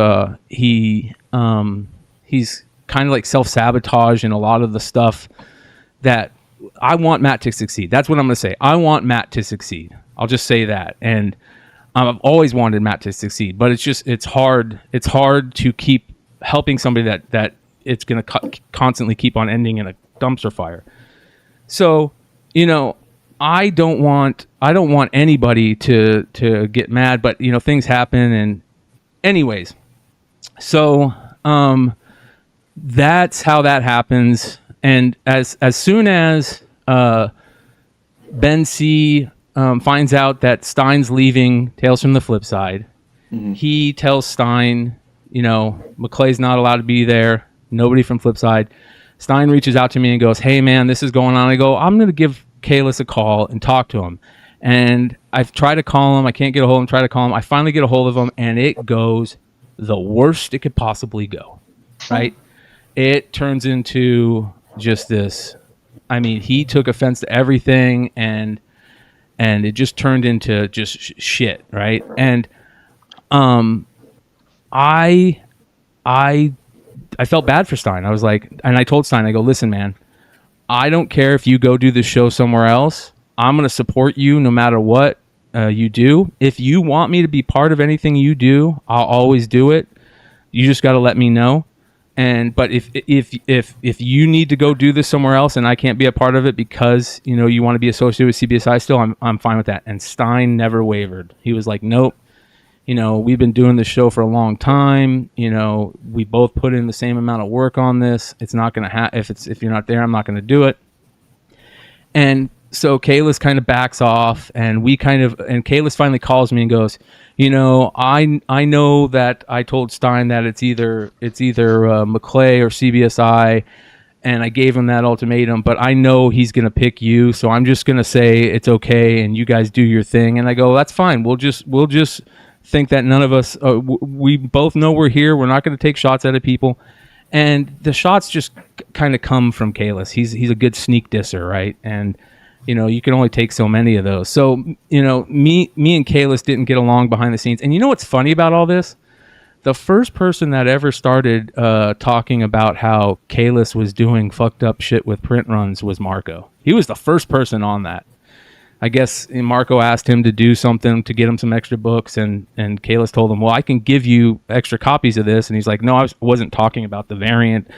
I: he's kind of like self-sabotage in a lot of the stuff that I want Matt to succeed. That's what I'm going to say. I want Matt to succeed. I'll just say that. And I've always wanted Matt to succeed, but it's hard. It's hard to keep helping somebody that it's going to constantly keep on ending in a dumpster fire. So, I don't want anybody to get mad, but things happen. And anyways, so that's how that happens. And as soon as Ben C finds out that Stein's leaving Tales from the Flipside, he tells Stein, McClay's not allowed to be there. Nobody from Flipside. Stein reaches out to me and goes, "Hey man, this is going on." I go, "I'm going to give Kalis a call and talk to him." And I've tried to call him. I can't get a hold of him. Try to call him. I finally get a hold of him, and it goes the worst it could possibly go. Right? It turns into just this. I mean, he took offense to everything, and it just turned into just shit, right? And I felt bad for Stein. I was like, and I told Stein, I go, "Listen, man, I don't care if you go do this show somewhere else. I'm going to support you no matter what you do. If you want me to be part of anything you do, I'll always do it. You just got to let me know. But if you need to go do this somewhere else and I can't be a part of it because you want to be associated with CBSI still, I'm fine with that." And Stein never wavered. He was like, "Nope. We've been doing this show for a long time. We both put in the same amount of work on this. It's not going to if you're not there, I'm not going to do it." And so Kalis kind of backs off, and Kalis finally calls me and goes, I know that I told Stein that it's either McClay or CBSI, and I gave him that ultimatum, but I know he's going to pick you, so I'm just going to say it's okay, and you guys do your thing. And I go, "That's fine. We'll just think that none of us, we both know we're here. We're not going to take shots at people." And the shots just kind of come from Kalis. He's a good sneak disser, right? And you can only take so many of those. So me and Kalis didn't get along behind the scenes. And you know what's funny about all this? The first person that ever started talking about how Kalis was doing fucked up shit with print runs was Marco. He was the first person on that. I guess Marco asked him to do something to get him some extra books, and Kalis told him, "Well, I can give you extra copies of this." And he's like, "No, I wasn't talking about the variant."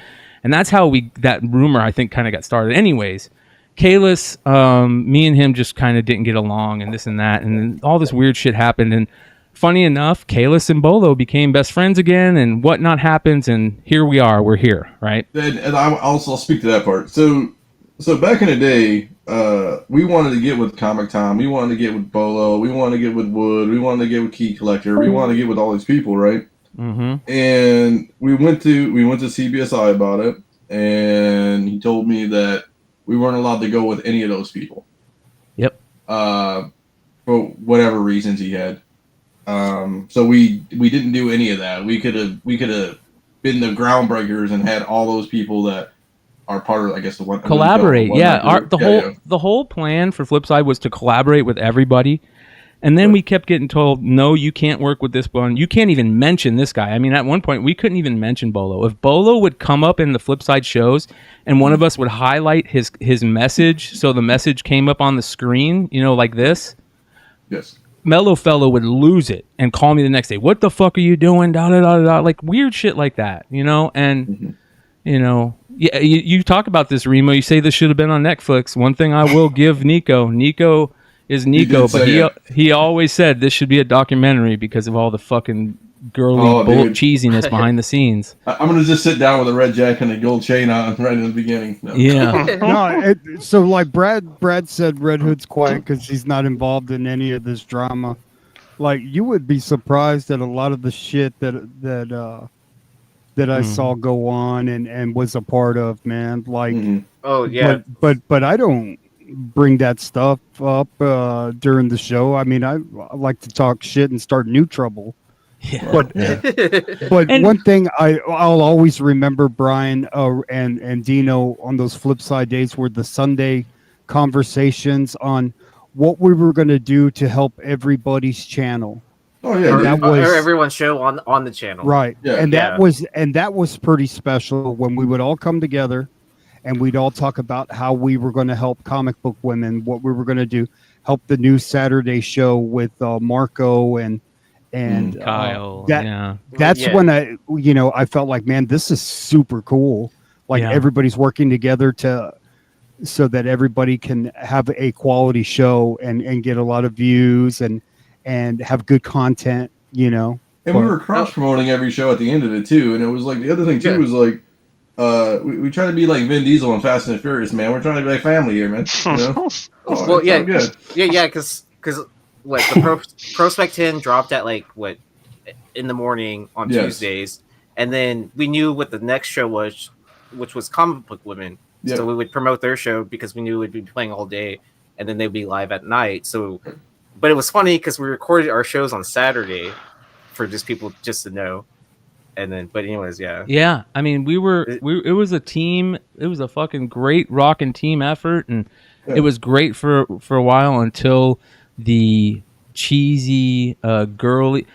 I: And that's how that rumor, I think, kind of got started. Anyways, Kalis, me and him just kind of didn't get along, and this and that, and then all this weird shit happened. And funny enough, Kalis and Bolo became best friends again, and whatnot happens, and here we are. We're here, right?
Q: And I'll speak to that part. So back in the day, we wanted to get with Comic Tom, we wanted to get with Bolo, we wanted to get with Wood, we wanted to get with Key Collector, we wanted to get with all these people, right? Mm-hmm. And we went to CBSI about it, and he told me that we weren't allowed to go with any of those people.
I: Yep.
Q: For whatever reasons he had. So we didn't do any of that. We could have been the groundbreakers and had all those people that are part of, I guess, the one
I: collaborate. The whole plan for Flipside was to collaborate with everybody And then we kept getting told, no, you can't work with this one. You can't even mention this guy. I mean, at one point, we couldn't even mention Bolo. If Bolo would come up in the Flipside shows and one of us would highlight his message so the message came up on the screen, like this.
Q: Yes.
I: Mellow Fellow would lose it and call me the next day. What the fuck are you doing? Da, da, da, da. Like weird shit like that, And, yeah, you talk about this, Remo. You say this should have been on Netflix. One thing I will give Nico is Nico, but he always said this should be a documentary because of all the fucking girly cheesiness behind the scenes.
Q: I'm gonna just sit down with a red jacket and a gold chain on right in the beginning. No.
I: Yeah.
G: So like Brad said, Red Hood's quiet because he's not involved in any of this drama. Like you would be surprised at a lot of the shit that I saw go on and was a part of, man. Like,
N: oh yeah,
G: but I don't bring that stuff up during the show. I mean, I like to talk shit and start new trouble.
I: Yeah.
G: But one thing I'll always remember, Brian and Dino, on those Flipside days were the Sunday conversations on what we were going to do to help everybody's channel.
Q: Oh yeah,
N: or everyone's show on the channel,
G: right? Yeah. And that was pretty special when we would all come together. And we'd all talk about how we were going to help comic book women, what we were going to do, help the new Saturday show with Marco and
I: Kyle.
G: That's when I felt like, man, this is super cool. Like everybody's working together so that everybody can have a quality show and get a lot of views and have good content, And
Q: we were cross promoting every show at the end of it too. And it was like the other thing too was like. We try to be like Vin Diesel and Fast and Furious, man. We're trying to be like family here, man.
N: Well, yeah, because what the Prospect 10 dropped at in the morning on Tuesdays, and then we knew what the next show was, which was Comic Book Women. Yep. So we would promote their show because we knew we'd be playing all day, and then they'd be live at night. So, but it was funny because we recorded our shows on Saturday for just people just to know. And then, but anyways, yeah. I mean, it was a team. It was a fucking great rockin' team effort, and it was great for a while until the cheesy, girly.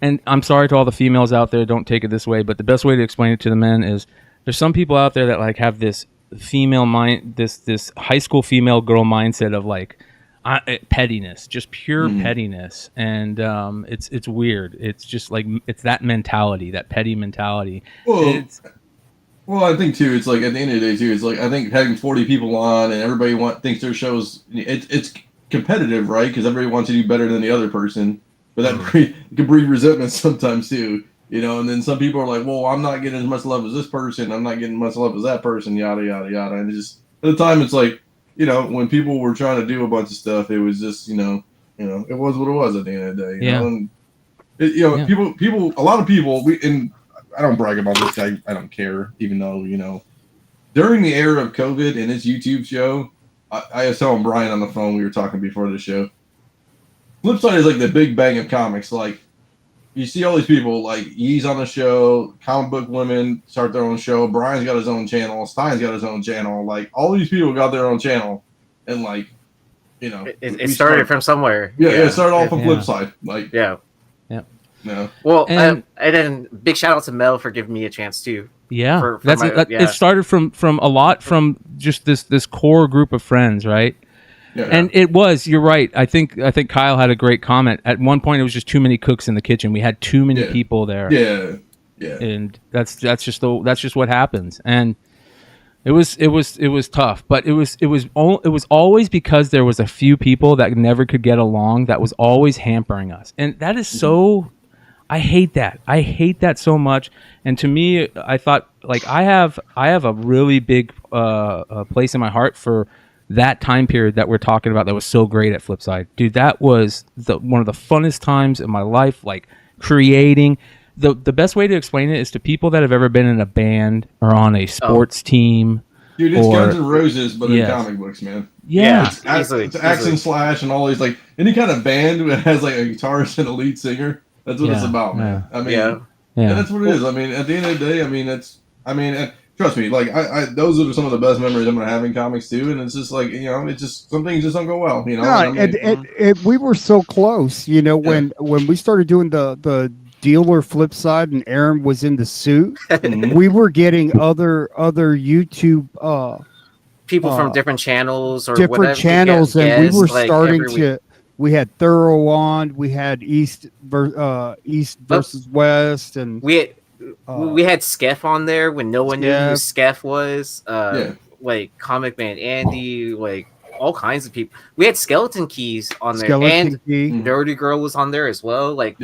N: And I'm sorry to all the females out there. Don't take it this way, but the best way to explain it to the men is there's some people out there that like have this female mind, this high school female girl mindset of like. Pettiness, just pure pettiness, and it's weird. It's just like it's that mentality, that petty mentality.
Q: Well, I think too. It's like at the end of the day too. It's like I think having 40 people on and everybody thinks their shows. It's competitive, right? Because everybody wants to do better than the other person, but that can breed resentment sometimes too. And then some people are like, "Well, I'm not getting as much love as this person. I'm not getting as much love as that person." Yada yada yada. And just at the time, it's like. When people were trying to do a bunch of stuff, it was just, it was what it was at the end of the day. People, a lot of people, and I don't brag about this. I don't care, even though, during the era of COVID and his YouTube show, I was telling Bryan on the phone, we were talking before the show. Flipside is like the big bang of comics. Like, you see all these people, like Yeezee on the show, Comic Book Women start their own show. Bryan's got his own channel. Stein's got his own channel. Like, all these people got their own channel. And, like,
N: It started from somewhere.
Q: Yeah, it started all from Flipside. Like,
N: yeah.
Q: No.
N: Well, and then big shout out to Mel for giving me a chance, too.
I: Yeah. It started from a lot from just this core group of friends, right? Yeah. And it was, you're right. I think Kyle had a great comment. At one point, it was just too many cooks in the kitchen. We had too many people there.
Q: Yeah.
I: And that's just what happens. And it was tough, but it was always because there was a few people that never could get along that was always hampering us. And that is so. I hate that. I hate that so much. And to me, I thought like I have a really big place in my heart for that time period that we're talking about that was so great at Flipside. Dude, that was one of the funnest times in my life, like creating. The best way to explain it is to people that have ever been in a band or on a sports team.
Q: Dude, it's Guns N' Roses, but in comic books, man.
I: Yeah.
Q: It's Axe and Slash and all these, like, any kind of band that has, like, a guitarist and a lead singer. That's what it's about, man. I mean, and that's what it is. I mean, at the end of the day, I mean, trust me, like I those are some of the best memories I'm gonna have in comics too. And it's just like, you know, it's just some things just don't go well, you know.
G: Yeah, and we were so close, you know, when we started doing the dealer Flipside and Aaron was in the suit, we were getting other YouTube
N: people from different channels or
G: different
N: whatever,
G: channels, and we were
N: like,
G: starting
N: every
G: to. We had Thorough on, we had East versus West, and
N: we had Skeff on there when no one knew who Skeff was. Like Comic Man Andy, like all kinds of people. We had Skeleton Keys on there, and Nerdy Girl was on there as well. Like,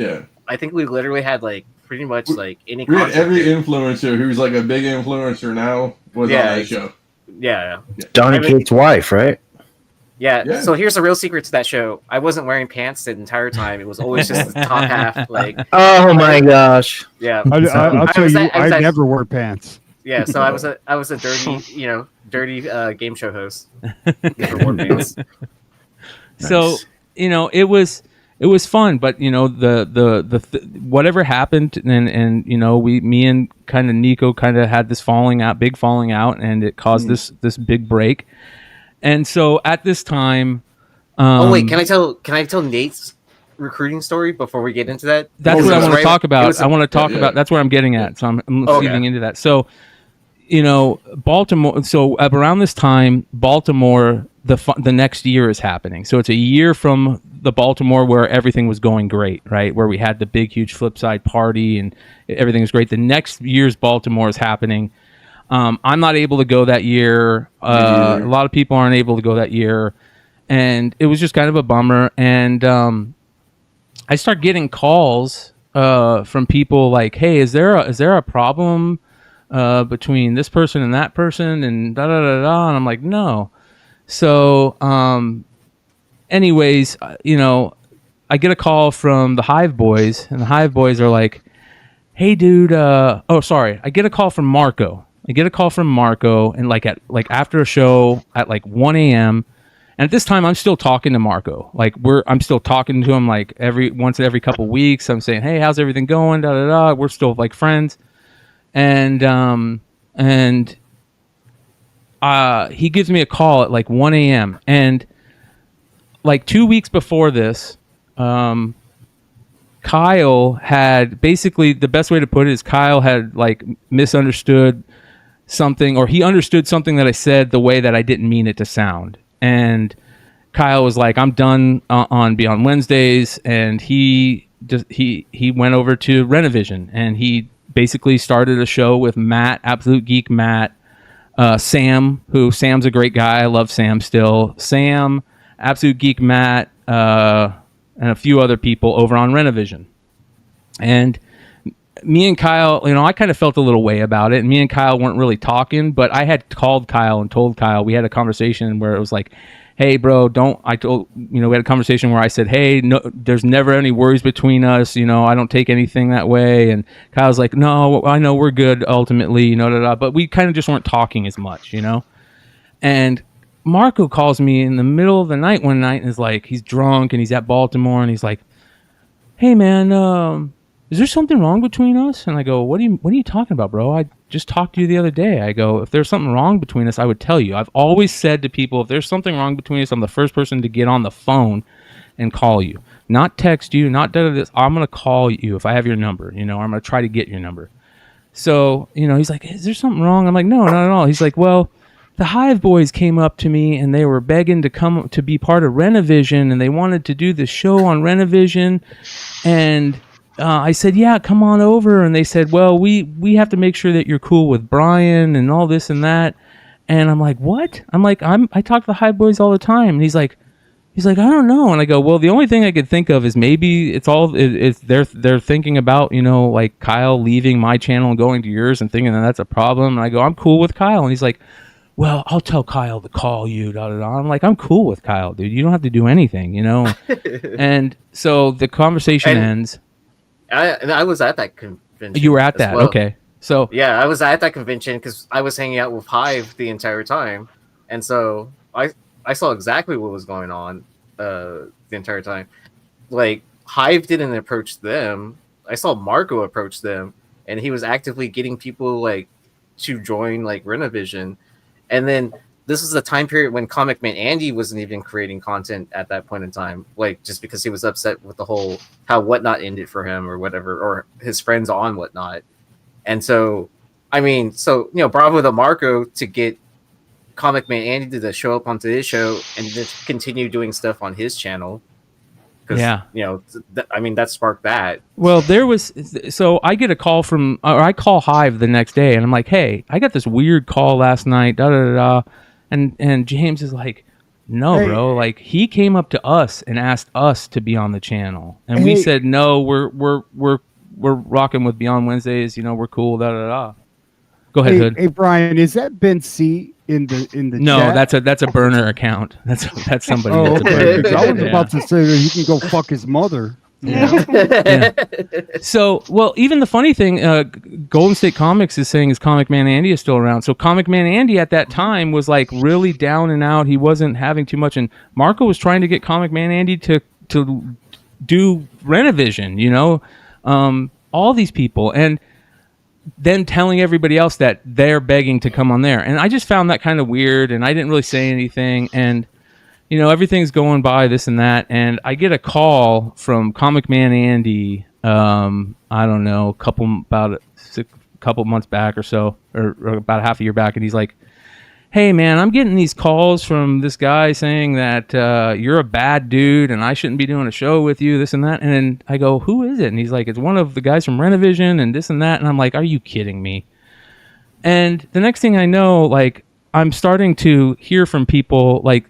N: I think we literally had like pretty much like any.
Q: We had every influencer who's like a big influencer now was on that show.
N: Yeah.
J: Donnie Cates' wife, right?
N: Yeah. So here's a real secret to that show. I wasn't wearing pants the entire time. It was always just the top half. Like,
J: oh my gosh.
N: Yeah.
G: I'll tell you, I never wear pants.
N: Yeah. So I was a dirty, dirty game show host. Never wore pants.
I: So it was fun, but the whatever happened, and me and kind of Nico kind of had this big falling out, and it caused this big break. And so at this time,
N: oh wait, can I tell Nate's recruiting story before we get into that?
I: That's what I want to talk about. I want to talk about. That's where I'm getting at. So I'm feeding into that. So, Baltimore. So around this time, Baltimore, the next year is happening. So it's a year from the Baltimore where everything was going great, right? Where we had the big, huge Flipside party and everything was great. The next year's Baltimore is happening. I'm not able to go that year. A lot of people aren't able to go that year, and it was just kind of a bummer. And I start getting calls from people like, "Hey, is there a problem between this person and that person?" And da da da da. And I'm like, "No." So, anyways, I get a call from the Hive Boys, and the Hive Boys are like, "Hey, dude." I get a call from Marco. And like after a show at like 1 a.m. And at this time, I'm still talking to Marco. Like I'm still talking to him like once every couple weeks. I'm saying, "Hey, how's everything going?" Da da da. We're still like friends. And he gives me a call at like 1 a.m. And like 2 weeks before this, Kyle had basically, the best way to put it is Kyle had like misunderstood something, or he understood something that I said the way that I didn't mean it to sound. And Kyle was like, "I'm done on Beyond Wednesdays," and he went over to Renovision, and he basically started a show with Matt, Absolute Geek Matt, Sam's a great guy. I love Sam still. Sam, Absolute Geek Matt, and a few other people over on Renovision. And me and Kyle, I kind of felt a little way about it, and me and Kyle weren't really talking, but I had called Kyle and told Kyle, we had a conversation where it was like, "Hey bro, we had a conversation where I said, "Hey, no, there's never any worries between us. I don't take anything that way." And Kyle's like, "No, I know we're good ultimately, but we kind of just weren't talking as much, And Marco calls me in the middle of the night one night and is like, he's drunk and he's at Baltimore, and he's like, "Hey man, is there something wrong between us?" And I go, what are you talking about, bro? I just talked to you the other day. I go, "If there's something wrong between us, I would tell you. I've always said to people, if there's something wrong between us, I'm the first person to get on the phone and call you. Not text you, not this. I'm going to call you if I have your number, I'm going to try to get your number." So, he's like, "Is there something wrong?" I'm like, "No, not at all." He's like, "Well, the Hive Boys came up to me and they were begging to come to be part of Renovision, and they wanted to do the show on Renovision. And I said, yeah, come on over." And they said, "Well, we have to make sure that you're cool with Bryan and all this and that." And I'm like, "What?" I'm like, I talk to the Hive Boys all the time. And he's like, "I don't know." And I go, "Well, the only thing I could think of is maybe they're thinking about, like Kyle leaving my channel and going to yours and thinking that that's a problem." And I go, "I'm cool with Kyle." And he's like, "Well, I'll tell Kyle to call you." Da, da, da. I'm like, "I'm cool with Kyle, dude. You don't have to do anything, And so the conversation ends.
N: I was at that convention.
I: You were at that,
N: well.
I: Okay. So
N: yeah, I was at that convention because I was hanging out with Hive the entire time, and so I saw exactly what was going on the entire time. Like, Hive didn't approach them. I saw Marco approach them, and he was actively getting people like to join like Renovision, and then this is the time period when Comic Man Andy wasn't even creating content at that point in time, like just because he was upset with the whole how Whatnot ended for him or whatever, or his friends on Whatnot. And so, I mean, so bravo to Marco to get Comic Man Andy to show up onto his show and just continue doing stuff on his channel.
I: Yeah,
N: I mean, that sparked that.
I: Well, so I get a call or I call Hive the next day, and I'm like, hey, I got this weird call last night, da da da. And James is like, no, hey, bro. Like, he came up to us and asked us to be on the channel, and we said no. We're rocking with Beyond Wednesdays. We're cool. Da da da. Go ahead, Hood.
G: Hey, Brian, is that Ben C in the
I: No,
G: chat?
I: that's a burner account. That's somebody.
G: Oh,
I: that's a
G: okay.
I: burner.
G: I was about to say that he can go fuck his mother.
I: Yeah. So, well, even the funny thing, Golden State Comics is saying is Comic Man Andy is still around. So Comic Man Andy at that time was like really down and out. He wasn't having too much, and Marco was trying to get Comic Man Andy to do Renovision. All these people, and then telling everybody else that they're begging to come on there. And I just found that kind of weird, and I didn't really say anything. And everything's going by, this and that, and I get a call from Comic Man Andy, I don't know, about a couple months back or so, or about half a year back, and he's like, hey, man, I'm getting these calls from this guy saying that you're a bad dude, and I shouldn't be doing a show with you, this and that. And then I go, who is it? And he's like, it's one of the guys from Renovision, and this and that. And I'm like, are you kidding me? And the next thing I know, like, I'm starting to hear from people, like,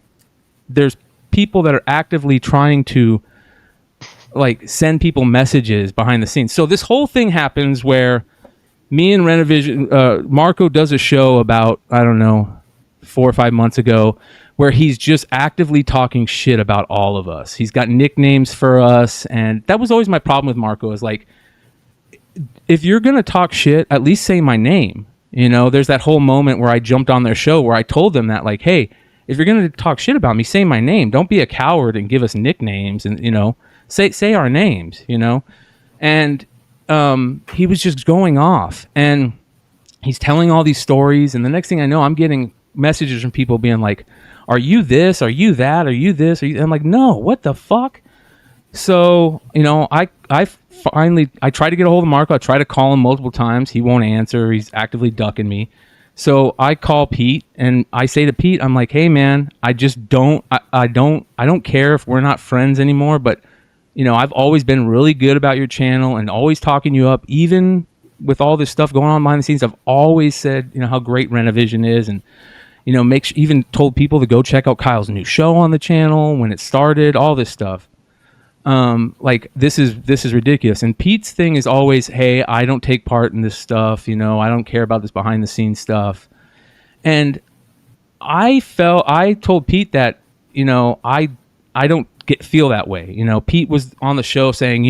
I: there's people that are actively trying to like send people messages behind the scenes. So this whole thing happens where me and Renovision, Marco does a show about, I don't know, 4 or 5 months ago, where he's just actively talking shit about all of us. He's got nicknames for us. And that was always my problem with Marco, is like, if you're going to talk shit, at least say my name. There's that whole moment where I jumped on their show where I told them that, like, hey, if you're going to talk shit about me, say my name. Don't be a coward and give us nicknames, and say our names, And he was just going off, and he's telling all these stories, and the next thing I know, I'm getting messages from people being like, are you this? Are you that? Are you this? I'm like, no, what the fuck? So, I finally try to get a hold of Marco. I try to call him multiple times. He won't answer. He's actively ducking me. So I call Pete, and I say to Pete, I'm like, hey man, I don't care if we're not friends anymore, but I've always been really good about your channel and always talking you up, even with all this stuff going on behind the scenes. I've always said, how great Renovision is, and even told people to go check out Kyle's new show on the channel when it started, all this stuff. Like this is ridiculous. And Pete's thing is always, hey, I don't take part in this stuff. I don't care about this behind the scenes stuff. And I told Pete that, I don't feel that way. Pete was on the show saying,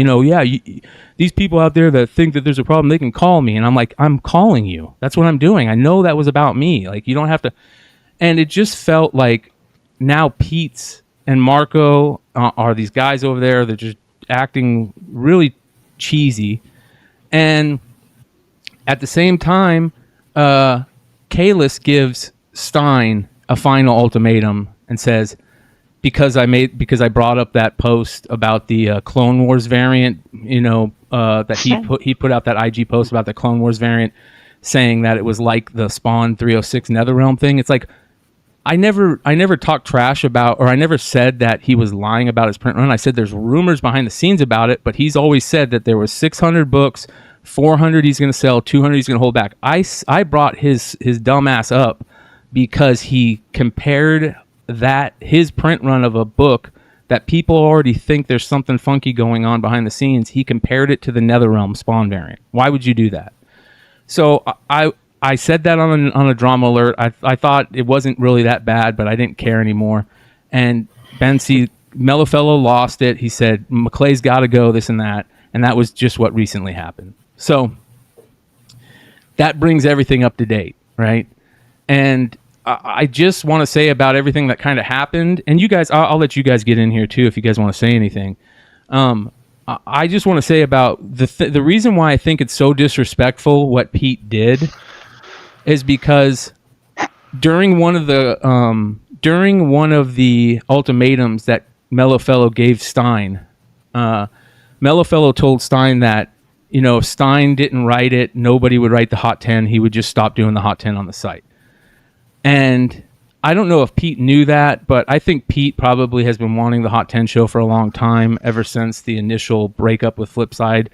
I: these people out there that think that there's a problem, they can call me. And I'm like, I'm calling you. That's what I'm doing. I know that was about me. Like, you don't have to. And it just felt like now Pete's and Marco are these guys over there. They're just acting really cheesy. And at the same time, Kalis gives Stein a final ultimatum and says, because I brought up that post about the Clone Wars variant, that he put out that IG post about the Clone Wars variant, saying that it was like the Spawn 306 Netherrealm thing. It's like, I never talked trash about, or I never said that he was lying about his print run. I said there's rumors behind the scenes about it, but he's always said that there was 600 books, 400 he's going to sell, 200 he's going to hold back. I brought his dumb ass up because he compared his print run of a book that people already think there's something funky going on behind the scenes. He compared it to the Netherrealm Spawn variant. Why would you do that? So I said that on a drama alert. I thought it wasn't really that bad, but I didn't care anymore. And Ben C. Mellow Fellow lost it. He said, McClay's got to go, this and that. And that was just what recently happened. So that brings everything up to date, right? And I just want to say about everything that kind of happened. And you guys, I'll let you guys get in here too if you guys want to say anything. I just want to say about the reason why I think it's so disrespectful what Pete did is because during one of the ultimatums that Mellowfellow gave Stein, Mellowfellow told Stein that, you know, if Stein didn't write it, nobody would write the Hot 10. He would just stop doing the Hot 10 on the site. And I don't know if Pete knew that, but I think Pete probably has been wanting the Hot 10 show for a long time, ever since the initial breakup with Flipside.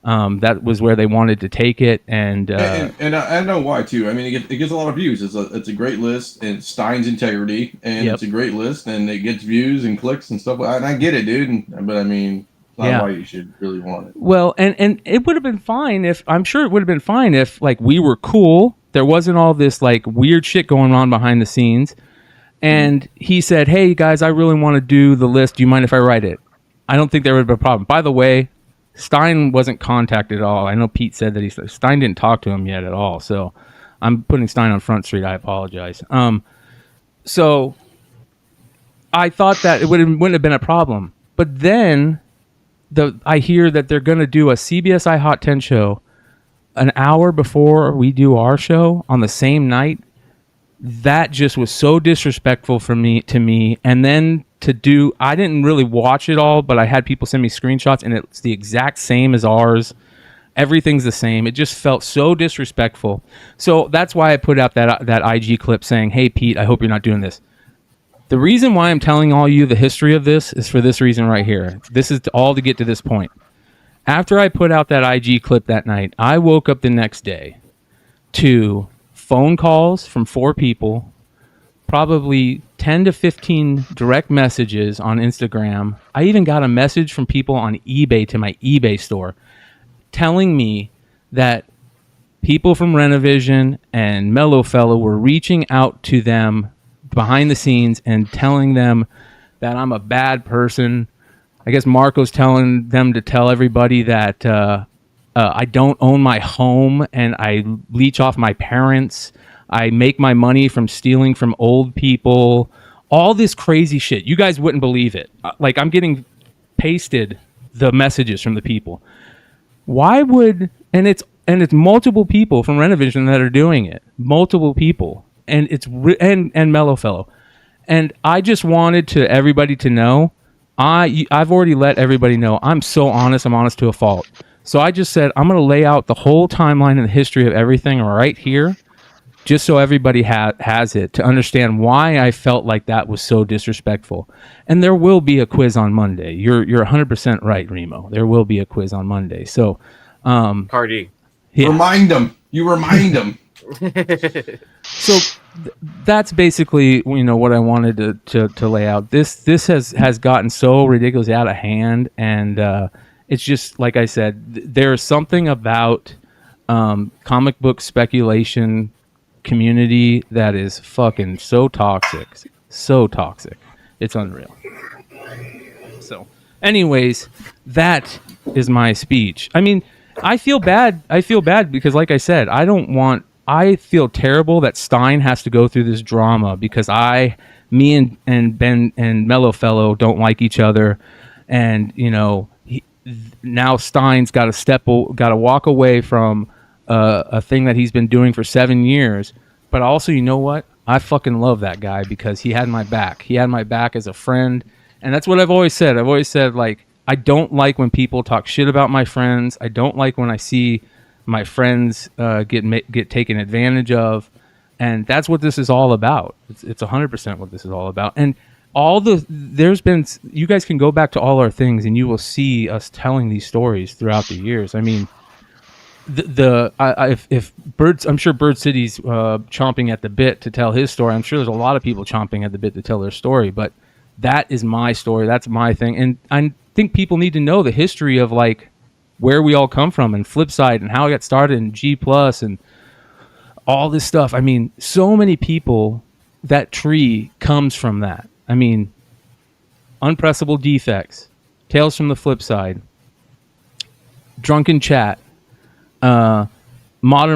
I: That was where they wanted to take it, and
Q: I know why too. I mean, it gets a lot of views. It's a great list, and Stein's integrity, and it's a great list, and it gets views and clicks and stuff. And I get it, dude. But I mean, it's not why you should really want it.
I: Well, and it would have been fine if, I'm sure it would have been fine if, like, we were cool. There wasn't all this like weird shit going on behind the scenes. And he said, "Hey guys, I really want to do the list. Do you mind if I write it?" I don't think there would have been a problem. By the way, Stein wasn't contacted at all. I know Pete said that Stein didn't talk to him yet at all. So I'm putting Stein on Front Street. I apologize. So I thought that it wouldn't have been a problem. But then I hear that they're going to do a CBSI Hot 10 show an hour before we do our show on the same night. That just was so disrespectful to me. And then I didn't really watch it all, but I had people send me screenshots, and it's the exact same as ours. Everything's the same. It just felt so disrespectful. So that's why I put out that IG clip saying, "Hey Pete, I hope you're not doing this." The reason why I'm telling all you the history of this is for this reason right here. This is all to get to this point. After I put out that IG clip that night, I woke up the next day to phone calls from 4 people, probably 10 to 15 direct messages on Instagram. I even got a message from people on eBay to my eBay store telling me that people from Renovision and Mellowfellow were reaching out to them behind the scenes and telling them that I'm a bad person. I guess Marco's telling them to tell everybody that I don't own my home and I leech off my parents. I make my money from stealing from old people. All this crazy shit. You guys wouldn't believe it. Like, I'm getting pasted the messages from the people. Why would, and it's multiple people from Renovision that are doing it. Multiple people. And it's and Mellowfellow. And I just wanted everybody to know, I've already let everybody know I'm so honest. I'm honest to a fault. So I just said, I'm going to lay out the whole timeline and the history of everything right here, just so everybody has it to understand why I felt like that was so disrespectful. And there will be a quiz on Monday. You're 100% right, Remo. There will be a quiz on Monday. So,
N: Party.
I: Yeah.
Q: Remind them. You remind them.
I: So that's basically, you know, what I wanted to lay out. This has gotten so ridiculously out of hand, and it's just like I said. There's something about comic book speculation community that is fucking so toxic. It's unreal. So, anyways, that is my speech. I mean, I feel bad because, like I said, I feel terrible that Stein has to go through this drama because me and Ben and Mellowfellow don't like each other, and you know, now Stein's got to walk away from a thing that he's been doing for 7 years. But also, you know what? I fucking love that guy because he had my back. He had my back as a friend, and that's what I've always said. I've always said, like, I don't like when people talk shit about my friends. I don't like when I see my friends get taken advantage of, and that's what this is all about. It's 100% what this is all about. And you guys can go back to all our things, and you will see us telling these stories throughout the years. I mean, I'm sure Bird City's chomping at the bit to tell his story. I'm sure there's a lot of people chomping at the bit to tell their story, but that is my story. That's my thing, and I think people need to know the history of, like, where we all come from, and Flipside, and how I got started in G+, and all this stuff. I mean, so many people, that tree comes from that. I mean, Unpressable Defects, Tales from the Flipside, Drunken Chat, Modern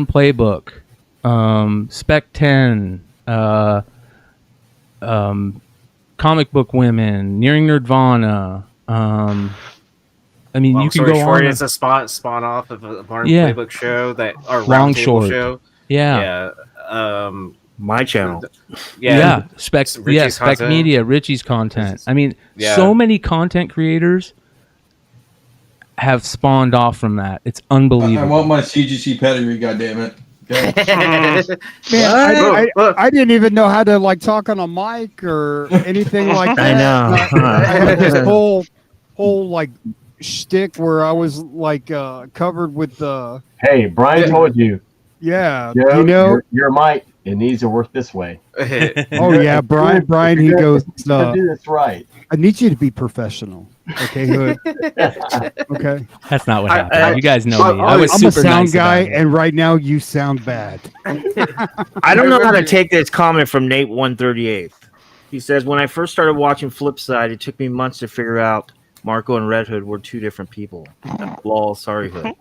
I: Playbook, Spec 10, Comic Book Women, Nearing Nerdvana, I mean, you can go on.
N: It's a spawn off of a Modern Playbook show or
I: Long
N: roundtable
I: Short
N: show.
I: Yeah.
J: My channel.
I: Yeah. Spec
N: Richie's
I: Spec
N: content.
I: Media, Richie's content. I mean,
N: Yeah.
I: so many content creators have spawned off from that. It's
Q: I
I: unbelievable.
Q: want my CGC pedigree, goddammit. Okay.
G: Man, I didn't even know how to like talk on a mic or anything like that.
J: I know.
G: I had this whole like shtick where I was like covered with the.
L: Hey, Brian told you.
G: Yeah,
L: Joe,
G: you know,
L: your mic, it needs to work this way.
G: Oh yeah, Brian. He goes.
L: Do this right.
G: I need you to be professional. Okay, Hood. Okay.
I: That's not what happened. You guys know me. I was
G: I'm
I: super
G: a sound
I: nice
G: guy,
I: about it.
G: and right now you sound bad.
J: I don't know how to take this comment from Nate 138. He says, when I first started watching Flipside, it took me months to figure out Marco and Red Hood were two different people. Lol, sorry, Hood.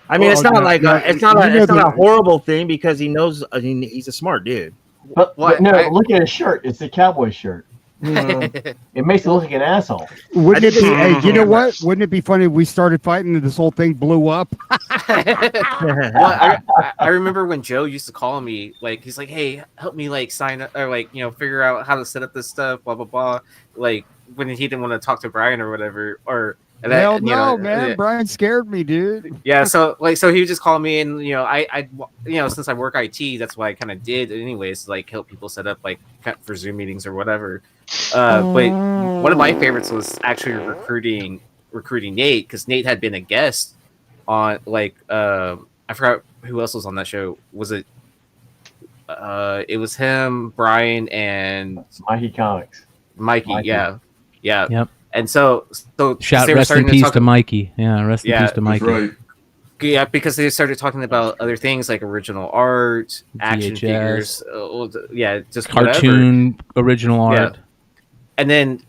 J: I mean, it's not like it's not a horrible thing because he knows. I mean, he's a smart dude.
L: But look at his shirt. It's a cowboy shirt. It makes it look like an asshole.
G: Wouldn't it be? Hey, you know what? Wouldn't it be funny if we started fighting and this whole thing blew up?
N: Well, I remember when Joe used to call me, like, he's like, hey, help me, like, sign up, or, like, you know, figure out how to set up this stuff, blah, blah, blah. Like, when he didn't want to talk to Brian or whatever, or...
G: Hell no, man. Brian scared me, dude.
N: Yeah, so he would just call me, and, you know, I you know, since I work IT, that's what I kind of did anyways, like, help people set up, like, for Zoom meetings or whatever. But one of my favorites was actually recruiting Nate, because Nate had been a guest on, like, I forgot who else was on that show. Was it it was him, Brian, and
L: Mikey Comics.
N: Mikey. Yeah.
I: Yep.
N: And so
I: Shout rest in peace to Mikey. Yeah, rest in peace to Mikey.
Q: Right.
N: Yeah, because they started talking about other things like original art, action
I: VHS.
N: figures, just
I: Cartoon
N: whatever.
I: original art.
N: Yeah. And then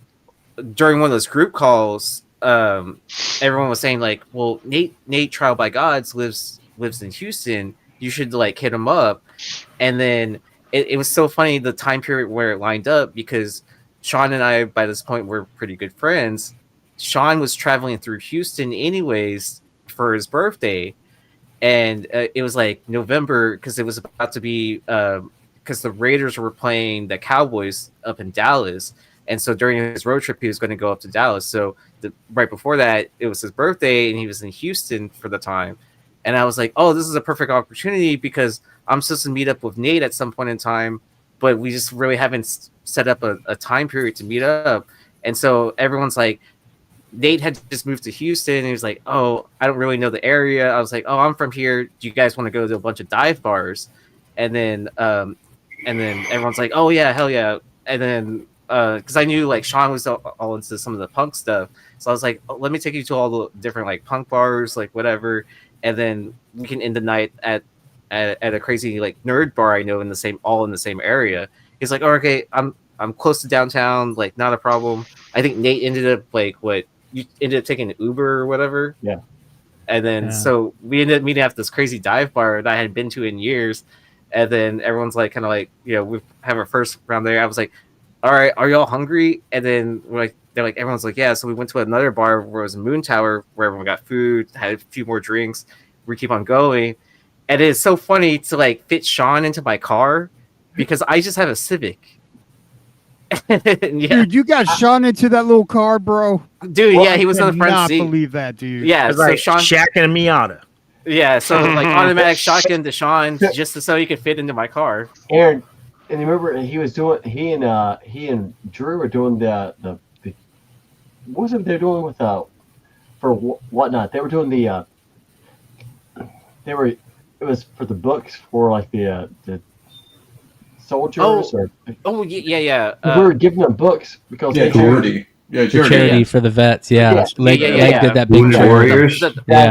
N: during one of those group calls, everyone was saying like, "Well, Nate Trial by Gods lives in Houston. You should like hit him up." And then it was so funny the time period where it lined up because Sean and I, by this point, were pretty good friends. Sean was traveling through Houston anyways for his birthday. And it was like November because it was about to be because the Raiders were playing the Cowboys up in Dallas. And so during his road trip, he was going to go up to Dallas. So right before that, it was his birthday and he was in Houston for the time. And I was like, oh, this is a perfect opportunity because I'm supposed to meet up with Nate at some point in time, but we just really haven't set up a time period to meet up. And so everyone's like, Nate had just moved to Houston and he was like, oh, I don't really know the area. I was like, oh, I'm from here. Do you guys want to go to a bunch of dive bars? And then everyone's like, oh yeah, hell yeah. And then because I knew like Sean was all into some of the punk stuff, so I was like, oh, let me take you to all the different like punk bars, like whatever, and then we can end the night at a crazy like nerd bar I know in the same area. He's like, oh, okay, I'm close to downtown, like not a problem. I think Nate ended up like you ended up taking an Uber or whatever.
L: Yeah.
N: And then so we ended up meeting at this crazy dive bar that I hadn't been to in years. And then everyone's like kind of like, you know, we have our first round there. I was like, all right, are y'all hungry? And then they're like, everyone's like, yeah. So we went to another bar where it was a Moon Tower where everyone got food, had a few more drinks. We keep on going. And it is so funny to like fit Sean into my car because I just have a Civic.
G: Dude, you got Sean into that little car, bro.
N: Dude, yeah, he was in the front seat.
G: I cannot believe that, dude.
N: Yeah,
J: It's
N: so
J: like
N: Sean,
J: Shaq and a Miata.
N: yeah, so like automatic shotgun to Sean just so he could fit into my car.
L: Aaron, and remember he and Drew were doing the what was it they're doing with for whatnot? They were doing it was for the books for like the soldiers
N: yeah.
L: We were giving them books because
Q: charity. Yeah,
I: charity for the vets. Yeah, Leg did that big
N: Wounded
I: Warriors.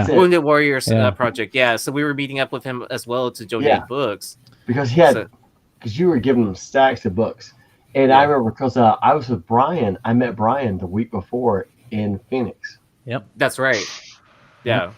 N: Wounded Warriors project. Yeah, so we were meeting up with him as well to donate books
L: because you were giving them stacks of books, and I remember because I was with Brian. I met Brian the week before in Phoenix.
I: Yep,
N: that's right. Yeah.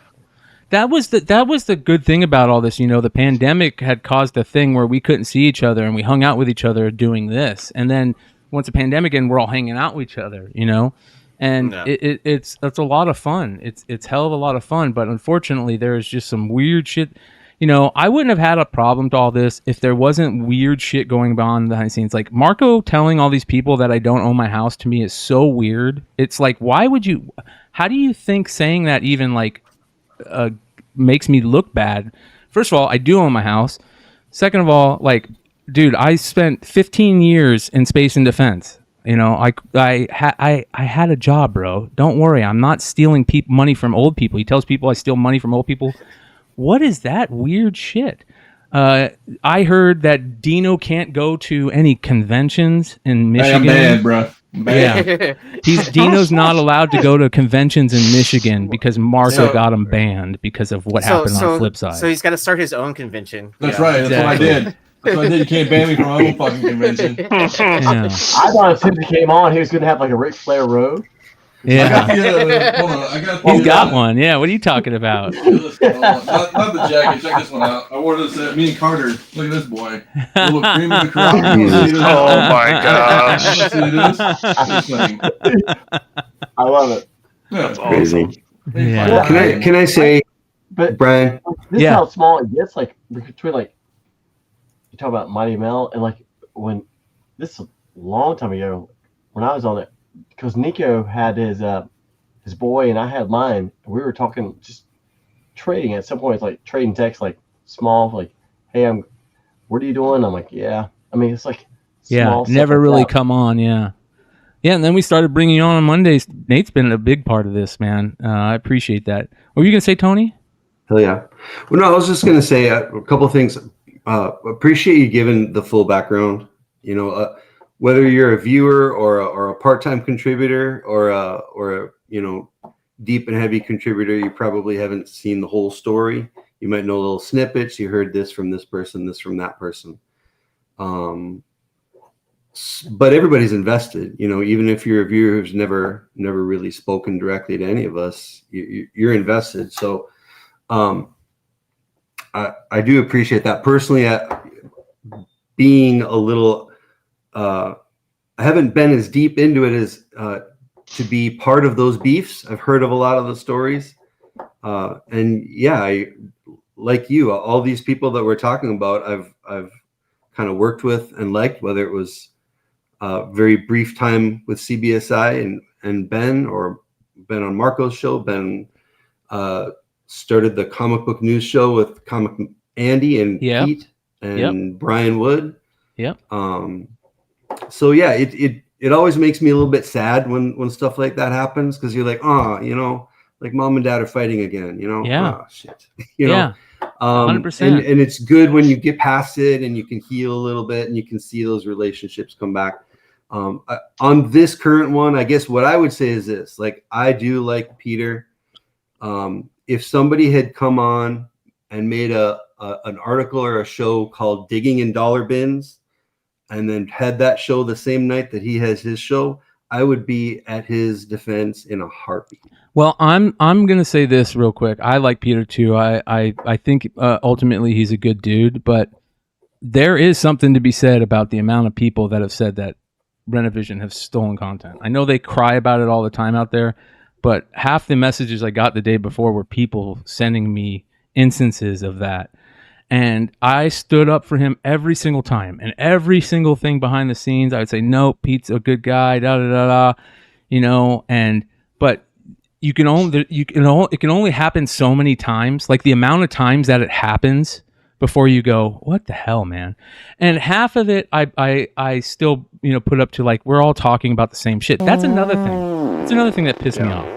I: That was the good thing about all this. You know, the pandemic had caused a thing where we couldn't see each other and we hung out with each other doing this. And then once the pandemic ended, we're all hanging out with each other, you know? And
N: No.
I: it's a lot of fun. It's hell of a lot of fun, but unfortunately there's just some weird shit. You know, I wouldn't have had a problem to all this if there wasn't weird shit going on behind the scenes. Like Marco telling all these people that I don't own my house to me is so weird. It's like, why would you? How do you think saying that even like makes me look bad? First of all, I do own my house. Second of all, like, dude, I spent 15 years in space and defense. You know, I had a job, bro. Don't worry, I'm not stealing money from old people. He tells people I steal money from old people. What is that weird shit? I heard that Dino can't go to any conventions in Michigan.
Q: Hey, I'm bad, bro. Bad.
I: Yeah, Dino's not allowed to go to conventions in Michigan because Marco got him banned because of what happened on Flipside.
N: So he's got to start his own convention.
Q: That's right. That's what I did. That's what I did. You can't ban me from my own fucking convention.
I: Yeah.
L: I thought as soon as he came on, he was going to have like a Ric Flair road.
I: Yeah.
Q: He's
I: got one. Yeah. What are you talking about?
Q: Not the jacket. Check this one out. I wore this. Me and Carter. Look at this boy. Little cream of the crop.
O: Oh my gosh.
Q: See this?
L: I love it.
O: That's
S: Crazy.
O: awesome.
I: Yeah.
S: Can I say,
L: But
S: Brian?
L: this is how small it gets. Like between like you talk about Mighty Mel and like when this is a long time ago when I was on it. Because Nico had his boy and I had mine. And we were talking, just trading at some point. It's like trading text, like small, like, "Hey, what are you doing?" I'm like, "Yeah." I mean, it's like small
I: never
L: stuff
I: really
L: like that.
I: come on. Yeah. And then we started bringing you on Mondays. Nate's been a big part of this, man. I appreciate that. What were you gonna say, Tony?
S: Hell yeah. Well, no, I was just gonna say a couple of things. Appreciate you giving the full background. You know. Whether you're a viewer or a part-time contributor or a deep and heavy contributor, you probably haven't seen the whole story. You might know little snippets. You heard this from this person, this from that person. But everybody's invested. You know, even if you're a viewer who's never really spoken directly to any of us, you're invested. So I do appreciate that personally. Being a little. I haven't been as deep into it as to be part of those beefs. I've heard of a lot of the stories. And yeah, I, like you, all these people that we're talking about, I've kind of worked with and liked, whether it was a very brief time with CBSI and Ben, or been on Marco's show. Ben started the comic book news show with Comic Andy and Pete and Brian Wood.
I: Yep.
S: So yeah, it always makes me a little bit sad when stuff like that happens, because you're like, oh, you know, like mom and dad are fighting again, you know?
I: Yeah.
S: Oh, shit. You know?
I: 100%.
S: And it's good when you get past it and you can heal a little bit and you can see those relationships come back. On this current one, I guess what I would say is this: like, I do like Peter. If somebody had come on and made an article or a show called "Digging in Dollar Bins," and then had that show the same night that he has his show, I would be at his defense in a heartbeat.
I: Well, I'm gonna say this real quick. I like Peter too. I think ultimately he's a good dude, but there is something to be said about the amount of people that have said that Renovision have stolen content. I know they cry about it all the time out there, but half the messages I got the day before were people sending me instances of that. And I stood up for him every single time, and every single thing behind the scenes, I would say, no, Pete's a good guy, da da da da, you know. But it can only happen so many times. Like the amount of times that it happens before you go, what the hell, man? And half of it, I still, you know, put up to like, we're all talking about the same shit. That's another thing. That's another thing that pissed me off.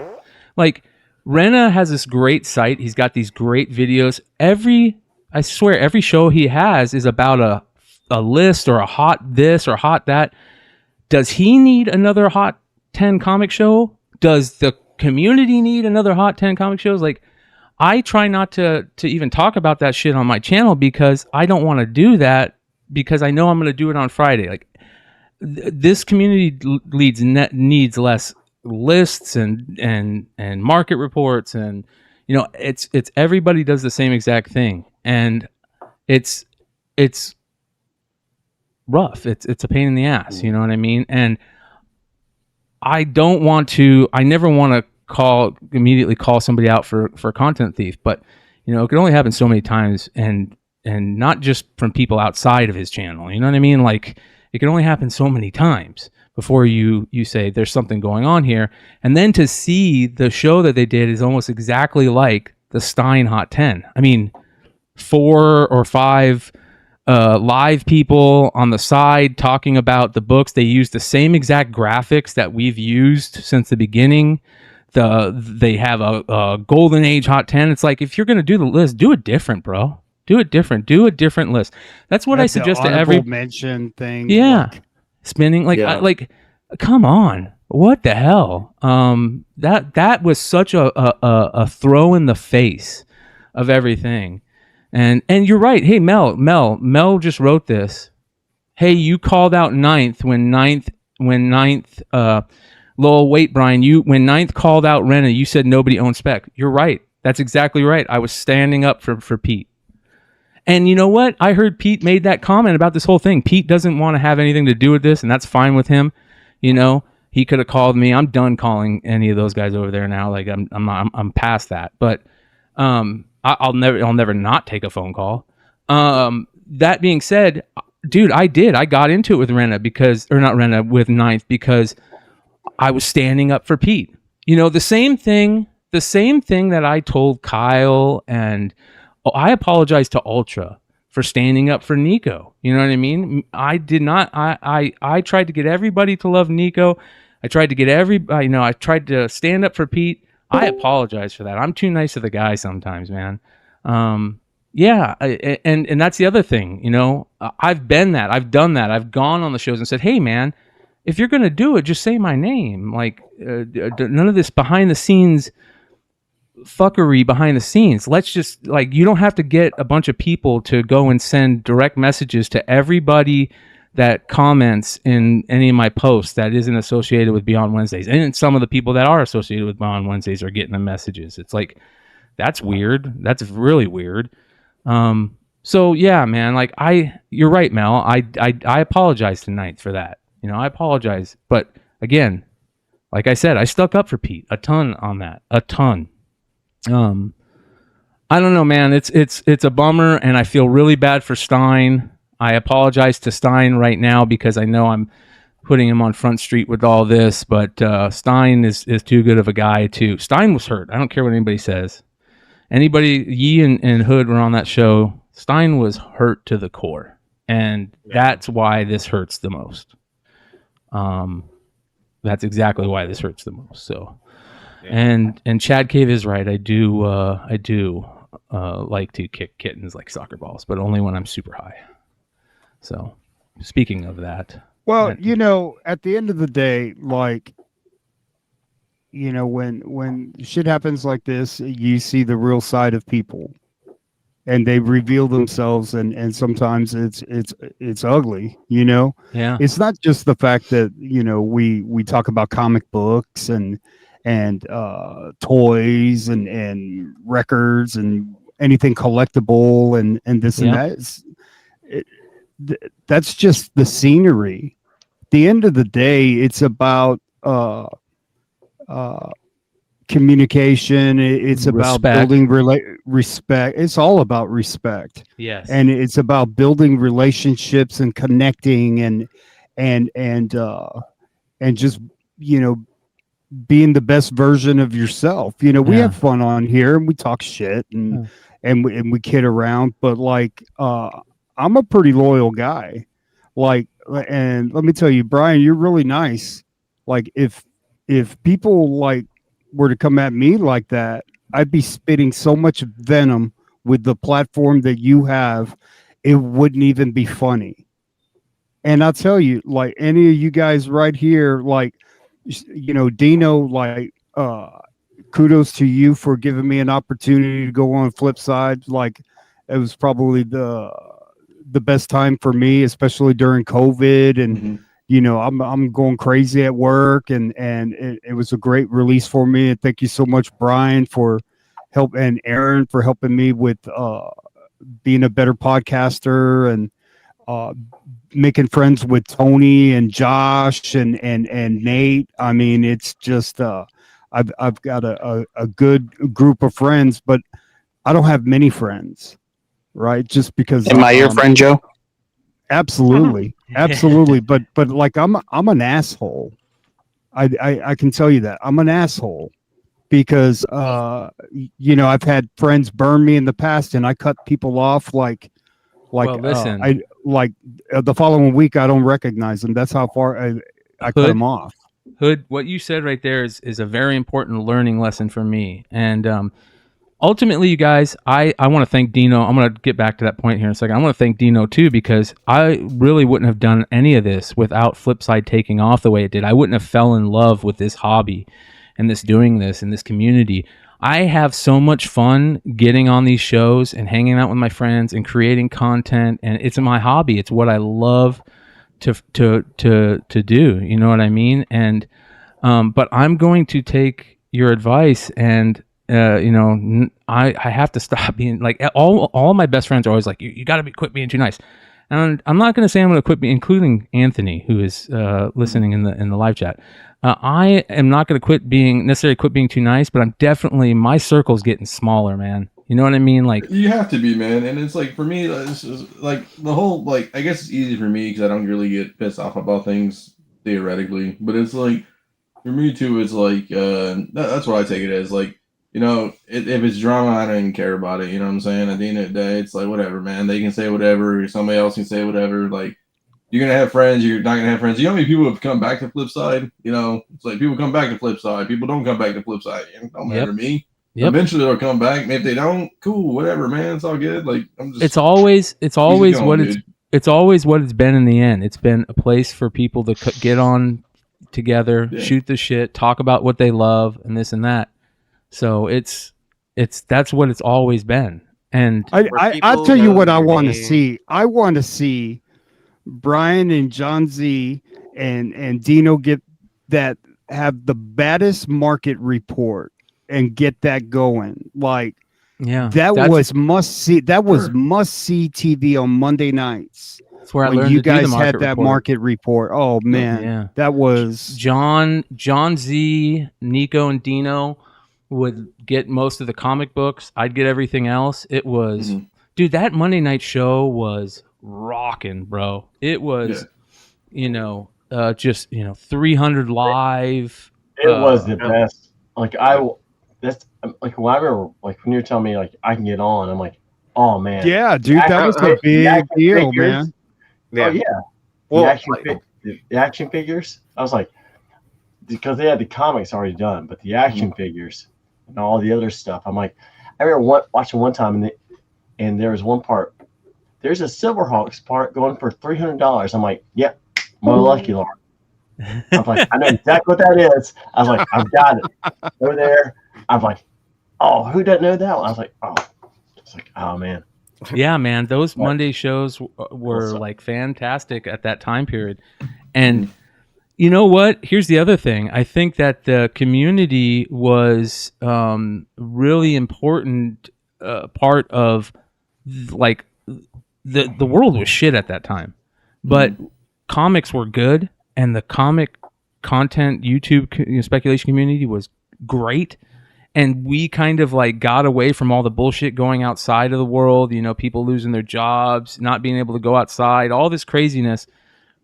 I: Like, Rena has this great site. He's got these great videos. I swear every show he has is about a list or a hot this or hot that. Does he need another hot 10 comic show? Does the community need another hot 10 comic shows? Like, I try not to even talk about that shit on my channel because I don't want to do that, because I know I'm going to do it on Friday. Like, this community needs less lists and market reports, and you know, it's everybody does the same exact thing. And it's rough. It's a pain in the ass. You know what I mean? And I don't want to. I never want to immediately call somebody out for content thief, but you know, it can only happen so many times, and not just from people outside of his channel. You know what I mean? Like, it can only happen so many times before you say there's something going on here, and then to see the show that they did is almost exactly like the Stein Hot 10. I mean, 4 or 5 live people on the side talking about the books. They used the same exact graphics that we've used since the beginning. They have a Golden Age Hot 10. It's like, if you're going to do the list, do it different, bro. Do it different. Do a different list. That's what I suggest to every
G: mention thing.
I: Yeah, spinning like come on. What the hell? That was such a throw in the face of everything. And you're right. Hey, Mel just wrote this. Hey, you called out Ninth when Ninth Lowell, wait, Brian, when Ninth called out Renna, you said nobody owns Spec. You're right. That's exactly right. I was standing up for Pete. And you know what? I heard Pete made that comment about this whole thing. Pete doesn't want to have anything to do with this, and that's fine with him. You know, he could have called me. I'm done calling any of those guys over there now. Like, I'm past that. But I'll never not take a phone call. That being said, dude, I got into it with with Ninth, because I was standing up for Pete. You know, the same thing that I told Kyle, and I apologize to Ultra for standing up for Nico. You know what I mean? I tried to get everybody to love Nico. I tried to get everybody, I tried to stand up for Pete. I apologize for that. I'm too nice to the guy sometimes, man. Yeah, and that's the other thing, you know. I've been that. I've done that. I've gone on the shows and said, hey, man, if you're going to do it, just say my name. Like, none of this behind the scenes fuckery behind the scenes. Let's just, like, you don't have to get a bunch of people to go and send direct messages to everybody that comments in any of my posts that isn't associated with Beyond Wednesdays. And some of the people that are associated with Beyond Wednesdays are getting the messages. It's like, that's weird. That's really weird. So yeah, man, like, you're right, Mel. I apologize to Ninth for that. You know, I apologize. But again, like I said, I stuck up for Pete a ton on that. A ton. I don't know, man. It's a bummer, and I feel really bad for Stein. I apologize to Stein right now because I know I'm putting him on Front Street with all this, but Stein is too good of a guy to. Stein was hurt. I don't care what anybody says. Anybody, Yee and Hood were on that show. Stein was hurt to the core, and that's why this hurts the most. That's exactly why this hurts the most. So. Yeah. And Chad Cave is right. I do like to kick kittens like soccer balls, but only when I'm super high. So, speaking of that,
G: well, you know, at the end of the day, like, you know, when shit happens like this, you see the real side of people, and they reveal themselves, and sometimes it's ugly. You know,
I: yeah.
G: It's not just the fact that, you know, we talk about comic books and toys and records and anything collectible and this and that. That's just the scenery. At the end of the day, it's about communication. It's about building respect. It's all about respect.
I: Yes.
G: And it's about building relationships and connecting and just, you know, being the best version of yourself. You know, we have fun on here and we talk shit and we kid around, but like, I'm a pretty loyal guy. Like, and let me tell you, Brian, you're really nice. Like, if people like were to come at me like that, I'd be spitting so much venom with the platform that you have, it wouldn't even be funny. And I'll tell you, like, any of you guys right here, like, you know, Dino, like, kudos to you for giving me an opportunity to go on Flipside. Like, it was probably the best time for me, especially during COVID. And, you know, I'm going crazy at work, and it was a great release for me. And thank you so much, Brian, for help, and Aaron for helping me with being a better podcaster. And making friends with Tony and Josh and Nate. I mean, it's just I've got a good group of friends, but I don't have many friends, right? Just because.
R: Am I your friend, Joe?
G: Absolutely, absolutely. But like I'm an asshole. I can tell you that I'm an asshole because I've had friends burn me in the past, and I cut people off like
I: well, listen.
G: The following week I don't recognize them. That's how far I cut them off.
I: Hood, what you said right there is a very important learning lesson for me. And ultimately, you guys, I want to thank Dino. I'm going to get back to that point here in a second. I want to thank Dino too, because I really wouldn't have done any of this without Flipside taking off the way it did. I wouldn't have fell in love with this hobby and doing this in this community. I have so much fun getting on these shows and hanging out with my friends and creating content, and it's my hobby. It's what I love to do. You know what I mean? And but I'm going to take your advice, and I have to stop being like all my best friends are always like, you got to quit being too nice. And I'm not going to say I'm going to quit being, including Anthony, who is listening in the live chat. I am not going to necessarily quit being too nice, but I'm definitely, my circle's getting smaller, man. You know what I mean? Like,
Q: you have to be, man. And it's like, for me, it's like the whole, like, I guess it's easy for me because I don't really get pissed off about things theoretically, but it's like, for me too, it's like, that's what I take it as. Like, if it's drama, I don't even care about it. You know what I'm saying? At the end of the day, it's like, whatever, man. They can say whatever. Somebody else can say whatever. Like, you're going to have friends. You're not going to have friends. You know how many people have come back to Flipside? It's like people come back to Flipside. People don't come back to Flipside. It don't matter to me. Yep. Eventually they'll come back. And if they don't, cool, whatever, man. It's all good. Like, it's always
I: what it's been in the end. It's been a place for people to get on together, shoot the shit, talk about what they love, and this and that. So that's what it's always been. And
G: I'll tell you what I want to see. I want to see Bryan and John Z and Dino have the baddest market report and get that going. Like, that was must see. That was must see TV on Monday nights.
I: That's where I
G: when
I: learned
G: you
I: to do the
G: guys
I: market
G: had that
I: report.
G: market report. Oh man, that was
I: John Z, Nico, and Dino would get most of the comic books. I'd get everything else. It was, dude, that Monday night show was rocking, bro. It was, just 300 live.
L: It was the best. Like when I remember, like when you're telling me like I can get on, I'm like, oh man,
G: yeah, dude, that was a big deal, man.
L: Yeah. Oh yeah. Well, the action figures. I was like, because they had the comics already done, but the action figures and all the other stuff. I'm like, I remember watching one time, and there was one part. There's a Silverhawks part going for $300. I'm like, yep, my lucky Lord. I'm like, I know exactly what that is. I was like, I've got it over there. I'm like, oh, who doesn't know that one? I was like, oh, it's like, oh man.
I: Yeah, man, those Monday shows were like fantastic at that time period. And you know what? Here's the other thing. I think that the community was really important part of, like, the world was shit at that time, but comics were good, and the comic content YouTube speculation community was great. And we kind of like got away from all the bullshit going outside of the world, people losing their jobs, not being able to go outside, all this craziness.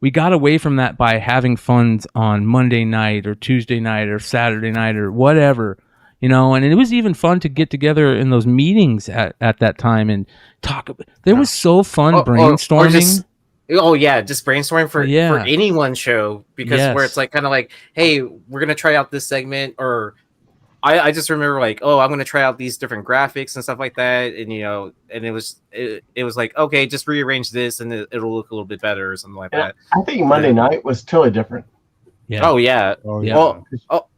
I: We got away from that by having fun on Monday night or Tuesday night or Saturday night or whatever, and it was even fun to get together in those meetings at that time and talk. There was so fun brainstorming.
N: Just brainstorming for anyone's show, because where it's like kind of like, hey, we're going to try out this segment, or I just remember like, oh, I'm going to try out these different graphics and stuff like that. And, and it was like, okay, just rearrange this and it'll look a little bit better or something like that.
L: I think Monday night was totally different.
I: Yeah.
N: Oh yeah. Well,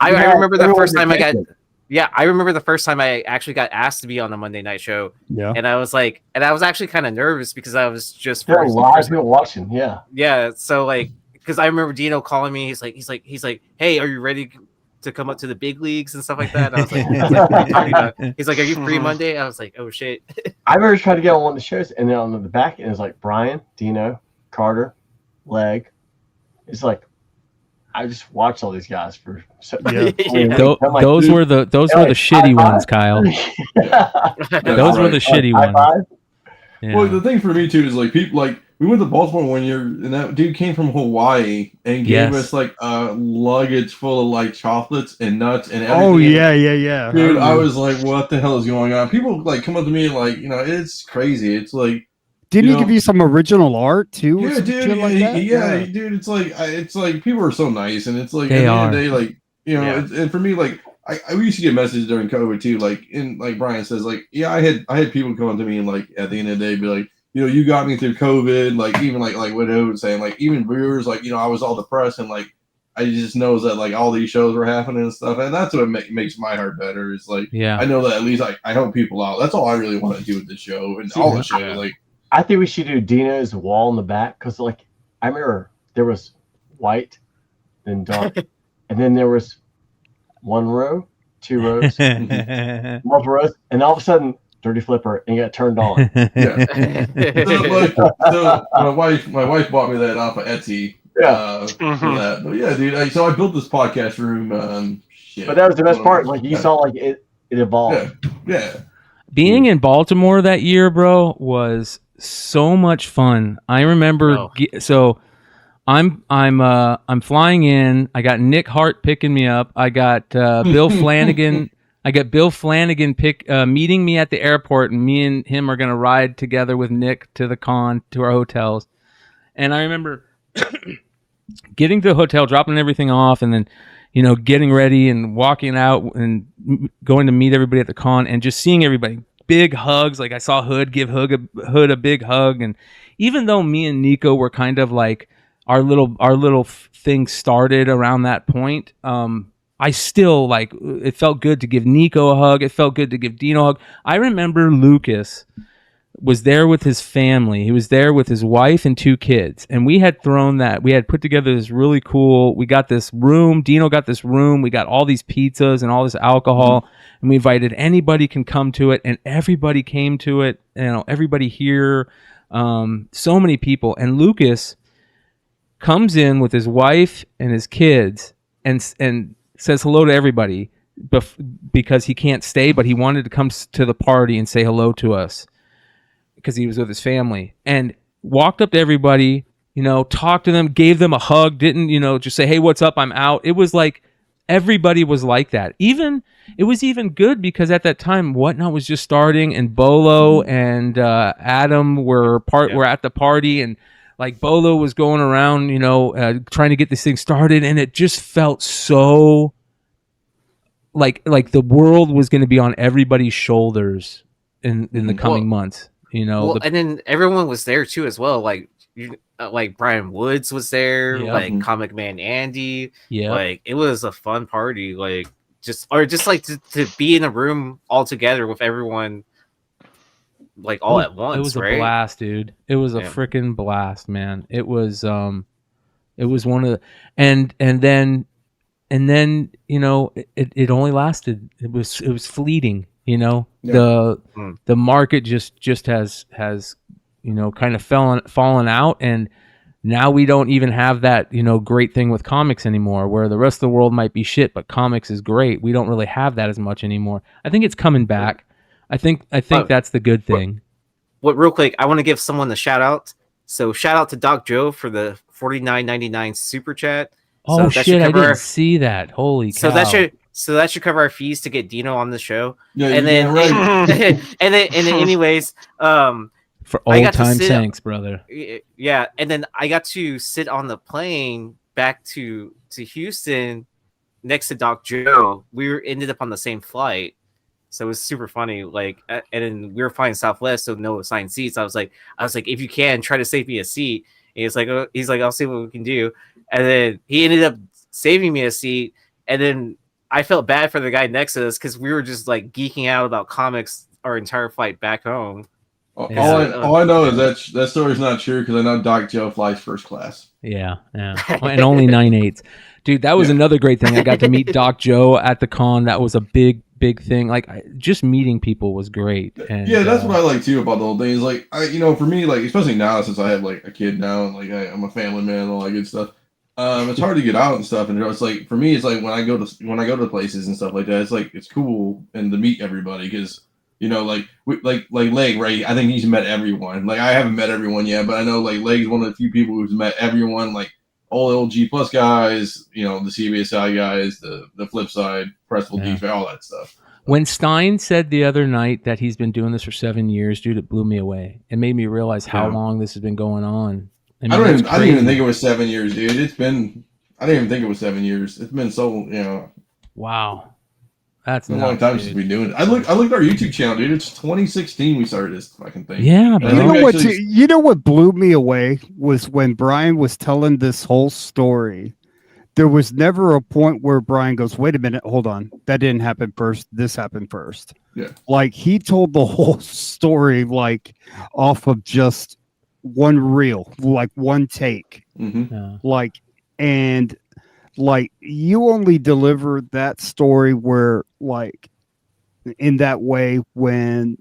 N: I remember the first time I remember the first time I actually got asked to be on a Monday night show. Yeah. And I was actually kind of nervous because I was just
L: there were a lot of people watching. Yeah.
N: Yeah. So like, because I remember Dino calling me. He's like, hey, are you ready to come up to the big leagues and stuff like that? And I was like, what are you talking about? He's like, are you free Monday? I was like, oh shit.
L: I remember trying to get on one of the shows, and then on the back, and it was like Bryan, Dino, Carter, Leg. It's like I just watched all these guys for
I: those were the shitty ones, Kyle. Those were the shitty ones. Yeah.
Q: Well, the thing for me too is like people like we went to Baltimore one year, and that dude came from Hawaii and gave us like a luggage full of like chocolates and nuts and everything.
G: Oh yeah.
Q: Dude, I was like, what the hell is going on? People like come up to me and like, it's crazy. It's like,
G: didn't he give you some original art too?
Q: Yeah, dude. Dude. It's like people are so nice, and it's like
I: they
Q: at the
I: are.
Q: end of the day, like and for me, like I used to get messages during COVID too, like Bryan says, like I had people come up to me and like at the end of the day be like, you got me through COVID, like even like Widow was saying, like even viewers, like I was all depressed and like I just knows that like all these shows were happening and stuff, and that's what makes my heart better. Is like I know that at least I help people out. That's all I really want to do with the show and all the shows. Like
L: I think we should do Dino's wall in the back because like I remember there was white, then dark, and then there was one row, two rows, multiple rows, and all of a sudden Dirty Flipper and got turned on.
Q: So my wife bought me that off of Etsy. For that. But yeah, dude. So I built this podcast room.
L: But that was the best part. Like you saw, like it evolved.
Q: Yeah.
I: Being in Baltimore that year, bro, was so much fun. I remember. So I'm flying in. I got Nick Hart picking me up. I got Bill Flanagan. Meeting me at the airport, and me and him are gonna ride together with Nick to the con to our hotels. And I remember getting to the hotel, dropping everything off, and then getting ready and walking out and going to meet everybody at the con, and just seeing everybody. Big hugs. Like I saw Hood give Hood a big hug, and even though me and Nico were kind of like our little thing started around that point. I still like it felt good to give Nico a hug. It felt good to give Dino a hug. I remember Lucas was there with his family. He was there with his wife and 2 kids. And we had put together this really cool, we got this room. Dino got this room. We got all these pizzas and all this alcohol. And we invited anybody can come to it. And everybody came to it. Everybody here. So many people. And Lucas comes in with his wife and his kids and says hello to everybody because he can't stay, but he wanted to come to the party and say hello to us because he was with his family, and walked up to everybody, talked to them, gave them a hug, didn't, just say, hey, what's up? I'm out. It was like everybody was like that. It was even good because at that time Whatnot was just starting, and Bolo and Adam were at the party, and like Bolo was going around, trying to get this thing started, and it just felt so like the world was going to be on everybody's shoulders in the coming months.
N: And then everyone was there too as well. Like Brian Woods was there, like Comic Man Andy. Yeah, like it was a fun party. Like just to be in a room all together with everyone. Like all at once.
I: It was
N: right?
I: a blast, dude. It was a freaking blast, man. It was one of the and then it only lasted. It was fleeting, The market just has kind of fallen out, and now we don't even have that great thing with comics anymore, where the rest of the world might be shit, but comics is great. We don't really have that as much anymore. I think it's coming back. I think that's the good thing.
N: What real quick, I want to give someone the shout out. So shout out to Doc Joe for the $49.99 super chat.
I: Oh shit, I didn't see that. Holy cow.
N: So that should cover our fees to get Dino on the show.
Q: Yeah,
N: and then
Q: right.
N: and then anyways,
I: for old time thanks, brother.
N: Yeah, and then I got to sit on the plane back to Houston next to Doc Joe. We ended up on the same flight. So it was super funny. Like, and then we were flying Southwest, so no assigned seats. I was like, if you can, try to save me a seat. And he's like, I'll see what we can do. And then he ended up saving me a seat. And then I felt bad for the guy next to us because we were just like geeking out about comics our entire flight back home.
Q: All I know is that story's not true because I know Doc Joe flies first class.
I: Yeah, and only 9/8. Dude, that was another great thing. I got to meet Doc Joe at the con. That was a big big thing. Like just meeting people was great. And
Q: yeah, that's what I like too about the whole thing. Is like for me, like especially now since I have like a kid now and like I'm a family man and all that good stuff. It's hard to get out and stuff, and it's like for me, it's like when I go to places and stuff like that, it's like it's cool and to meet everybody because like Leg, right? I think he's met everyone. Like I haven't met everyone yet, but I know like Leg's one of the few people who's met everyone. Like all the old G Plus guys, the CBSI guys, the Flipside, Pressful Defense, all that stuff.
I: When Stein said the other night that he's been doing this for 7 years, dude, it blew me away. It made me realize how long this has been going on. I
Q: didn't even think it was 7 years, dude. I didn't even think it was 7 years. It's been so,
I: Wow. That's
Q: a long time since we've been doing it. I looked at our YouTube channel, dude. It's 2016 we started this fucking thing.
I: Yeah,
G: but you know what blew me away was when Bryan was telling this whole story. There was never a point where Bryan goes, wait a minute, hold on. That didn't happen first. This happened first.
Q: Yeah.
G: Like he told the whole story like off of just one reel, like one take.
Q: Mm-hmm.
G: Like you only deliver that story where like in that way when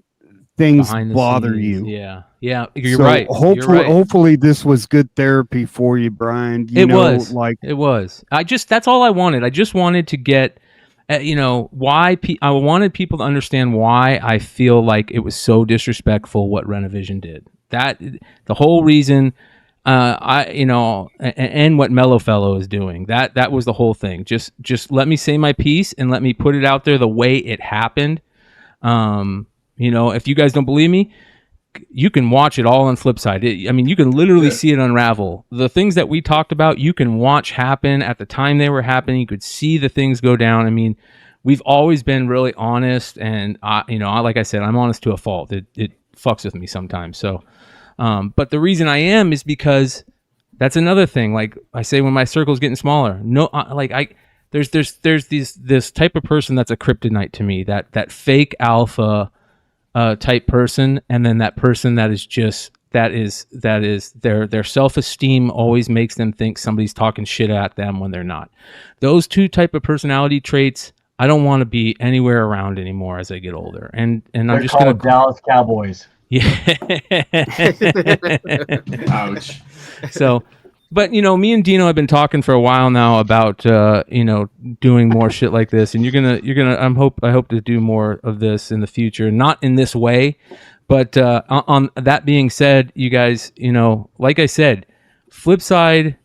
G: things bother you.
I: Yeah. You're right.
G: Hopefully this was good therapy for you, Bryan.
I: It was. That's all I wanted. I just wanted to get, why I wanted people to understand why I feel like it was so disrespectful what Renovision did. That the whole reason, and what Mellow Fellow is doing. That was the whole thing. Just let me say my piece and let me put it out there the way it happened. If you guys don't believe me, you can watch it all on Flipside. You can literally see it unravel. The things that we talked about, you can watch happen at the time they were happening. You could see the things go down. We've always been really honest, and like I said, I'm honest to a fault. It fucks with me sometimes. So, but the reason I am is because that's another thing. Like I say, when my circle's getting smaller, there's this type of person that's a kryptonite to me. That fake alpha type person, and then that person that is their self-esteem always makes them think somebody's talking shit at them when they're not. Those two type of personality traits I don't want to be anywhere around anymore as I get older. And I'm just gonna
L: Dallas Cowboys.
I: Yeah.
Q: Ouch.
I: So, but me and Dino have been talking for a while now about doing more shit like this, and you're gonna I hope to do more of this in the future, not in this way, but on that being said, you guys, like I said, Flipside,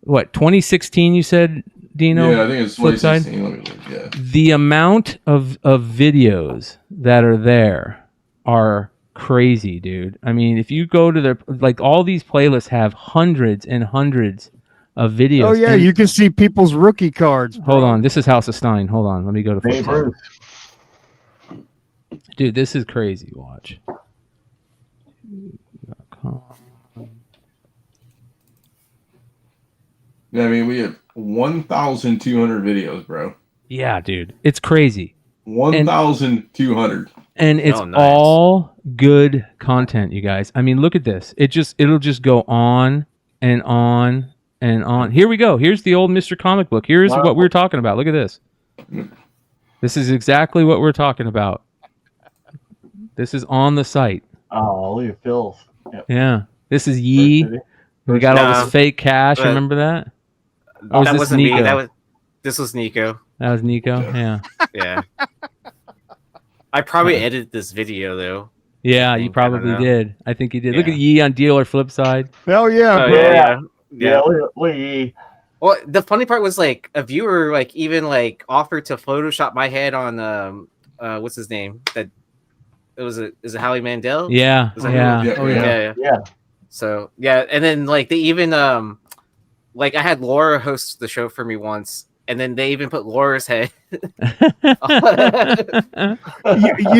I: what 2016 you said, Dino?
Q: Yeah, I think it's 2016. Let me look. Yeah.
I: The amount of videos that are there are crazy, dude. If you go to their all these playlists have hundreds and hundreds of videos.
G: Oh yeah, you can see people's rookie cards. Bro.
I: Hold on, this is House of Stein. Hold on, let me go to Flipside. Dude, this is crazy. Watch.
Q: Yeah, we have 1,200 videos, bro.
I: Yeah, dude, it's crazy.
Q: 1,200.
I: And it's all good content, you guys. Look at this. It'll just go on and on and on. Here we go. Here's the old Mr. Comic Book. Here's what we were talking about. Look at this. This is exactly what we're talking about. This is on the site.
L: Oh, look at Filth. Yep.
I: Yeah. This is Yeezee. We got all this fake cash. Remember that?
N: Or that wasn't Nico? Me. This was Nico.
I: That was Nico. Yeah.
N: Yeah. I probably edited this video though.
I: Yeah, you probably did. I think you did. Yeah. Look at Yee on Dealer Flipside.
G: Hell yeah,
L: bro. Yeah. Look at Yee.
N: Well, the funny part was a viewer even offered to Photoshop my head on what's his name? Is it Howie Mandel?
I: Yeah.
N: Yeah. So yeah, and then they even I had Laura host the show for me once. And then they even put Laura's head.
G: You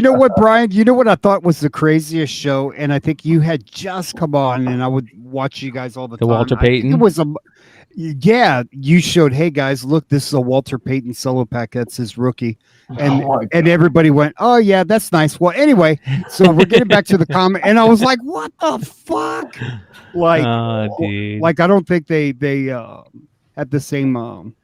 G: know what, Bryan? You know what I thought was the craziest show? And I think you had just come on, and I would watch you guys all the time.
I: The Walter Payton?
G: It was you showed, hey, guys, look, this is a Walter Payton solo pack. That's his rookie. And everybody went, oh, yeah, that's nice. Well, anyway, so we're getting back to the comment. And I was like, what the fuck?
I: Dude.
G: I don't think they had the same...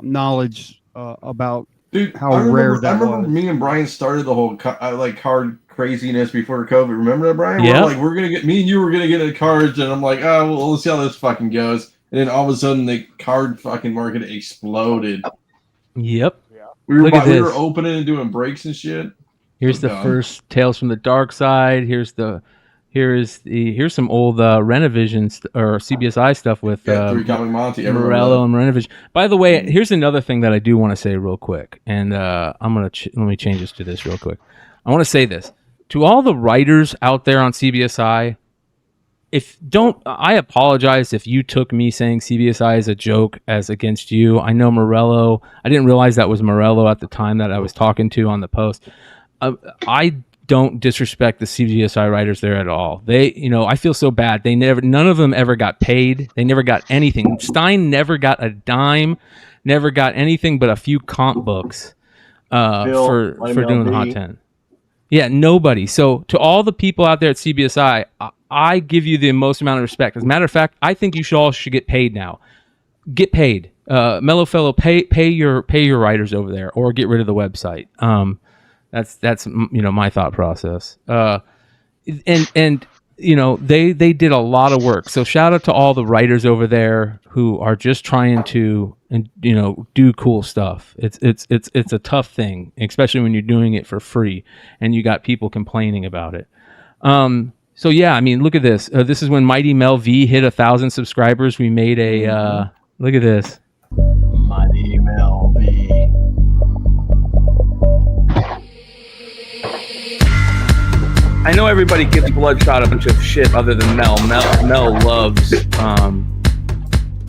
G: knowledge about
Q: Dude,
G: how
Q: I remember,
G: rare that
Q: I remember
G: was.
Q: me and Brian started the whole like card craziness before COVID. Remember that, Brian?
I: Yeah.
Q: We're gonna get, me and you were gonna get into cards, and I'm like, oh, well, let's see how this fucking goes. And then all of a sudden, the card fucking market exploded.
I: Yep.
Q: We were
I: Look at
Q: we were
I: this.
Q: opening and doing breaks and shit.
I: Here's
Q: So
I: the
Q: dumb.
I: first Tales from the Dark Side. Here's some old Renovision or CBSI stuff with
Q: Three Comic Monty. I remember
I: Morello
Q: that.
I: and Renovision. By the way, here's another thing that I do want to say real quick, and I'm gonna let me change this to this real quick. I want to say this to all the writers out there on CBSI. I apologize if you took me saying CBSI as a joke as against you. I know Morello. I didn't realize that was Morello at the time that I was talking to on the post. I don't disrespect the CBSI writers there at all. I feel so bad. None of them ever got paid. They never got anything. Stein never got a dime, never got anything but a few comp books for doing the Hot 10. Yeah, nobody. So to all the people out there at CBSI, I give you the most amount of respect. As a matter of fact, I think you should get paid now. Get paid. Mellow Fellow, pay your writers over there, or get rid of the website. That's my thought process. And they did a lot of work. So shout out to all the writers over there who are just trying to do cool stuff. It's a tough thing, especially when you're doing it for free and you got people complaining about it. So yeah, I mean, look at this. This is when Mighty Mel V hit 1,000 subscribers. We made a look at this.
L: Mighty Mel V.
I: I know everybody gives Bloodshot a bunch of shit other than Mel. Mel loves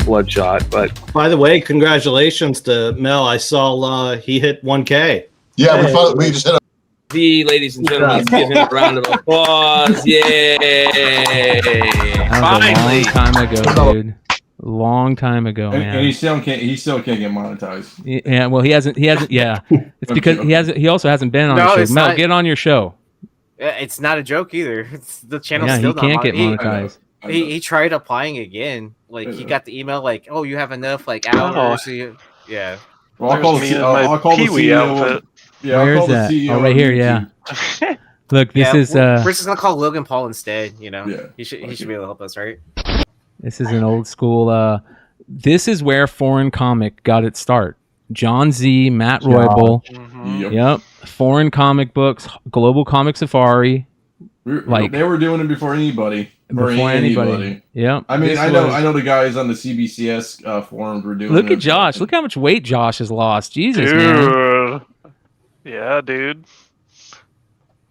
I: Bloodshot, but
T: by the way, congratulations to Mel. I saw he hit 1K.
U: Yeah, we just hit
I: V, ladies and gentlemen, let's give him a round of applause. Yay! That was a long time ago, dude. Long time ago, man.
Q: And he still can't get monetized.
I: Yeah, well, he hasn't. Yeah, it's because he also hasn't been on the show. Mel, get on your show.
N: It's not a joke either. The channel's
I: Yeah,
N: still
I: he can't get
N: not
I: monetized.
N: He tried applying again. Like he got the email like, "Oh, you have enough hours." Yeah.
Q: Well, I'll call the CEO. Yeah,
I: where is that? Oh, right here. Yeah. Look, this is.
N: We're just gonna call Logan Paul instead.
Q: Yeah.
N: He should be able to help us, right?
I: This is an old school. This is where foreign comic got its start. John Z, Matt Roybal. Yep. Foreign comic books, Global Comic Safari.
Q: They were doing it before anybody.
I: Before anybody. Yep.
Q: I mean, I know the guys on the CBCS forums were doing.
I: Look at Josh. Look how much weight Josh has lost. Jesus,
O: dude.
I: Man.
O: Yeah, dude.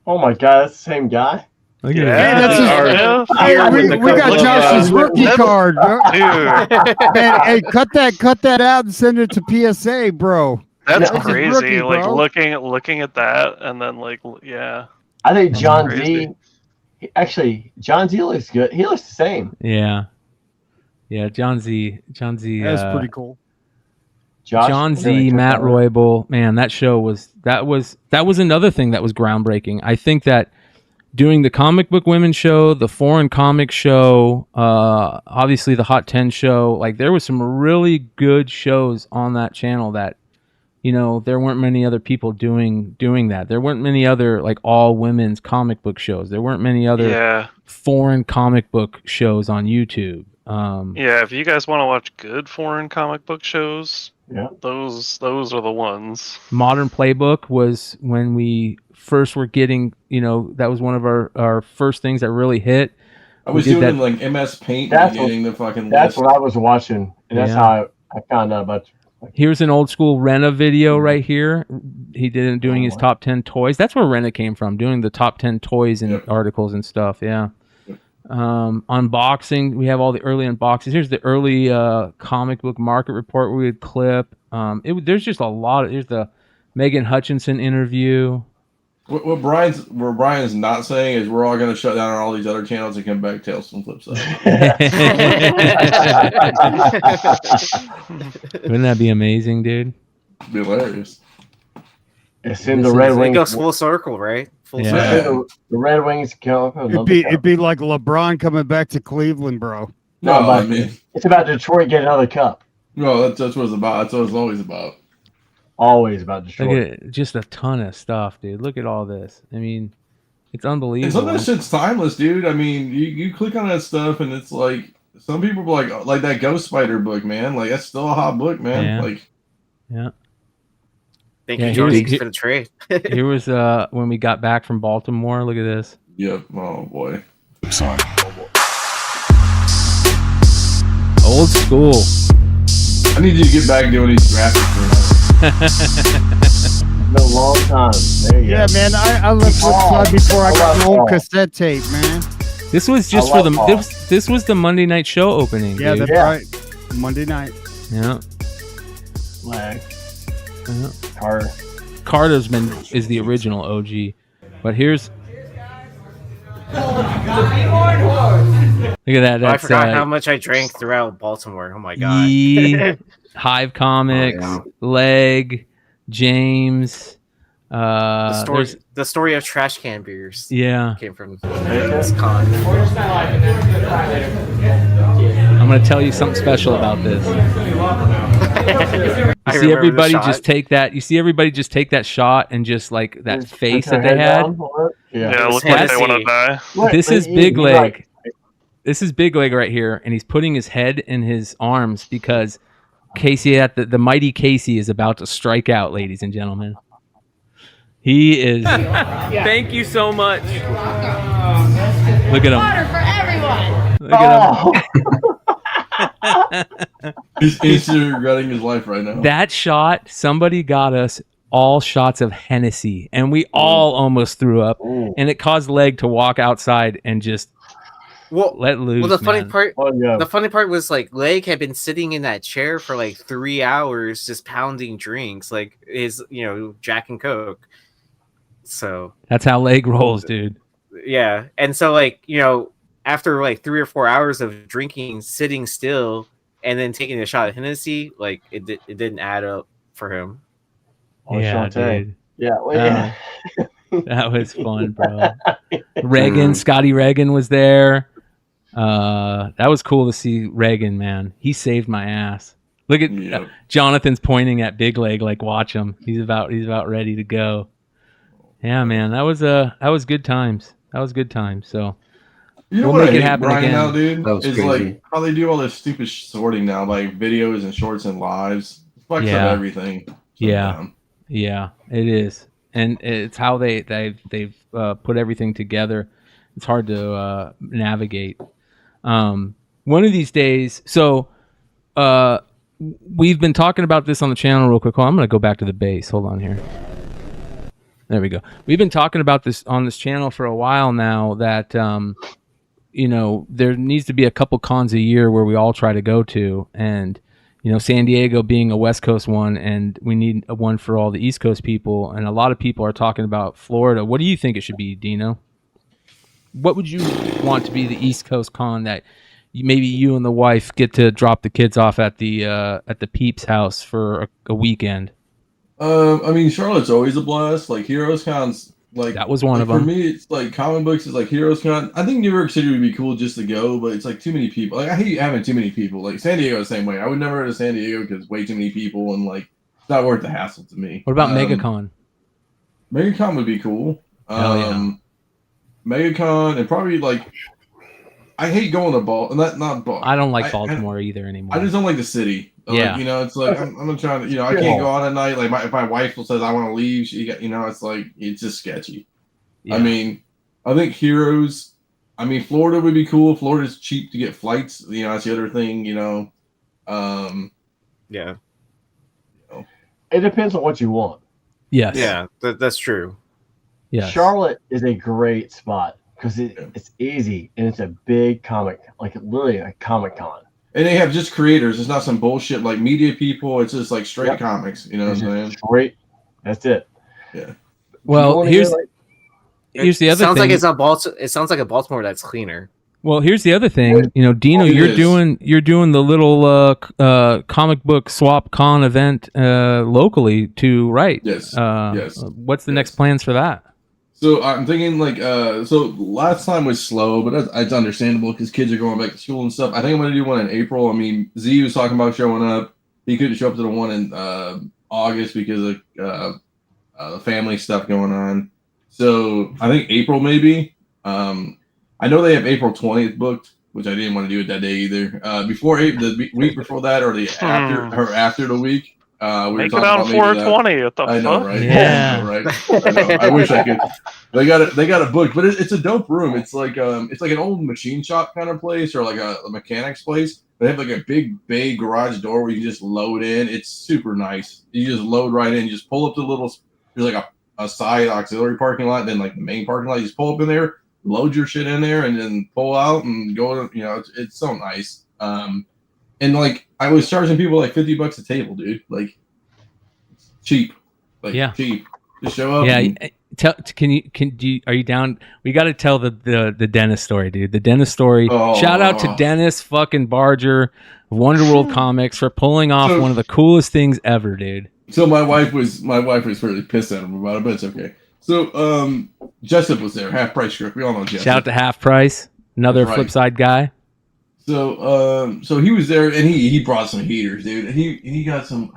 L: Oh my God, that's the same guy.
I: Look
G: at that. We got Josh's rookie card, bro.
O: Dude.
G: Hey, cut that out and send it to PSA, bro.
O: That's
G: his
O: crazy.
G: rookie,
O: like
G: bro.
O: looking at that, and then yeah.
L: I think John
O: crazy.
L: Z. John Z looks good. He looks the same.
I: Yeah. John Z.
G: That's pretty cool.
I: John Z, Matt Roybal, man, that show was another thing that was groundbreaking. I think that doing the Comic Book Women show, the Foreign Comics show, obviously the Hot 10 show, like there was some really good shows on that channel that, there weren't many other people doing that. There weren't many other like all women's comic book shows. There weren't many other foreign comic book shows on YouTube.
O: Yeah, if you guys want to watch good foreign comic book shows,
L: yeah,
O: those are the ones.
I: Modern Playbook was when we first were getting, that was one of our first things that really hit.
Q: I was doing like MS Paint getting the fucking
L: That's
Q: list.
L: what I was watching, and that's how I found out about.
I: Here's an old school Rena video right here. He did it doing his top 10 toys. That's where Rena came from, doing the top 10 toys and articles and stuff. Yeah. Unboxing. We have all the early unboxings. Here's the early comic book market report we would clip. There's just a lot. Here's the Megan Hutchinson interview.
Q: What Brian's not saying is we're all going to shut down all these other channels and come back Tales from Flipside.
I: Wouldn't that be amazing, dude?
Q: It'd be hilarious.
L: It's in the Red Wings.
N: It goes full circle, right? Full circle.
L: Yeah. The Red Wings kill.
G: It'd be like LeBron coming back to Cleveland, bro.
L: It's about Detroit getting another cup.
Q: No, that's what it's about. That's what it's always about.
L: Always about
I: Look
L: destroying.
I: at just a ton of stuff, dude. Look at all this. I mean, it's
Q: And
I: unbelievable.
Q: some of that shit's timeless, dude. I mean, you click on that stuff and it's like some people are like that Ghost Spider book, man. Like that's still a hot book, man.
I: Yeah.
Q: Like
I: Yeah.
N: Thank
I: Yeah,
N: you, George,
I: here-
N: for the trade.
I: Here was when we got back from Baltimore. Look at this.
Q: Yep. Oh boy.
E: Sorry.
I: Old school.
Q: I need you to get back doing these graphics.
L: Been a long time. There you
G: Yeah,
L: go.
G: man. I left Flipside before I got my own cassette tape, man.
I: This was just
L: I
I: for the
L: love Paul.
I: this was the Monday night show opening.
G: Yeah,
I: dude.
G: that's right. Monday night.
I: Yeah.
L: Lag.
I: Yeah.
L: Carter.
I: Carter's is the original OG, but here's look at that.
N: Oh, I
I: That's
N: forgot how much I drank throughout Baltimore. Oh my god.
I: Yee, Hive Comics, Leg, James.
N: The story of trash can beers.
I: Yeah.
N: Came from this con.
I: I'm gonna tell you something special about this.
N: I
I: You see
N: remember the
I: everybody
N: shot.
I: just take that. You see everybody just take that shot and just like that face that they had.
O: Yeah, look like they want to die.
I: This is BigLegg. This is BigLegg right here, and he's putting his head in his arms because Casey the mighty Casey is about to strike out, ladies and gentlemen. He is. Thank you so much. Look at him.
D: Water for everyone.
I: Look at him.
Q: He's instantly regretting his life right now.
I: That shot, somebody got us all shots of Hennessy, and we all almost threw up, and it caused Leg to walk outside and just let loose.
N: Well, the funny
I: man.
N: part,
L: yeah.
N: the funny part was like Leg had been sitting in that chair for like 3 hours, just pounding drinks, like his, Jack and Coke. So
I: That's how Leg rolls, dude.
N: yeah, and so like after like 3 or 4 hours of drinking, sitting still, and then taking a shot of Hennessy, like it didn't add up for him.
I: Yeah, dude.
L: Yeah, well, yeah.
I: That was fun, bro. Reagan, Scotty Reagan was there. That was cool to see Reagan, man. He saved my ass. Look at Jonathan's pointing at BigLegg, like watch him. He's about ready to go. Yeah, man, that was good times. That was good times. So
Q: You know
I: we'll
Q: what
I: make
Q: I
I: it
Q: hate,
I: happen
Q: Bryan,
I: again.
Q: now, dude?
S: That was
Q: Is
S: crazy.
Q: like how they do all this stupid sorting now, like videos and shorts and lives. It fucks
I: Yeah.
Q: up everything.
I: Yeah, yeah, it is, and it's how they've put everything together. It's hard to navigate. One of these days, so we've been talking about this on the channel real quick. I'm going to go back to the base. Hold on here. There we go. We've been talking about this on this channel for a while now that there needs to be a couple cons a year where we all try to go to, and San Diego being a West Coast one, and we need a one for all the East Coast people. And a lot of people are talking about Florida. What do you think it should be, Dino? What would you want to be the East Coast con that maybe you and the wife get to drop the kids off at the Peeps house for a weekend?
Q: I mean, Charlotte's always a blast. Like Heroes Con's like
I: that was one of
Q: for
I: them.
Q: For me, it's like comic books is like Heroes Con. I think New York City would be cool just to go, but it's like too many people. Like I hate having too many people. Like San Diego the same way. I would never go to San Diego because way too many people and like it's not worth the hassle to me.
I: What about MegaCon?
Q: MegaCon would be cool.
I: Hell yeah.
Q: MegaCon and probably like I hate going to not
I: I don't like Baltimore either anymore.
Q: I just don't like the city.
I: Yeah.
Q: Like, it's like I'm not trying to. I can't go out at night. Like if my wife says I want to leave, she got. It's like it's just sketchy.
I: Yeah.
Q: I mean, I think Heroes. I mean, Florida would be cool. Florida's cheap to get flights. That's the other thing.
N: Yeah.
L: It depends on what you want.
I: Yes.
N: Yeah, that's true.
I: Yeah.
L: Charlotte is a great spot because it's easy and it's a big comic, like literally a Comic Con.
Q: And they have just creators. It's not some bullshit like media people. It's just like straight comics. You know what I'm saying?
L: Straight. That's it.
Q: Yeah.
I: Well, here's the other
N: Sounds
I: thing.
N: like it's not Baltimore. It sounds like a Baltimore that's cleaner.
I: Well, here's the other thing. Dino, you're doing the little comic book swap con event locally too, right?
Q: Yes.
I: Yes. What's the next plans for that?
Q: So I'm thinking so last time was slow, but it's understandable because kids are going back to school and stuff. I think I'm going to do one in April. I mean, Z was talking about showing up. He couldn't show up to the one in August because of the family stuff going on. So I think April maybe. I know they have April 20th booked, which I didn't want to do it that day either. Before the week before that, or the after the week. We were
O: Make it
Q: talking
O: on
Q: about maybe
O: 420. What the
Q: I know,
O: fuck?
Q: right?
I: Yeah.
Q: I know, right? I know. I wish I could. They got it booked, but it's a dope room. It's like an old machine shop kind of place, or like a mechanics place. They have like a big bay garage door where you can just load in. It's super nice. You just load right in. You just pull up the little. There's like a side auxiliary parking lot, then like the main parking lot. You just pull up in there, load your shit in there, and then pull out and go. It's so nice. And like I was charging people like $50 a table, dude. Like cheap, like cheap. Just show up.
I: Yeah.
Q: and-
I: Are you down? We got to tell the Dennis story, dude. The Dennis story.
Q: Oh.
I: Shout out to Dennis fucking Barger of Wonder World Comics for pulling off one of the coolest things ever, dude.
Q: So my wife was really pissed at him about it, but it's okay. So Jessup was there, Half Price Script. We all know Jessup.
I: Shout out to Half Price, another
Q: That's right.
I: Flipside guy.
Q: So he was there, and he brought some heaters, dude. He got some.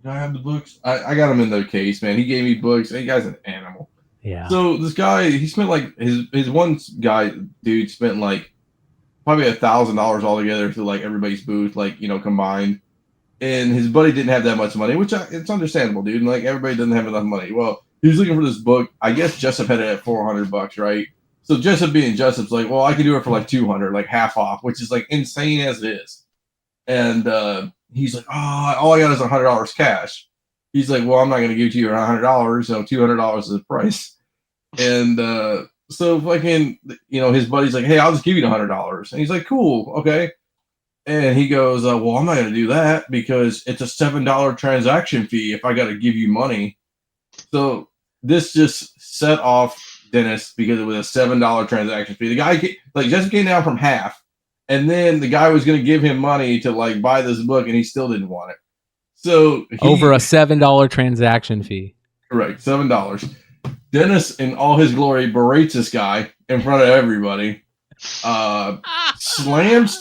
Q: Do I have the books? I got them in the case, man. He gave me books. That guy's an animal.
I: Yeah.
Q: So this guy, he spent like his one guy dude spent like probably $1,000 altogether to like everybody's booth, like combined. And his buddy didn't have that much money, which it's understandable, dude. And like everybody doesn't have enough money. Well, he was looking for this book. I guess Jessup had it at $400, right? So Jessup being Jessup's like, well, I can do it for like $200, like half off, which is like insane as it is. And he's like, oh, all I got is $100 cash. He's like, well, I'm not going to give it to you $100, so $200 is the price. And so fucking, his buddy's like, hey, I'll just give you the $100. And he's like, cool, okay. And he goes, well, I'm not going to do that because it's a $7 transaction fee if I got to give you money. So this just set off Dennis because it was a $7 transaction fee. The guy, just came down from half. And then the guy was going to give him money to like buy this book, and he still didn't want it. So
I: Over a $7 transaction fee.
Q: Correct, $7. Dennis, in all his glory, berates this guy in front of everybody, slams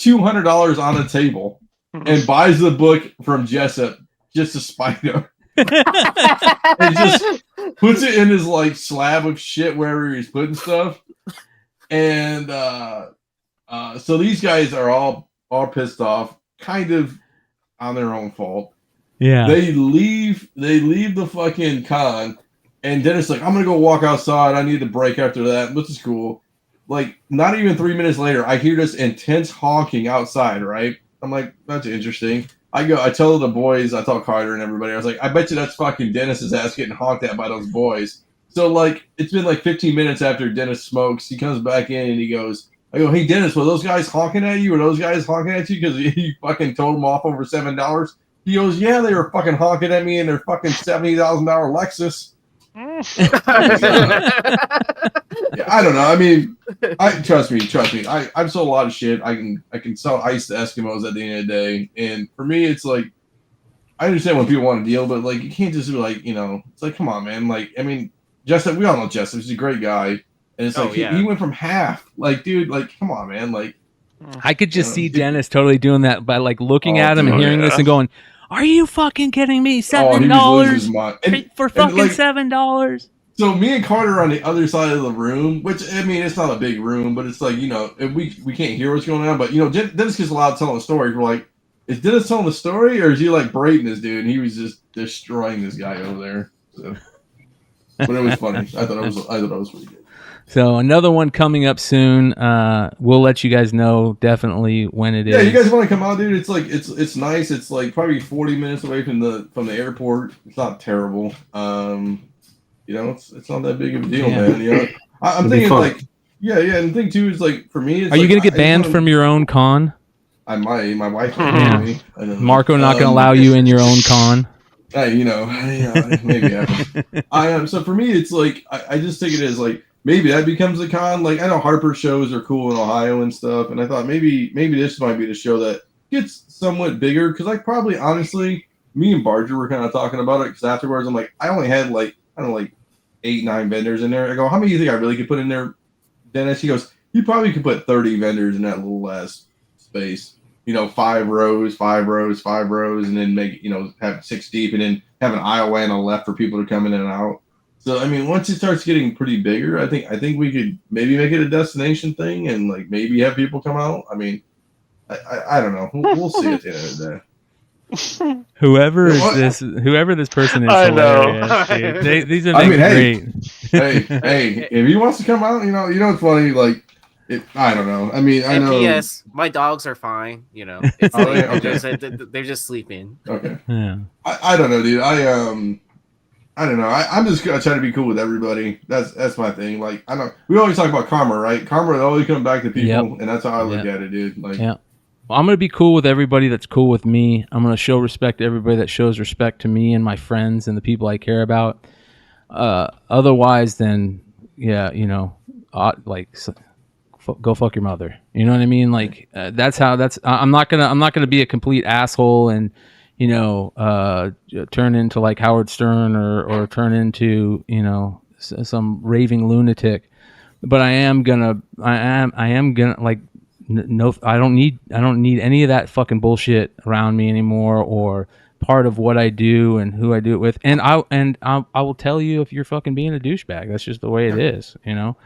Q: $200 on the table, and buys the book from Jessup just to spite him. And just puts it in his like slab of shit wherever he's putting stuff. And so these guys are all pissed off, kind of on their own fault.
I: Yeah.
Q: They leave the fucking con, and Dennis like, I'm gonna go walk outside. I need a break after that, which is cool. Like, not even 3 minutes later, I hear this intense honking outside, right? I'm like, that's interesting. I tell the boys, I tell Carter and everybody, I was like, I bet you that's fucking Dennis's ass getting honked at by those boys. So like, it's been like 15 minutes after Dennis smokes. He comes back in and he goes, I go, hey Dennis, were those guys honking at you? Were those guys honking at you because you fucking told them off over $7? He goes, yeah, they were fucking honking at me in their fucking $70,000 Lexus. Yeah, I don't know. I mean, trust me. I've sold a lot of shit. I can sell ice to Eskimos at the end of the day. And for me, it's like, I understand when people want to deal, but like, you can't just be like, it's like, come on, man. Like, I mean, Jessup, we all know Jessup. He's a great guy. And it's like, he went from half. Like, dude, like, come on, man. Like,
I: I could just see Dennis totally doing that by like looking at him and hearing this and going, "Are you fucking kidding me? $7 for fucking like, $7?"
Q: So me and Carter are on the other side of the room, which I mean, it's not a big room, but it's like we can't hear what's going on. But Dennis gets allowed to tell a story. We're like, is Dennis telling the story, or is he like berating this dude? And he was just destroying this guy over there. So, but it was funny. I thought it was pretty good.
I: So another one coming up soon. We'll let you guys know definitely when it is.
Q: Yeah, you guys want to come out, dude? It's like it's nice. It's like probably 40 minutes away from the airport. It's not terrible. It's not that big of a deal, man. I'm thinking like, and the thing too is like for me, it's
I: are you gonna get banned from your own con?
Q: I might. My wife
I: yeah.
Q: Me.
I: Marco not gonna allow you in your own con.
Q: Maybe happen. So for me, it's like I just take it as like. Maybe that becomes a con. Like I know Harper shows are cool in Ohio and stuff, and I thought maybe this might be the show that gets somewhat bigger. Because like probably honestly, me and Barger were kind of talking about it. Because afterwards, I'm like, I only had like 8-9 vendors in there. I go, how many do you think I really could put in there, Dennis? He goes, you probably could put 30 vendors in that little last space. 5 rows, 5 rows, 5 rows, and then make have 6 deep, and then have an aisleway on the left for people to come in and out. So I mean, once it starts getting pretty bigger, I think we could maybe make it a destination thing, and like maybe have people come out. I mean, I don't know. We'll see at the end of the day.
I: Whoever this person is,
O: I
I: hilarious,
O: know.
I: dude. These are great.
Q: hey, if he wants to come out, it's funny. Like, I don't know. I mean, I know.
N: P.S. My dogs are fine. It's they're just sleeping.
Q: Okay.
I: Yeah.
Q: I don't know, dude. I don't know. I'm just gonna try to be cool with everybody. That's my thing. Like, I know we always talk about karma, right? Karma always comes back to people, and that's how I look at it, dude. Like,
I: yeah. Well, I'm going to be cool with everybody that's cool with me. I'm going to show respect to everybody that shows respect to me and my friends and the people I care about. Otherwise, then, yeah, go fuck your mother. You know what I mean? Like, I'm not gonna be a complete asshole and, turn into like Howard Stern or turn into, some raving lunatic. But I am gonna like, no, I don't need any of that fucking bullshit around me anymore, or part of what I do and who I do it with. And I will tell you if you're fucking being a douchebag. That's just the way it is, And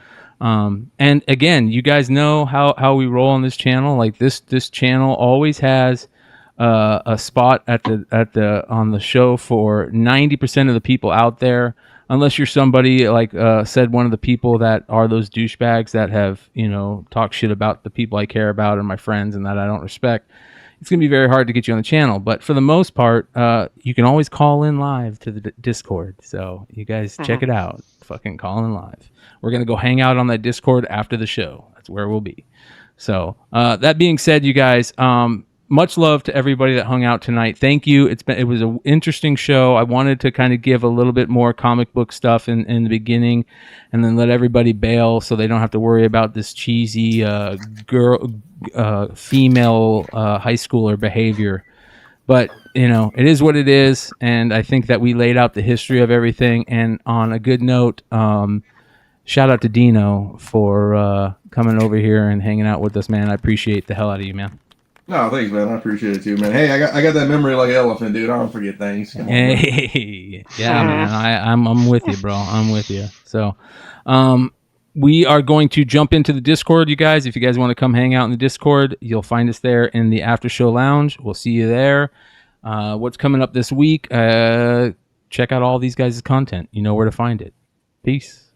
I: again, you guys know how we roll on this channel. Like this channel always has a spot on the show for 90% of the people out there. Unless you're somebody like said one of the people that are those douchebags that have talked shit about the people I care about and my friends and that I don't respect, it's gonna be very hard to get you on the channel. But for the most part, you can always call in live to the Discord. So you guys check it out. Fucking call in live. We're gonna go hang out on that Discord after the show. That's where we'll be. So that being said, you guys. Much love to everybody that hung out tonight. Thank you. It was an interesting show. I wanted to kind of give a little bit more comic book stuff in the beginning, and then let everybody bail so they don't have to worry about this cheesy female high schooler behavior. But it is what it is, and I think that we laid out the history of everything. And on a good note, shout out to Dino for coming over here and hanging out with us, man. I appreciate the hell out of you, man.
Q: No, thanks, man. I appreciate it too, man. Hey, I got that memory like an elephant, dude. I don't forget things.
I: Hey, yeah, man. I'm with you, bro. I'm with you. So, we are going to jump into the Discord, you guys. If you guys want to come hang out in the Discord, you'll find us there in the After Show Lounge. We'll see you there. What's coming up this week? Check out all these guys' content. You know where to find it. Peace.